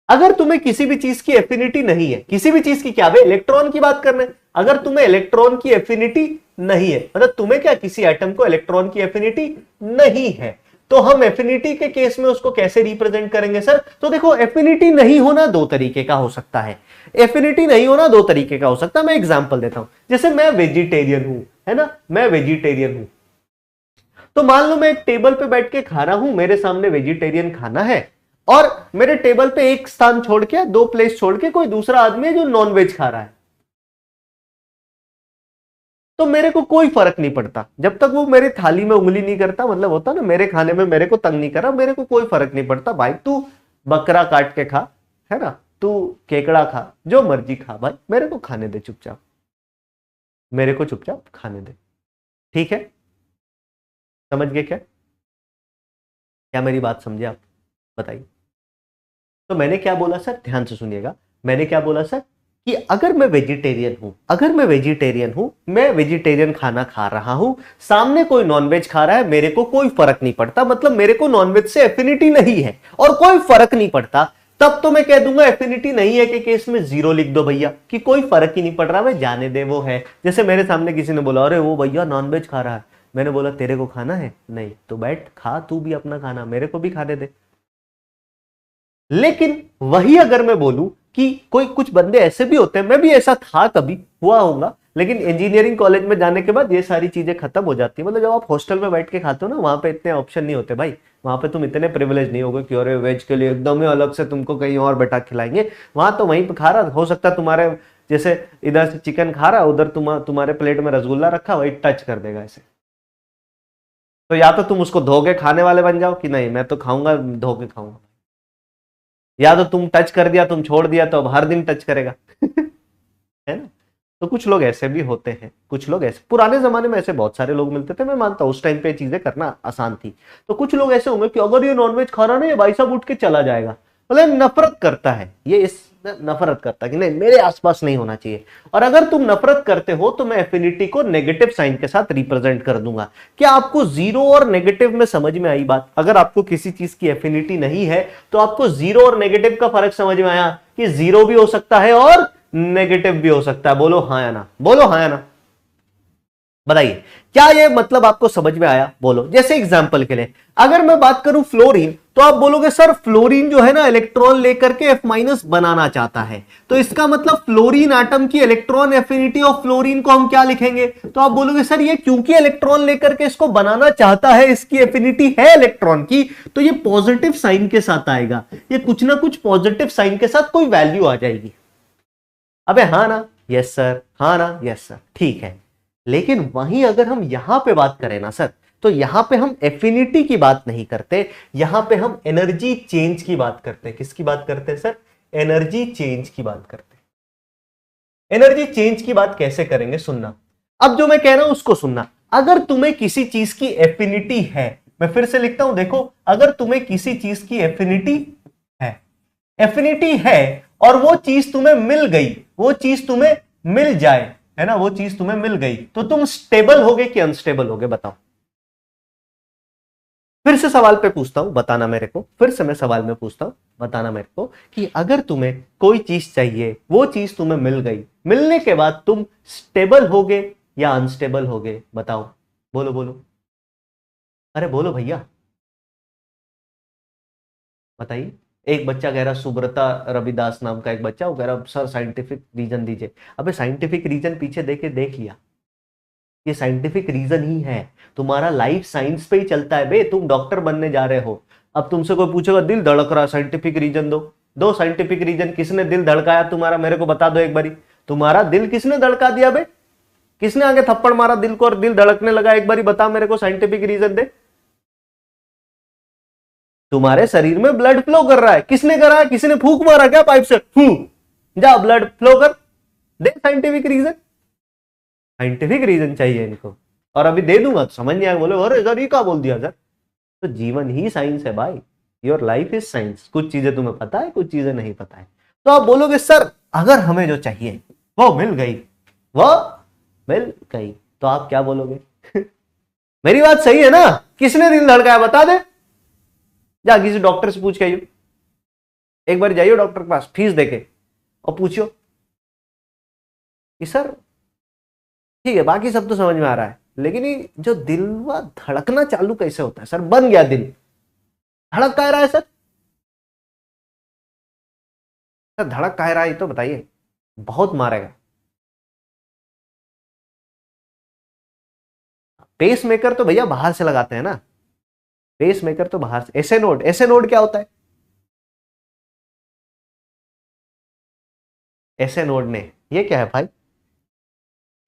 अगर तुम्हें किसी भी चीज की एफिनिटी नहीं है, किसी भी चीज की, क्या भाई इलेक्ट्रॉन की बात करने, अगर तुम्हें इलेक्ट्रॉन की एफिनिटी नहीं है, मतलब तुम्हें क्या, किसी एटम को इलेक्ट्रॉन की एफिनिटी नहीं है, तो हम एफिनिटी के केस में उसको कैसे रिप्रेजेंट करेंगे सर? तो देखो, एफिनिटी नहीं होना दो तरीके का हो सकता है। एफिनिटी नहीं होना दो तरीके का हो सकता है। मैं एग्जांपल देता हूं, जैसे मैं वेजिटेरियन हूं, है ना, मैं वेजिटेरियन हूं, तो मान लो मैं एक टेबल पे बैठ के खा रहा हूं, मेरे सामने वेजिटेरियन खाना है, और मेरे टेबल पे एक स्थान छोड़ के, दो प्लेस छोड़ के कोई दूसरा आदमी है जो नॉन वेज खा रहा है, तो मेरे को कोई फर्क नहीं पड़ता जब तक वो मेरी थाली में उंगली नहीं करता, मतलब होता ना, मेरे खाने में मेरे को तंग नहीं कर रहा, मेरे को कोई फर्क नहीं पड़ता। भाई तू बकरा काट के खा, है ना, तू केकड़ा खा, जो मर्जी खा भाई, मेरे को खाने दे चुपचाप, मेरे को चुपचाप खाने दे। ठीक है, समझ गए क्या? क्या मेरी बात समझे आप? बताइए। तो मैंने क्या बोला सर, ध्यान से सुनिएगा, मैंने क्या बोला सर कि अगर मैं वेजिटेरियन हूं, अगर मैं वेजिटेरियन हूं, मैं वेजिटेरियन खाना खा रहा हूं, सामने कोई नॉनवेज खा रहा है, मेरे को कोई फर्क नहीं पड़ता, मतलब मेरे को नॉनवेज से एफिनिटी नहीं है और कोई फर्क नहीं पड़ता, तब तो मैं कह दूंगा एफिनिटी नहीं है के केस में 0 लिख दो भैया, कि कोई फर्क ही नहीं पड़ रहा, मैं जाने दे वो है। जैसे मेरे सामने किसी ने बोला, अरे वो भैया नॉनवेज खा रहा है, मैंने बोला तेरे को खाना है? नहीं, तो बैठ खा तू भी अपना खाना, मेरे को भी खाने दे। लेकिन वही अगर मैं बोलूं कि कोई, कुछ बंदे ऐसे भी होते हैं, मैं भी ऐसा था, कभी हुआ होगा, लेकिन इंजीनियरिंग कॉलेज में जाने के बाद ये सारी चीजें खत्म हो जाती है। मतलब जब आप हॉस्टल में बैठ के खाते हो ना, वहां पे इतने ऑप्शन नहीं होते भाई, वहां पे तुम इतने प्रिविलेज नहीं होगे कि अरे वेज के लिए एकदम ही अलग से तुमको कहीं और बैठा खिलाएंगे। वहां तो वहीं पे खा रहा, हो सकता है तुम्हारे जैसे इधर से चिकन खा रहा, उधर तुम्हारे प्लेट में रसगुल्ला रखा, वही टच कर देगा ऐसे। तो या तो तुम उसको धो के खाने वाले बन जाओ कि नहीं मैं तो खाऊंगा, धो के खाऊंगा, या तो तुम टच कर दिया, तुम छोड़ दिया, तो अब हर दिन टच करेगा है ना। तो कुछ लोग ऐसे भी होते हैं, कुछ लोग ऐसे, पुराने जमाने में ऐसे बहुत सारे लोग मिलते थे, मैं मानता हूं उस टाइम पे चीजें करना आसान थी। तो कुछ लोग ऐसे होंगे कि अगर ये नॉनवेज खा रहा ना, ये भाई साहब उठ के चला जाएगा, मतलब नफरत करता है ये, इस नफरत करता है कि नहीं मेरे आसपास नहीं होना चाहिए। और अगर तुम नफरत करते हो तो मैं एफिनिटी को नेगेटिव साइन के साथ रिप्रेजेंट कर दूंगा। क्या आपको जीरो और नेगेटिव में समझ में आई बात? अगर आपको किसी चीज की एफिनिटी नहीं है तो आपको जीरो और नेगेटिव का फर्क समझ में आया, कि जीरो भी हो सकता है और नेगेटिव भी हो सकता है। बोलो हाँ या ना, बोलो हाँ या ना, बताइए क्या ये मतलब आपको समझ में आया? बोलो। जैसे एग्जांपल के लिए अगर मैं बात करूं फ्लोरीन, तो आप बोलोगे सर फ्लोरीन जो है ना इलेक्ट्रॉन लेकर के F- बनाना चाहता है, तो इसका मतलब फ्लोरीन एटम की इलेक्ट्रॉन एफिनिटी ऑफ फ्लोरीन को हम क्या लिखेंगे? तो आप बोलोगे सर ये क्योंकि इलेक्ट्रॉन लेकर के इसको बनाना चाहता है, इसकी एफिनिटी है इलेक्ट्रॉन की, तो ये पॉजिटिव साइन के साथ आएगा, ये कुछ ना कुछ पॉजिटिव साइन के साथ कोई वैल्यू आ जाएगी। अबे हाँ ना, यस सर, हाँ ना, यस सर, ठीक है। लेकिन वहीं अगर हम यहां पे बात करें ना सर, तो यहां पे हम एफिनिटी की बात नहीं करते, यहां पे हम एनर्जी चेंज की बात करते हैं। किसकी बात करते हैं सर? एनर्जी चेंज की बात करते हैं। एनर्जी चेंज की बात कैसे करेंगे, सुनना। अब जो मैं कह रहा हूं उसको सुनना। अगर तुम्हें किसी चीज की एफिनिटी है, मैं फिर से लिखता हूं, देखो, अगर तुम्हें किसी चीज की एफिनिटी है, एफिनिटी है, और वो चीज तुम्हें मिल गई, वो चीज तुम्हें मिल जाए, है ना, वो चीज तुम्हें मिल गई, तो तुम स्टेबल होगे कि अनस्टेबल होगे? बताओ। फिर से सवाल पे पूछता हूं, बताना मेरे को, फिर से मैं सवाल में पूछता हूं, बताना मेरे को, कि अगर तुम्हें कोई चीज चाहिए, वो चीज तुम्हें मिल गई, मिलने के बाद तुम स्टेबल होगे या अनस्टेबल होगे? बताओ, बोलो बोलो, अरे बोलो भैया, बताइए। एक बच्चा कह रहा, सुब्रता रविदास नाम का एक बच्चा, वो कह रहा सर साइंटिफिक रीजन दीजिए। अबे साइंटिफिक रीजन पीछे देख लिया, ये साइंटिफिक रीजन ही है, तुम्हारा लाइफ साइंस पे ही चलता है बे, तुम डॉक्टर बनने जा रहे हो। अब तुमसे कोई पूछेगा दिल धड़क रहा, साइंटिफिक रीजन दो, दो साइंटिफिक रीजन। किसने दिल धड़काया तुम्हारा, मेरे को बता दो एक बारी, तुम्हारा दिल किसने धड़का दिया बे? किसने आगे थप्पड़ मारा दिल को और दिल धड़कने लगा? एक बारी बता मेरे को, साइंटिफिक रीजन दे। तुम्हारे शरीर में ब्लड फ्लो कर रहा है, किसने करा है? किसी ने फूंक मारा क्या पाइप से? जा ब्लड फ्लो कर, दे साइंटिफिक रीजन। साइंटिफिक रीजन चाहिए इनको, और अभी दे दूंगा तो समझ नहीं आएगा, बोले अरे सर ये क्या बोल दिया सर। तो जीवन ही साइंस है भाई, योर लाइफ इज साइंस। कुछ चीजें तुम्हें पता है, कुछ चीजें नहीं पता है। तो आप बोलोगे सर अगर हमें जो चाहिए वो मिल गई, वो मिल गई, तो आप क्या बोलोगे? मेरी बात सही है ना? किसने दिल धड़काया बता दे, जा किसी डॉक्टर से पूछ के आइयो, एक बार जाइयो डॉक्टर के पास फीस देके और पूछियो कि सर ठीक है बाकी सब तो समझ में आ रहा है, लेकिन ये जो दिल वा धड़कना चालू कैसे होता है सर? बन गया दिल, धड़क कह रहा है सर, सर धड़क कह रहा है तो बताइए, बहुत मारेगा। पेस मेकर तो भैया बाहर से लगाते हैं ना, पेस मेकर तो बाहर से। एसे नोड, एसे नोड क्या होता है? एसे नोड ने, ये क्या है भाई?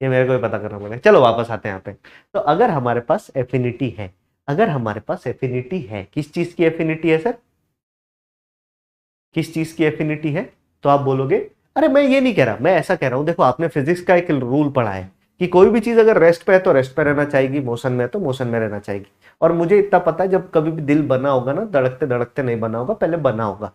ये मेरे को भी पता करना पड़ेगा। चलो वापस आते हैं यहाँ पे। तो अगर हमारे पास एफिनिटी है, अगर हमारे पास एफिनिटी है, किस चीज की एफिनिटी है सर? किस चीज की एफिनिटी है? तो आप बोलोगे अरे मैं ये नहीं कह रहा, मैं ऐसा कह रहा हूं, देखो आपने फिजिक्स का एक रूल पढ़ा है कि कोई भी चीज अगर रेस्ट पे है तो रेस्ट पे रहना चाहिए, मोशन में है तो मोशन में रहना चाहिए। और मुझे इतना पता है जब कभी भी दिल बना होगा ना, धड़कते धड़कते नहीं बना होगा, पहले बना होगा।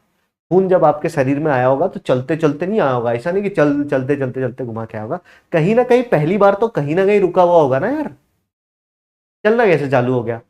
खून जब आपके शरीर में आया होगा तो चलते चलते नहीं आया होगा, ऐसा नहीं कि चलते चलते चलते घुमा के आया होगा, कहीं ना कहीं पहली बार तो कहीं ना कहीं रुका हुआ होगा ना यार, चलना कैसे चालू हो गया?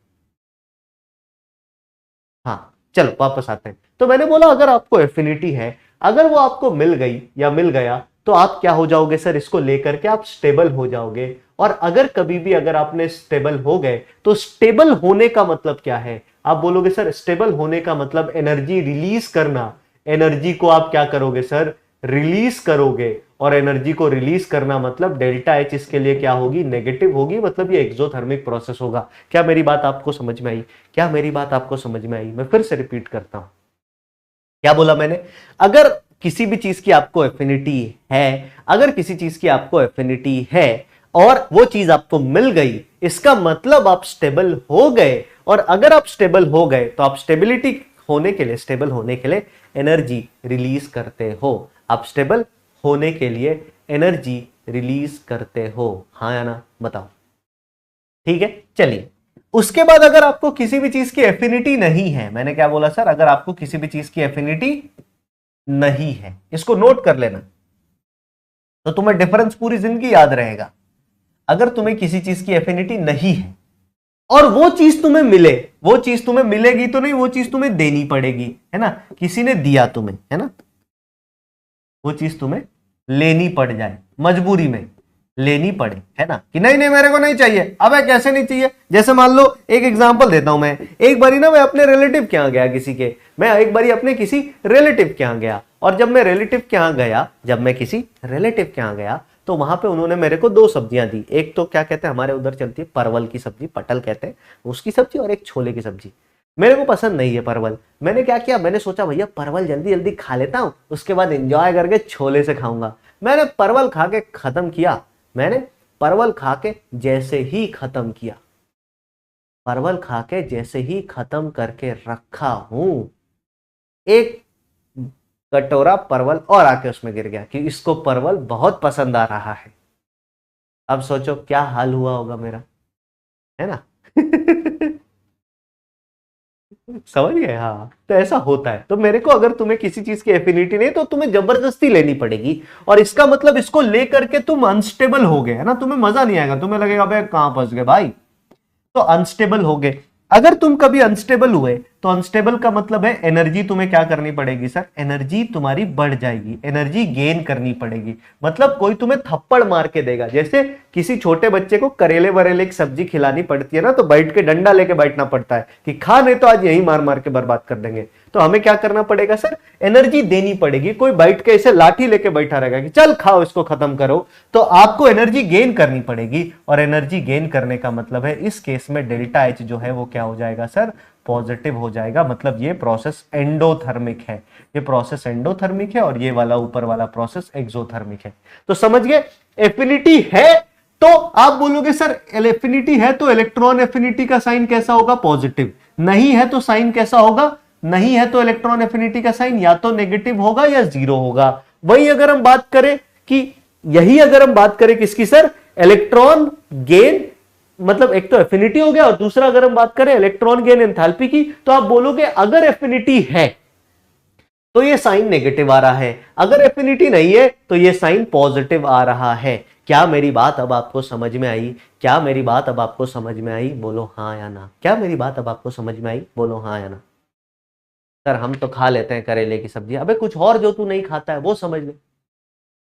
हाँ चलो वापस आते हैं। तो मैंने बोला अगर आपको एफिनिटी है, अगर वो आपको मिल गई या मिल गया, तो आप क्या हो जाओगे सर? इसको लेकर के आप स्टेबल हो जाओगे। और अगर कभी भी अगर आपने स्टेबल हो गए, तो स्टेबल होने का मतलब क्या है? आप बोलोगे सर स्टेबल होने का मतलब एनर्जी रिलीज करना। एनर्जी को आप क्या करोगे सर? रिलीज करोगे। और एनर्जी को रिलीज करना मतलब डेल्टा एच इसके लिए क्या होगी? नेगेटिव होगी, मतलब ये एक्सोथर्मिक प्रोसेस होगा। क्या मेरी बात आपको समझ में आई? क्या मेरी बात आपको समझ में आई? मैं फिर से रिपीट करता हूं, क्या बोला मैंने? अगर किसी भी चीज की आपको एफिनिटी है, अगर किसी चीज की आपको एफिनिटी है और वो चीज आपको मिल गई, इसका मतलब आप स्टेबल हो गए। और अगर आप स्टेबल हो गए तो आप स्टेबिलिटी होने के लिए, स्टेबल होने के लिए एनर्जी रिलीज करते हो। आप स्टेबल होने के लिए एनर्जी रिलीज करते हो, हाँ या ना बताओ? ठीक है चलिए, उसके बाद अगर आपको किसी भी चीज की एफिनिटी नहीं है, मैंने क्या बोला सर? अगर आपको किसी भी चीज की एफिनिटी नहीं है, इसको नोट कर लेना, तो तुम्हें डिफरेंस पूरी जिंदगी याद रहेगा। अगर तुम्हें किसी चीज की एफिनिटी नहीं है और वो चीज तुम्हें मिले, वो चीज तुम्हें मिलेगी तो नहीं, वो चीज तुम्हें देनी पड़ेगी, है ना? किसी ने दिया तुम्हें, है ना, वो चीज तुम्हें लेनी पड़ जाए, मजबूरी में लेनी पड़े, है ना, कि नहीं नहीं मेरे को नहीं चाहिए। अबे कैसे नहीं चाहिए? जैसे मान लो एक एग्जांपल देता हूं मैं। एक बारी ना मैं अपने रिलेटिव के यहाँ गया, किसी के, मैं एक बारी अपने किसी रिलेटिव के यहाँ गया, और जब मैं रिलेटिव के यहाँ गया, जब मैं किसी रिलेटिव के यहाँ गया, तो वहां पे उन्होंने मेरे को दो सब्जियां दी। एक तो क्या कहते हैं, हमारे उधर चलती है परवल की सब्जी, पटल कहते हैं उसकी सब्जी, और एक छोले की सब्जी। मेरे को पसंद नहीं है परवल। मैंने क्या किया, मैंने सोचा भैया परवल जल्दी जल्दी खा लेता हूं, उसके बाद एंजॉय करके छोले से खाऊंगा। मैंने परवल खा के खत्म किया। मैंने परवल खा के जैसे ही खत्म किया, परवल खा के जैसे ही खत्म करके रखा हूं, एक कटोरा परवल और आके उसमें गिर गया कि इसको परवल बहुत पसंद आ रहा है। अब सोचो क्या हाल हुआ होगा मेरा, है ना? समझ गए? हाँ, तो ऐसा होता है। तो मेरे को, अगर तुम्हें किसी चीज की एफिनिटी नहीं तो तुम्हें जबरदस्ती लेनी पड़ेगी, और इसका मतलब इसको लेकर के तुम अनस्टेबल हो गए, है ना, तुम्हें मजा नहीं आएगा, तुम्हें लगेगा भाई कहां फंस गए भाई, तो अनस्टेबल हो गए। अगर तुम कभी अनस्टेबल हुए तो अनस्टेबल का मतलब है एनर्जी तुम्हें क्या करनी पड़ेगी सर? एनर्जी तुम्हारी बढ़ जाएगी, एनर्जी गेन करनी पड़ेगी। मतलब कोई तुम्हें थप्पड़ मार के देगा, जैसे किसी छोटे बच्चे को करेले वरेले की सब्जी खिलानी पड़ती है ना, तो बैठ के डंडा लेके बैठना पड़ता है कि खा, नहीं तो आज यही मार मार के बर्बाद कर देंगे। तो हमें क्या करना पड़ेगा सर? एनर्जी देनी पड़ेगी। कोई बैठ के ऐसे लाठी लेके बैठा रहेगा कि चल खाओ इसको खत्म करो, तो आपको एनर्जी गेन करनी पड़ेगी। और एनर्जी गेन करने का मतलब है इस केस में डेल्टा एच जो है वो क्या हो जाएगा सर? पॉजिटिव हो जाएगा। मतलब ये प्रोसेस एंडोथर्मिक है, ये प्रोसेस एंडोथर्मिक है, और ये वाला ऊपर वाला प्रोसेस एक्सोथर्मिक है। तो समझ गए? एफिनिटी है तो आप बोलोगे सर एफिनिटी है तो इलेक्ट्रॉन एफिनिटी का साइन कैसा होगा? पॉजिटिव। नहीं है तो साइन कैसा होगा? नहीं है तो इलेक्ट्रॉन एफिनिटी का साइन या तो नेगेटिव होगा या जीरो होगा। वही अगर हम बात करें कि, यही अगर हम बात करें किसकी सर? इलेक्ट्रॉन गेन मतलब एक तो एफिनिटी हो गया और दूसरा अगर हम बात करें इलेक्ट्रॉन गेन एंथैल्पी की, तो आप बोलोगे अगर एफिनिटी है तो ये साइन नेगेटिव आ रहा है, अगर एफिनिटी नहीं है तो ये साइन पॉजिटिव आ रहा है। क्या मेरी बात अब आपको समझ में आई? क्या मेरी बात अब आपको समझ में आई? बोलो हाँ या ना। क्या मेरी बात अब आपको समझ में आई? बोलो हाँ या ना। सर हम तो खा लेते हैं करेले की सब्जी। अबे कुछ और जो तू नहीं खाता है वो समझ ले।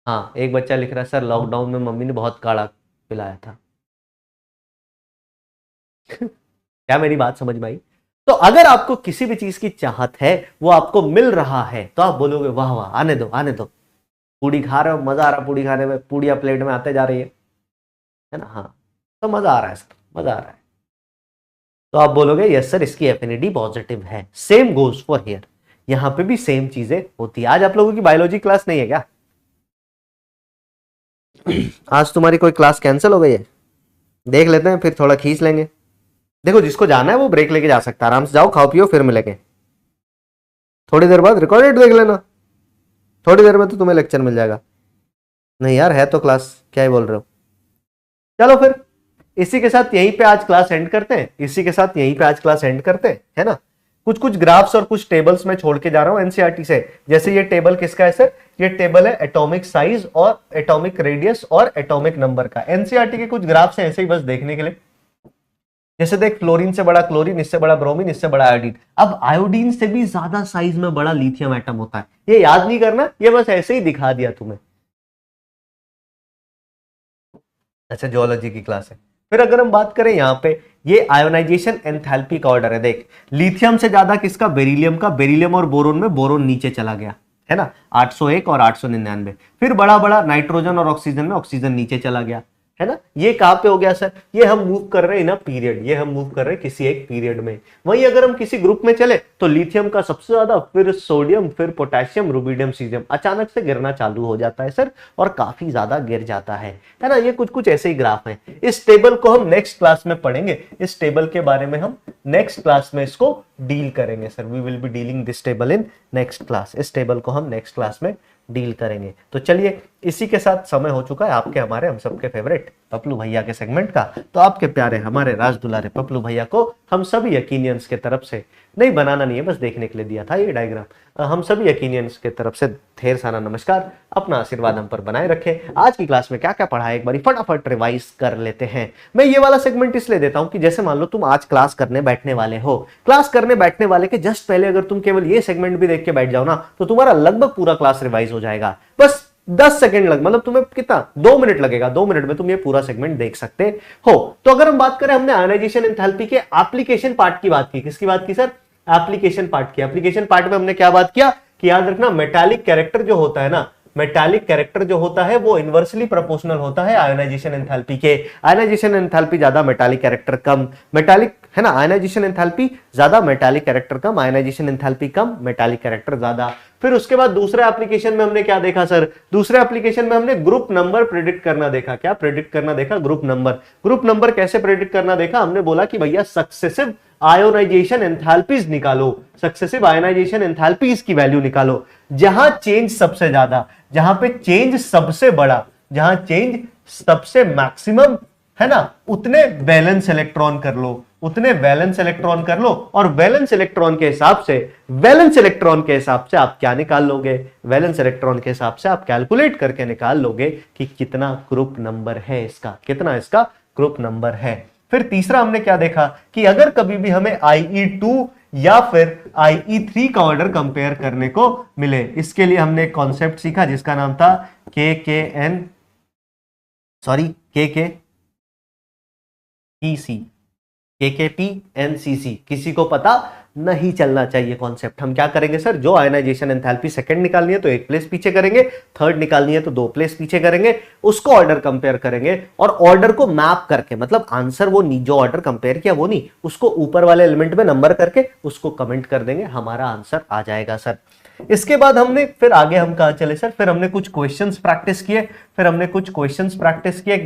हाँ, एक बच्चा लिख रहा है सर लॉकडाउन में मम्मी ने बहुत काढ़ा पिलाया था। क्या मेरी बात समझ में आई? तो अगर आपको किसी भी चीज की चाहत है, वो आपको मिल रहा है, तो आप बोलोगे वाह वाह, आने दो आने दो। पूड़ी खा रहे हो, मजा आ रहा पूड़ी खाने में, पूड़िया प्लेट में आते जा रही है ना? हाँ, तो मजा आ रहा है सर, मजा आ रहा है। तो आप बोलोगे यस सर इसकी एफिनिटी पॉजिटिव है। सेम गोज फॉर हियर, यहां पे भी सेम चीजें होती है। आज आप लोगों की बायोलॉजी क्लास नहीं है क्या? आज तुम्हारी कोई क्लास कैंसिल हो गई है? देख लेते हैं, फिर थोड़ा खींच लेंगे। देखो जिसको जाना है वो ब्रेक लेके जा सकता है, आराम से जाओ, खाओ पियो, फिर मिलेंगे। थोड़ी देर बाद रिकॉर्डेड देख लेना, थोड़ी देर में तो तुम्हें लेक्चर मिल जाएगा। नहीं यार है तो क्लास, क्या ही बोल रहे हो। चलो फिर इसी के साथ यहीं पे आज क्लास एंड करते हैं, इसी के साथ यहीं पे आज क्लास एंड करते हैं, है ना? कुछ कुछ ग्राफ्स और कुछ टेबल्स में छोड़ के जा रहा हूं एनसीईआरटी से। जैसे ये टेबल किसका है सर? ये टेबल है एटॉमिक साइज और एटॉमिक रेडियस और एटॉमिक नंबर का। एनसीईआरटी के कुछ ग्राफ्स हैं ऐसे ही बस देखने के लिए। जैसे देख, फ्लोरीन से बड़ा क्लोरीन, इससे बड़ा ब्रोमीन, इससे बड़ा आयोडीन। अब आयोडीन से भी ज्यादा साइज में बड़ा लिथियम एटम होता है। ये याद नहीं करना, ये बस ऐसे ही दिखा दिया तुम्हें। अच्छा, जियोलॉजी की क्लास है। फिर अगर हम बात करें यहाँ पे, ये आयोनाइजेशन एंथैल्पी का ऑर्डर है। देख, लिथियम से ज्यादा किसका? बेरिलियम का। बेरिलियम और बोरोन में बोरोन नीचे चला गया, है ना? 801 और 899। फिर बड़ा बड़ा नाइट्रोजन और ऑक्सीजन में ऑक्सीजन नीचे चला गया, है ना? ये कहां पे हो गया सर? ये हम मूव कर रहे हैं ना पीरियड, ये हम मूव कर रहे हैं किसी एक पीरियड में। वहीं अगर हम किसी ग्रुप में चले तो लिथियम का सबसे ज्यादा, फिर सोडियम, फिर पोटेशियम, रुबिडियम, सीजियम अचानक से गिरना चालू हो जाता है सर, और काफी ज्यादा गिर जाता है ना? ये कुछ कुछ ऐसे ही ग्राफ हैं। इस टेबल को हम नेक्स्ट क्लास में पढ़ेंगे, इस टेबल के बारे में हम नेक्स्ट क्लास में इसको डील करेंगे sir. We will be dealing this table in next class. इस टेबल को हम नेक्स्ट क्लास में डील करेंगे। तो चलिए, इसी के साथ समय हो चुका है आपके, हमारे, हम सबके फेवरेट पपलू भैया के सेगमेंट का। तो आपके प्यारे हमारे राज दुलारे पपलू भैया को हम सभी यकीनियंस के तरफ से, नहीं बनाना नहीं है, बस देखने के लिए दिया था ये डायग्राम, हम सभी यकीनियंस के तरफ से ढेर सारा नमस्कार। अपना आशीर्वाद हम पर बनाए रखें। आज की क्लास में क्या क्या पढ़ा है एक बार फटाफट रिवाइज कर लेते हैं। मैं ये वाला सेगमेंट इसलिए देता हूं कि जैसे मान लो तुम आज क्लास करने बैठने वाले हो, क्लास करने बैठने वाले के जस्ट पहले अगर तुम केवल ये सेगमेंट भी देख के बैठ जाओ ना, तो तुम्हारा लगभग पूरा क्लास रिवाइज हो जाएगा। बस 10 सेकंड लग, मतलब तुम्हें कितना, 2 मिनट लगेगा, 2 मिनट में तुम ये पूरा सेगमेंट देख सकते हो। तो अगर हम बात करें, हमने आयोनाइजेशन एंथैल्पी के एप्लीकेशन पार्ट की बात की। किसकी बात की सर? एप्लीकेशन पार्ट की। एप्लीकेशन पार्ट में हमने क्या बात किया कि याद रखना, मेटालिक कैरेक्टर जो होता है ना, मेटालिक कैरेक्टर जो होता है वो इनवर्सली प्रोपोर्शनल होता है आयोनाइजेशन एंथैल्पी के। आयोनाइजेशन एंथैल्पी ज्यादा, मेटालिक कैरेक्टर कम। मेटालिक है ना, आयोनाइजेशन एंथैल्पी ज्यादा, मेटालिक कैरेक्टर कम। आयोनाइजेशन एंथैल्पी कम, मेटालिक कैरेक्टर ज्यादा। फिर उसके बाद दूसरे एप्लीकेशन में हमने क्या देखा सर? दूसरे एप्लीकेशन में हमने ग्रुप नंबर प्रेडिक्ट करना देखा। क्या प्रेडिक्ट करना देखा? Group number. ग्रुप नंबर कैसे प्रेडिक्ट करना देखा? हमने बोला कि भैया सक्सेसिव आयोनाइजेशन एंथैल्पीज निकालो, सक्सेसिव आयोनाइजेशन एंथैल्पीज की वैल्यू निकालो। जहां चेंज सबसे ज्यादा, जहां पे चेंज सबसे बड़ा, जहां चेंज सबसे मैक्सिमम है ना, उतने वैलेंस इलेक्ट्रॉन कर लो, उतने वैलेंस इलेक्ट्रॉन कर लो। और वैलेंस इलेक्ट्रॉन के हिसाब से, वैलेंस इलेक्ट्रॉन के हिसाब से आप क्या निकाल लोगे? वैलेंस इलेक्ट्रॉन के हिसाब से आप कैलकुलेट करके निकाल लोगे कि कितना ग्रुप नंबर है इसका, कितना इसका ग्रुप नंबर है। फिर तीसरा हमने क्या देखा कि अगर कभी भी हमें IE2 या फिर IE3 का ऑर्डर कंपेयर करने को मिले, इसके लिए हमने एक कॉन्सेप्ट सीखा जिसका नाम था KKPNCC। किसी को पता नहीं चलना चाहिए कॉन्सेप्ट। हम क्या करेंगे सर? जो आयोनाइजेशन एंथैल्पी सेकंड निकालनी है तो 1 प्लेस पीछे करेंगे, थर्ड निकालनी है तो 2 प्लेस पीछे करेंगे, उसको ऑर्डर कंपेयर करेंगे और ऑर्डर को मैप करके, मतलब आंसर वो जो ऑर्डर कंपेयर किया वो नहीं, उसको ऊपर वाले एलिमेंट में नंबर करके उसको कमेंट कर देंगे, हमारा आंसर आ जाएगा सर। इसके बाद हमने फिर आगे हम कहां चले सर? फिर हमने कुछ क्वेश्चंस प्रैक्टिस किए,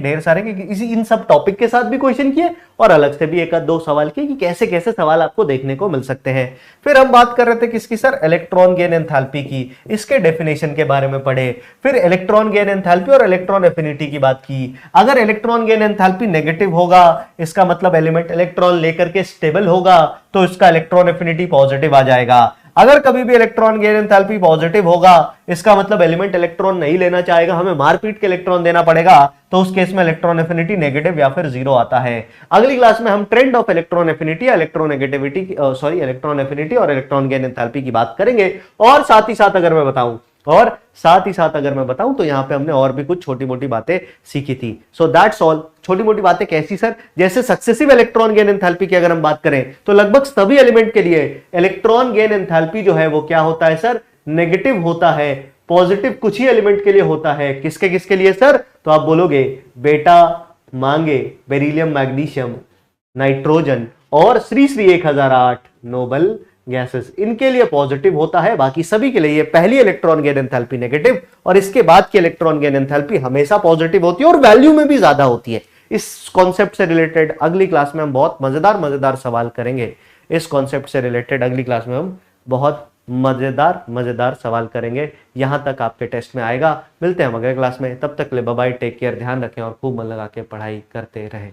ढेर सारे, इसी इन सब टॉपिक के साथ भी क्वेश्चन किए और अलग से भी 1 आध 2 सवाल किए कि कैसे कैसे सवाल आपको देखने को मिल सकते सकते हैं। फिर हम बात कर रहे थे किसकी सर, इलेक्ट्रॉन गेन एंथैल्पी की, इसके डेफिनेशन के बारे में पढ़े। फिर इलेक्ट्रॉन गेन एंथैल्पी और इलेक्ट्रॉन एफिनिटी की बात की। अगर इलेक्ट्रॉन गेन एंथैल्पी नेगेटिव होगा, इसका मतलब एलिमेंट इलेक्ट्रॉन लेकर के स्टेबल होगा, तो इसका इलेक्ट्रॉन एफिनिटी पॉजिटिव आ जाएगा। अगर कभी भी इलेक्ट्रॉन गेन एंथैल्पी पॉजिटिव होगा, इसका मतलब एलिमेंट इलेक्ट्रॉन नहीं लेना चाहेगा, हमें मारपीट के इलेक्ट्रॉन देना पड़ेगा, तो उस केस में इलेक्ट्रॉन एफिनिटी नेगेटिव या फिर जीरो आता है। अगली क्लास में हम trend of electron affinity, electron negativity, electron affinity और इलेक्ट्रॉन गेन एंथैल्पी की बात करेंगे। और साथ ही साथ अगर मैं बताऊं तो यहां पे हमने और भी कुछ छोटी मोटी बातें सीखी थी। So that's all. छोटी मोटी बातें कैसी सर, जैसे सक्सेसिव इलेक्ट्रॉन गेन एंथैल्पी की अगर हम बात करें तो लगभग सभी एलिमेंट के लिए इलेक्ट्रॉन गेन एंथैल्पी जो है वो क्या होता है सर, नेगेटिव होता है। पॉजिटिव कुछ ही एलिमेंट के लिए होता है। किसके किसके लिए सर, तो आप बोलोगे बेटा, मांगे, बेरिलियम, मैग्नीशियम, नाइट्रोजन और श्री 1008 नोबल गैसेस, इनके लिए पॉजिटिव होता है। बाकी सभी के लिए ये पहली इलेक्ट्रॉन गेन एंथैल्पी नेगेटिव और इसके बाद की इलेक्ट्रॉन गेन एंथैल्पी हमेशा पॉजिटिव होती है और वैल्यू में भी ज्यादा होती है। इस कॉन्सेप्ट से रिलेटेड अगली क्लास में हम बहुत मजेदार सवाल करेंगे। इस कॉन्सेप्ट से रिलेटेड अगली क्लास में हम बहुत मजेदार सवाल करेंगे। यहां तक आपके टेस्ट में आएगा। मिलते हैं हम अगले क्लास में, तब तक ले बाय बाय, टेक केयर, ध्यान रखें और खूब मन लगा के पढ़ाई करते रहें।